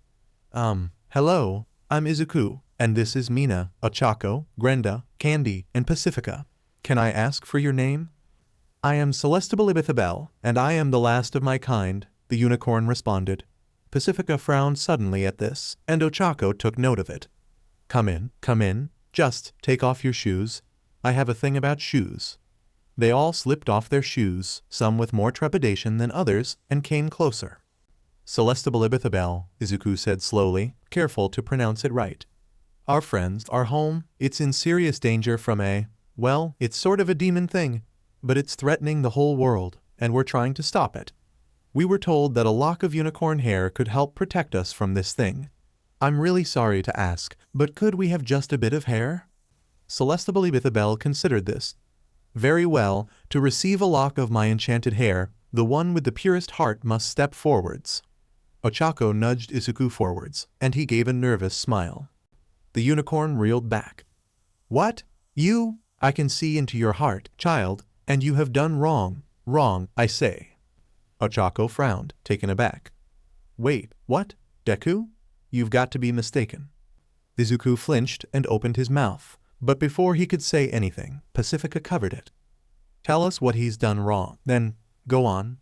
Hello, I'm Izuku, and this is Mina, Ochako, Grenda, Candy, and Pacifica. Can I ask for your name? I am Celestibelibithabel, and I am the last of my kind, the unicorn responded. Pacifica frowned suddenly at this, and Ochako took note of it. Come in, just take off your shoes. I have a thing about shoes. They all slipped off their shoes, some with more trepidation than others, and came closer. Celestibelibithabel, Izuku said slowly, careful to pronounce it right. Our friends are home. It's in serious danger from well, it's sort of a demon thing, but it's threatening the whole world, and we're trying to stop it. We were told that a lock of unicorn hair could help protect us from this thing. I'm really sorry to ask, but could we have just a bit of hair? Celestibelibithabel considered this. Very well, to receive a lock of my enchanted hair, the one with the purest heart must step forwards. Ochako nudged Izuku forwards, and he gave a nervous smile. The unicorn reeled back. What? You? I can see into your heart, child, and you have done wrong. Wrong, I say. Ochako frowned, taken aback. Wait, what? Deku? You've got to be mistaken. Izuku flinched and opened his mouth, but before he could say anything, Pacifica covered it. Tell us what he's done wrong, then go on.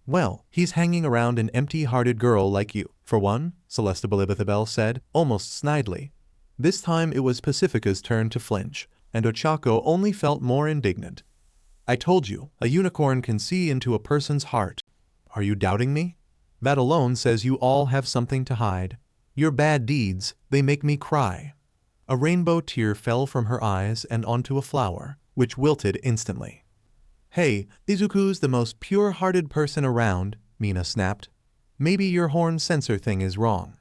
Well, he's hanging around an empty-hearted girl like you, for one, Celestibelibithabel said, almost snidely. This time it was Pacifica's turn to flinch, and Ochako only felt more indignant. I told you, a unicorn can see into a person's heart. Are you doubting me? That alone says you all have something to hide. Your bad deeds, they make me cry. A rainbow tear fell from her eyes and onto a flower, which wilted instantly. Hey, Izuku's the most pure-hearted person around, Mina snapped. Maybe your horn sensor thing is wrong.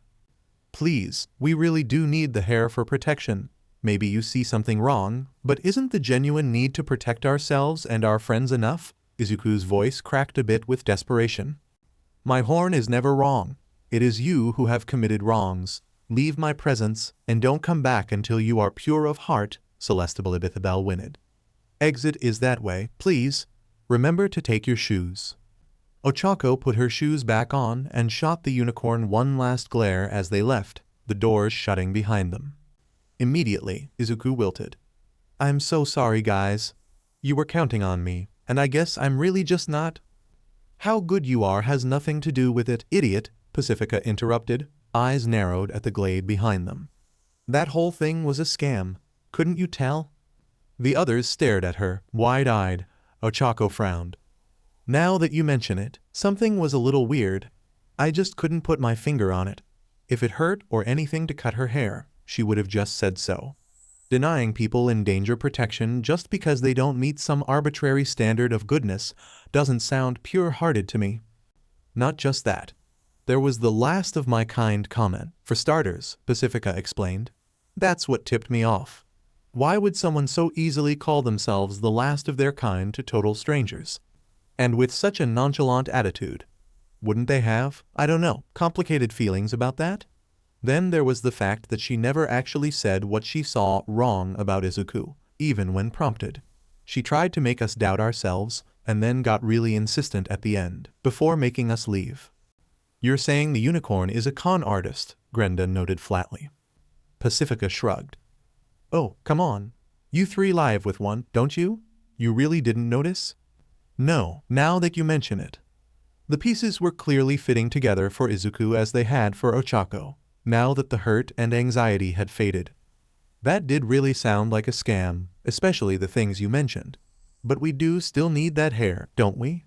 Please, we really do need the hair for protection. Maybe you see something wrong, but isn't the genuine need to protect ourselves and our friends enough? Izuku's voice cracked a bit with desperation. My horn is never wrong. It is you who have committed wrongs. Leave my presence, and don't come back until you are pure of heart, Celestibelibithabel whinnied. Exit is that way, please. Remember to take your shoes. Ochako put her shoes back on and shot the unicorn one last glare as they left, the doors shutting behind them. Immediately, Izuku wilted. I'm so sorry, guys. You were counting on me, and I guess I'm really just not. How good you are has nothing to do with it, idiot, Pacifica interrupted. eyes narrowed at the glade behind them. That whole thing was a scam, couldn't you tell? The others stared at her, wide-eyed. Ochako frowned. Now that you mention it, something was a little weird. I just couldn't put my finger on it. If it hurt or anything to cut her hair, she would have just said so. Denying people in danger protection just because they don't meet some arbitrary standard of goodness doesn't sound pure-hearted to me. Not just that. There was the last of my kind comment. For starters, Pacifica explained. That's what tipped me off. Why would someone so easily call themselves the last of their kind to total strangers? And with such a nonchalant attitude. Wouldn't they have, I don't know, complicated feelings about that? Then there was the fact that she never actually said what she saw wrong about Izuku, even when prompted. She tried to make us doubt ourselves, and then got really insistent at the end, before making us leave. You're saying the unicorn is a con artist, Grenda noted flatly. Pacifica shrugged. Oh, come on. You three live with one, don't you? You really didn't notice? No, now that you mention it. The pieces were clearly fitting together for Izuku as they had for Ochako, now that the hurt and anxiety had faded. That did really sound like a scam, especially the things you mentioned. But we do still need that hair, don't we?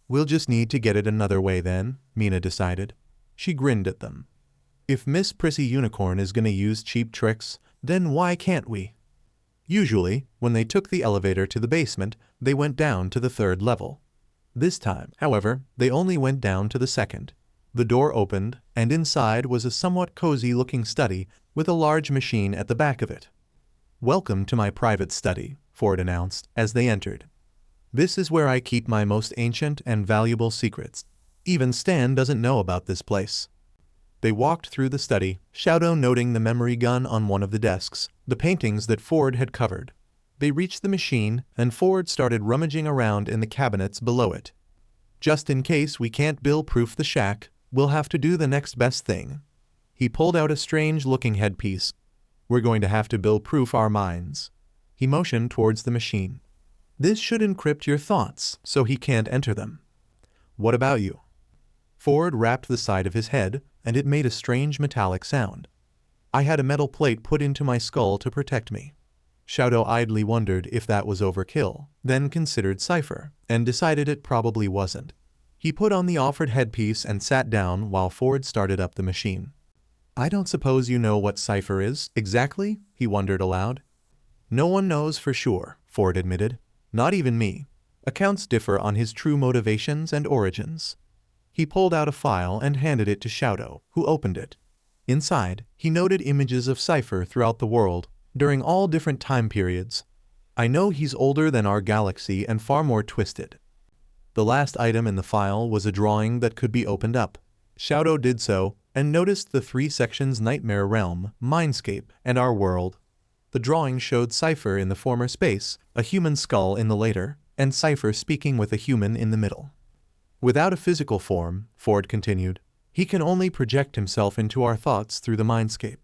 We'll just need to get it another way then, Mina decided. She grinned at them. If Miss Prissy Unicorn is gonna use cheap tricks, then why can't we? Usually, when they took the elevator to the basement, they went down to the 3rd level. This time, however, they only went down to the 2nd. The door opened, and inside was a somewhat cozy-looking study with a large machine at the back of it. Welcome to my private study, Ford announced as they entered. This is where I keep my most ancient and valuable secrets. Even Stan doesn't know about this place. They walked through the study, Shadow noting the memory gun on one of the desks, the paintings that Ford had covered. They reached the machine, and Ford started rummaging around in the cabinets below it. Just in case we can't bill-proof the shack, we'll have to do the next best thing. He pulled out a strange-looking headpiece. We're going to have to bill-proof our minds. He motioned towards the machine. This should encrypt your thoughts, so he can't enter them. What about you? Ford rapped the side of his head, and it made a strange metallic sound. I had a metal plate put into my skull to protect me. Shadow idly wondered if that was overkill, then considered Cypher, and decided it probably wasn't. He put on the offered headpiece and sat down while Ford started up the machine. I don't suppose you know what Cypher is, exactly? He wondered aloud. No one knows for sure, Ford admitted. Not even me. Accounts differ on his true motivations and origins. He pulled out a file and handed it to Shadow, who opened it. Inside, he noted images of Cypher throughout the world, during all different time periods. I know he's older than our galaxy and far more twisted. The last item in the file was a drawing that could be opened up. Shadow did so, and noticed the 3 sections: Nightmare Realm, Mindscape, and Our World. The drawing showed Cypher in the former space, a human skull in the later, and Cypher speaking with a human in the middle. Without a physical form, Ford continued, he can only project himself into our thoughts through the mindscape.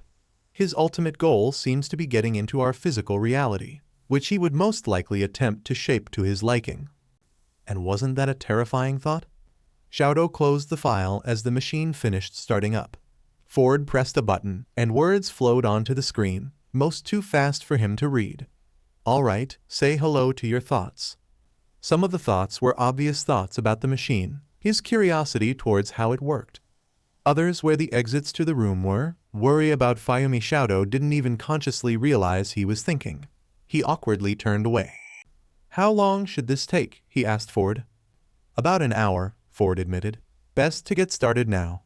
His ultimate goal seems to be getting into our physical reality, which he would most likely attempt to shape to his liking. And wasn't that a terrifying thought? Shadow closed the file as the machine finished starting up. Ford pressed a button, and words flowed onto the screen, most too fast for him to read. All right, say hello to your thoughts. Some of the thoughts were obvious thoughts about the machine, his curiosity towards how it worked. Others where the exits to the room were, worry about Fayumi. Shadow didn't even consciously realize he was thinking. He awkwardly turned away. How long should this take? He asked Ford. About an hour, Ford admitted. Best to get started now.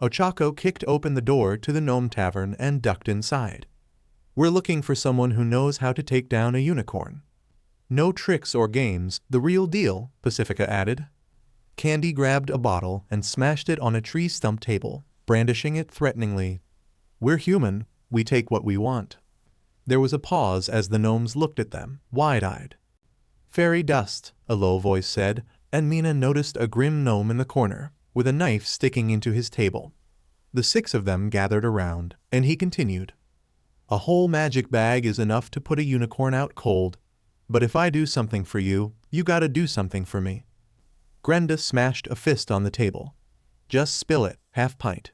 Ochako kicked open the door to the Gnome Tavern and ducked inside. We're looking for someone who knows how to take down a unicorn. No tricks or games, the real deal, Pacifica added. Candy grabbed a bottle and smashed it on a tree stump table, brandishing it threateningly. We're human, we take what we want. There was a pause as the gnomes looked at them, wide-eyed. Fairy dust, a low voice said, and Mina noticed a grim gnome in the corner, with a knife sticking into his table. The 6 of them gathered around, and he continued. A whole magic bag is enough to put a unicorn out cold. But if I do something for you, you gotta do something for me. Grenda smashed a fist on the table. Just spill it, half pint.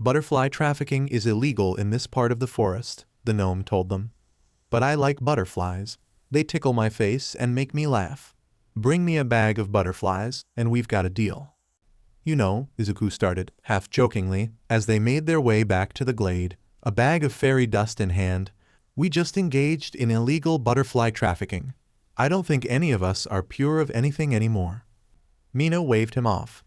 Butterfly trafficking is illegal in this part of the forest, the gnome told them. But I like butterflies. They tickle my face and make me laugh. Bring me a bag of butterflies, and we've got a deal. You know, Izuku started, half jokingly, as they made their way back to the glade, a bag of fairy dust in hand. We just engaged in illegal butterfly trafficking. I don't think any of us are pure of anything anymore. Mina waved him off.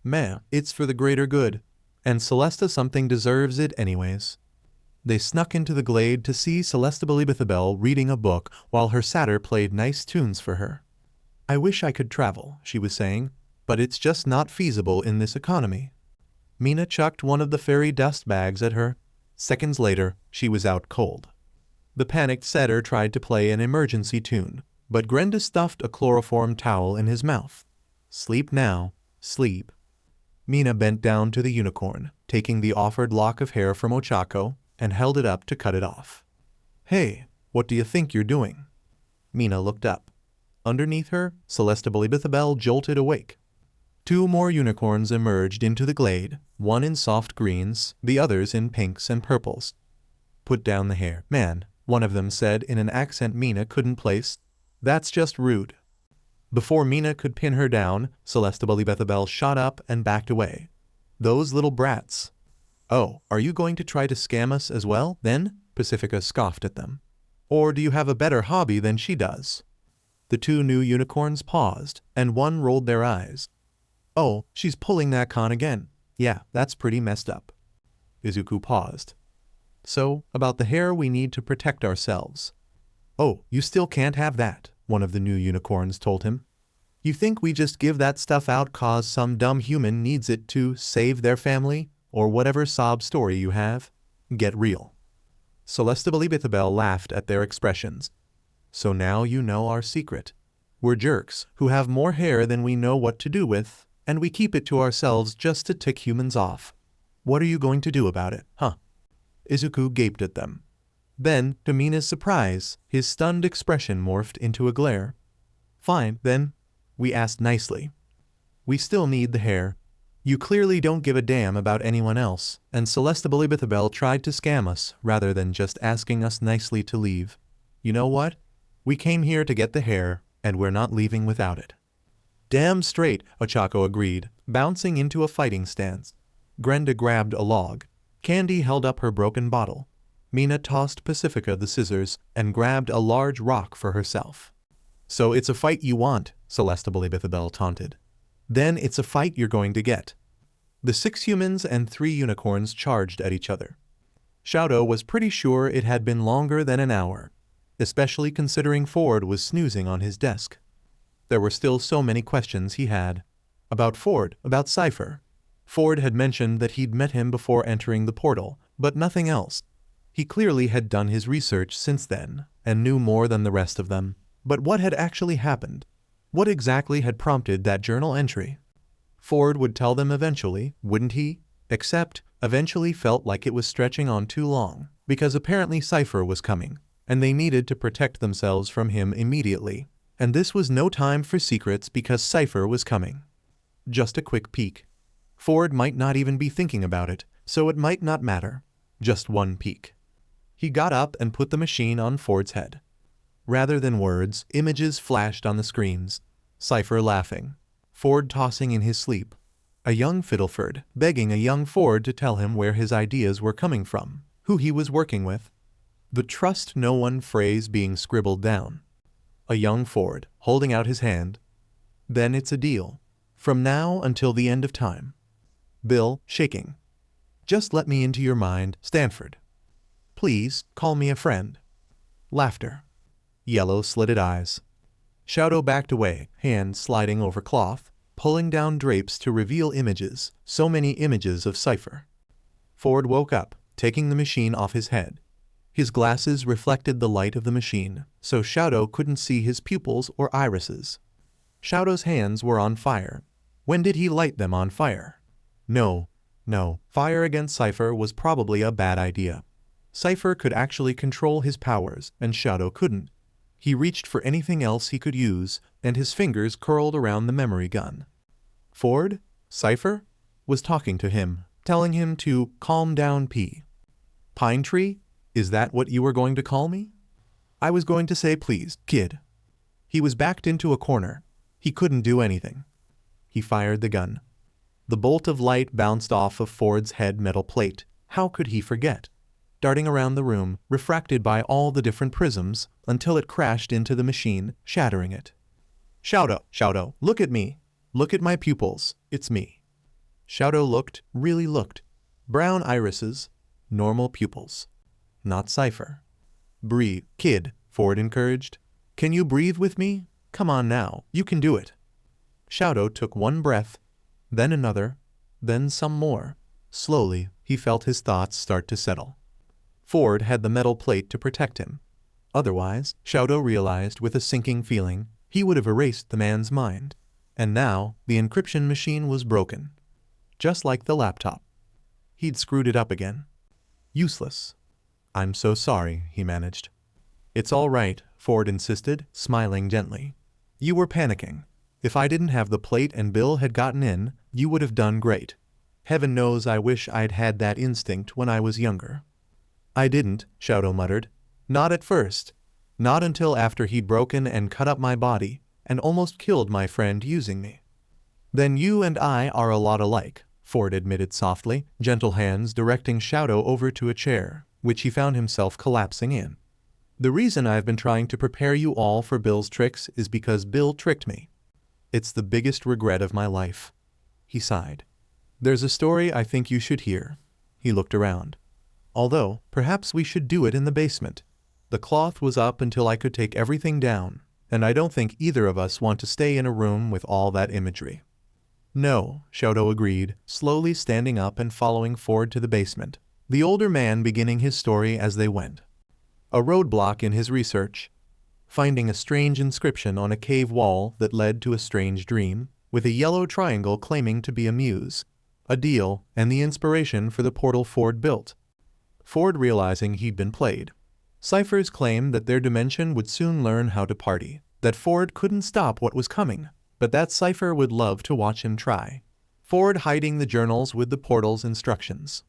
Meh, it's for the greater good. And Celesta something deserves it anyways. They snuck into the glade to see Celesta reading a book while her satyr played nice tunes for her. I wish I could travel, she was saying, but it's just not feasible in this economy. Mina chucked one of the fairy dust bags at her. Seconds later, she was out cold. The panicked satyr tried to play an emergency tune, but Grenda stuffed a chloroform towel in his mouth. Sleep now, sleep. Mina bent down to the unicorn, taking the offered lock of hair from Ochako, and held it up to cut it off. Hey, what do you think you're doing? Mina looked up. Underneath her, Celesta jolted awake. Two more unicorns emerged into the glade, one in soft greens, the others in pinks and purples. Put down the hair, man, one of them said in an accent Mina couldn't place. That's just rude. Before Mina could pin her down, Celesta shot up and backed away. Those little brats. Oh, are you going to try to scam us as well, then? Pacifica scoffed at them. Or do you have a better hobby than she does? The two new unicorns paused, and one rolled their eyes. Oh, she's pulling that con again. Yeah, that's pretty messed up. Izuku paused. So, about the hair we need to protect ourselves. Oh, you still can't have that, one of the new unicorns told him. You think we just give that stuff out cause some dumb human needs it to save their family, or whatever sob story you have? Get real. Celesta laughed at their expressions. So now you know our secret. We're jerks who have more hair than we know what to do with, and we keep it to ourselves just to tick humans off. What are you going to do about it, huh? Izuku gaped at them. Then, to Mina's surprise, his stunned expression morphed into a glare. Fine, then. We asked nicely. We still need the hair. You clearly don't give a damn about anyone else, and Celesta tried to scam us rather than just asking us nicely to leave. You know what? We came here to get the hair, and we're not leaving without it. Damn straight, Ochako agreed, bouncing into a fighting stance. Grenda grabbed a log. Candy held up her broken bottle. Mina tossed Pacifica the scissors and grabbed a large rock for herself. So it's a fight you want, Celesta taunted. Then it's a fight you're going to get. The 6 humans and 3 unicorns charged at each other. Shadow was pretty sure it had been longer than an hour, especially considering Ford was snoozing on his desk. There were still so many questions he had. About Ford, about Cypher. Ford had mentioned that he'd met him before entering the portal, but nothing else. He clearly had done his research since then, and knew more than the rest of them. But what had actually happened? What exactly had prompted that journal entry? Ford would tell them eventually, wouldn't he? Except, eventually felt like it was stretching on too long, because apparently Cypher was coming, and they needed to protect themselves from him immediately. And this was no time for secrets because Cypher was coming. Just a quick peek. Ford might not even be thinking about it, so it might not matter. Just one peek. He got up and put the machine on Ford's head. Rather than words, images flashed on the screens. Cypher laughing. Ford tossing in his sleep. A young Fiddleford begging a young Ford to tell him where his ideas were coming from, who he was working with. The trust no one phrase being scribbled down. A young Ford holding out his hand. Then it's a deal. From now until the end of time. Bill, shaking. Just let me into your mind, Stanford. Please, call me a friend. Laughter. Yellow slitted eyes. Shadow backed away, hand sliding over cloth, pulling down drapes to reveal images, so many images of Cypher. Ford woke up, taking the machine off his head. His glasses reflected the light of the machine, so Shadow couldn't see his pupils or irises. Shadow's hands were on fire. When did he light them on fire? No. Fire against Cypher was probably a bad idea. Cypher could actually control his powers, and Shadow couldn't. He reached for anything else he could use, and his fingers curled around the memory gun. Ford? Cypher? Was talking to him, telling him to calm down. Pine tree? Is that what you were going to call me? I was going to say please, kid. He was backed into a corner. He couldn't do anything. He fired the gun. The bolt of light bounced off of Ford's head metal plate. How could he forget? Darting around the room, refracted by all the different prisms, until it crashed into the machine, shattering it. Shadow, look at me. Look at my pupils. It's me. Shadow looked, really looked. Brown irises, normal pupils. Not Cypher. Breathe, kid, Ford encouraged. Can you breathe with me? Come on now, you can do it. Shadow took one breath, then another, then some more. Slowly, he felt his thoughts start to settle. Ford had the metal plate to protect him. Otherwise, Shadow realized with a sinking feeling, he would have erased the man's mind. And now, the encryption machine was broken. Just like the laptop. He'd screwed it up again. Useless. I'm so sorry, he managed. It's all right, Ford insisted, smiling gently. You were panicking. If I didn't have the plate and Bill had gotten in, you would have done great. Heaven knows I wish I'd had that instinct when I was younger. I didn't, Shadow muttered. Not at first. Not until after he'd broken and cut up my body, and almost killed my friend using me. Then you and I are a lot alike, Ford admitted softly, gentle hands directing Shadow over to a chair, which he found himself collapsing in. The reason I've been trying to prepare you all for Bill's tricks is because Bill tricked me. It's the biggest regret of my life. He sighed. There's a story I think you should hear. He looked around. Although, perhaps we should do it in the basement. The cloth was up until I could take everything down, and I don't think either of us want to stay in a room with all that imagery. No, Shadow agreed, slowly standing up and following Ford to the basement, the older man beginning his story as they went. A roadblock in his research. Finding a strange inscription on a cave wall that led to a strange dream, with a yellow triangle claiming to be a muse, a deal, and the inspiration for the portal Ford built. Ford realizing he'd been played. Cyphers claimed that their dimension would soon learn how to party, that Ford couldn't stop what was coming, but that Cypher would love to watch him try. Ford hiding the journals with the portal's instructions.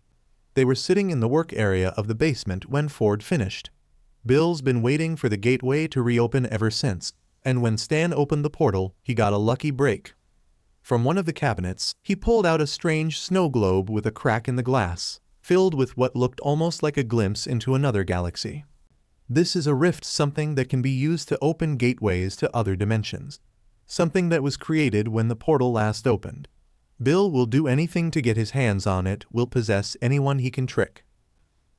They were sitting in the work area of the basement when Ford finished. Bill's been waiting for the gateway to reopen ever since, and when Stan opened the portal, he got a lucky break. From one of the cabinets, he pulled out a strange snow globe with a crack in the glass, filled with what looked almost like a glimpse into another galaxy. This is a rift, something that can be used to open gateways to other dimensions. Something that was created when the portal last opened. Bill will do anything to get his hands on it, will possess anyone he can trick.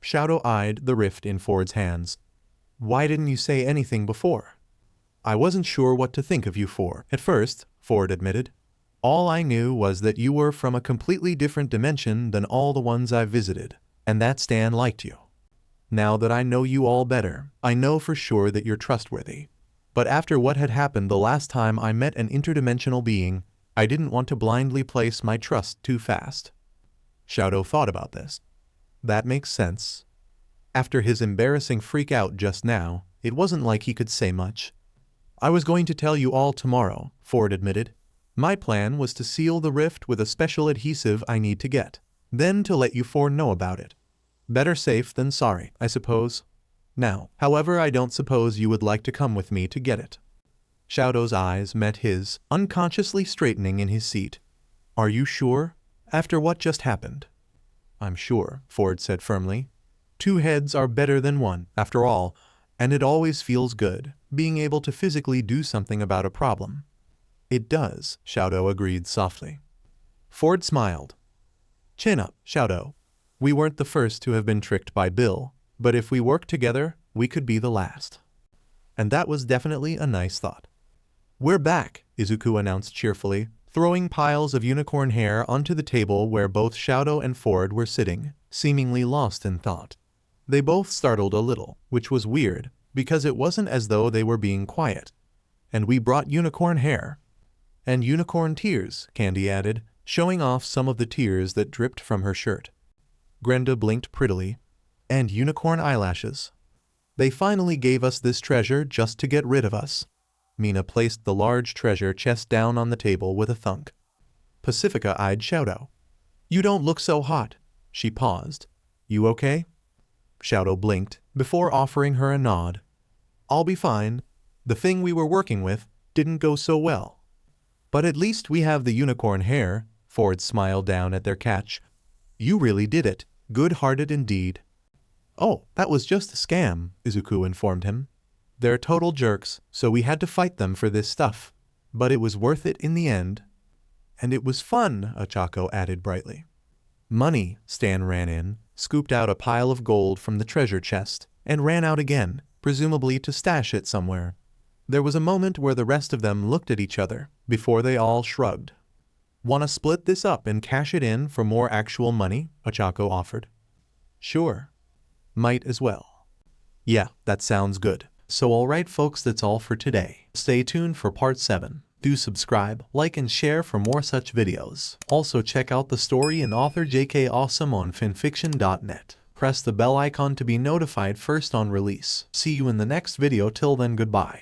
Shadow eyed the rift in Ford's hands. Why didn't you say anything before? I wasn't sure what to think of you for, at first, Ford admitted. All I knew was that you were from a completely different dimension than all the ones I've visited, and that Stan liked you. Now that I know you all better, I know for sure that you're trustworthy. But after what had happened the last time I met an interdimensional being, I didn't want to blindly place my trust too fast. Shadow thought about this. That makes sense. After his embarrassing freak out just now, it wasn't like he could say much. I was going to tell you all tomorrow, Ford admitted. My plan was to seal the rift with a special adhesive I need to get, then to let you four know about it. Better safe than sorry, I suppose. Now, however, I don't suppose you would like to come with me to get it. Shadow's eyes met his, unconsciously straightening in his seat. Are you sure? After what just happened? I'm sure, Ford said firmly. 2 heads are better than 1, after all, and it always feels good, being able to physically do something about a problem. It does, Shadow agreed softly. Ford smiled. Chin up, Shadow. We weren't the first to have been tricked by Bill, but if we work together, we could be the last. And that was definitely a nice thought. We're back, Izuku announced cheerfully, throwing piles of unicorn hair onto the table where both Shadow and Ford were sitting, seemingly lost in thought. They both startled a little, which was weird, because it wasn't as though they were being quiet. And we brought unicorn hair. And unicorn tears, Candy added, showing off some of the tears that dripped from her shirt. Grenda blinked prettily. And unicorn eyelashes. They finally gave us this treasure just to get rid of us. Mina placed the large treasure chest down on the table with a thunk. Pacifica eyed Shadow. You don't look so hot. She paused. You okay? Shadow blinked before offering her a nod. I'll be fine. The thing we were working with didn't go so well. But at least we have the unicorn hair. Ford smiled down at their catch. You really did it. Good-hearted indeed. Oh, that was just a scam, Izuku informed him. They're total jerks, so we had to fight them for this stuff. But it was worth it in the end. And it was fun, Ochako added brightly. Money, Stan ran in, scooped out a pile of gold from the treasure chest, and ran out again, presumably to stash it somewhere. There was a moment where the rest of them looked at each other, before they all shrugged. "Wanna split this up and cash it in for more actual money?" Ochako offered. "Sure. Might as well." "Yeah, that sounds good." So alright folks, that's all for today. Stay tuned for part 7. Do subscribe, like and share for more such videos. Also check out the story and author jkawsome on FANFICTIONnet. Press the bell icon to be notified first on release. See you in the next video. Till then, goodbye.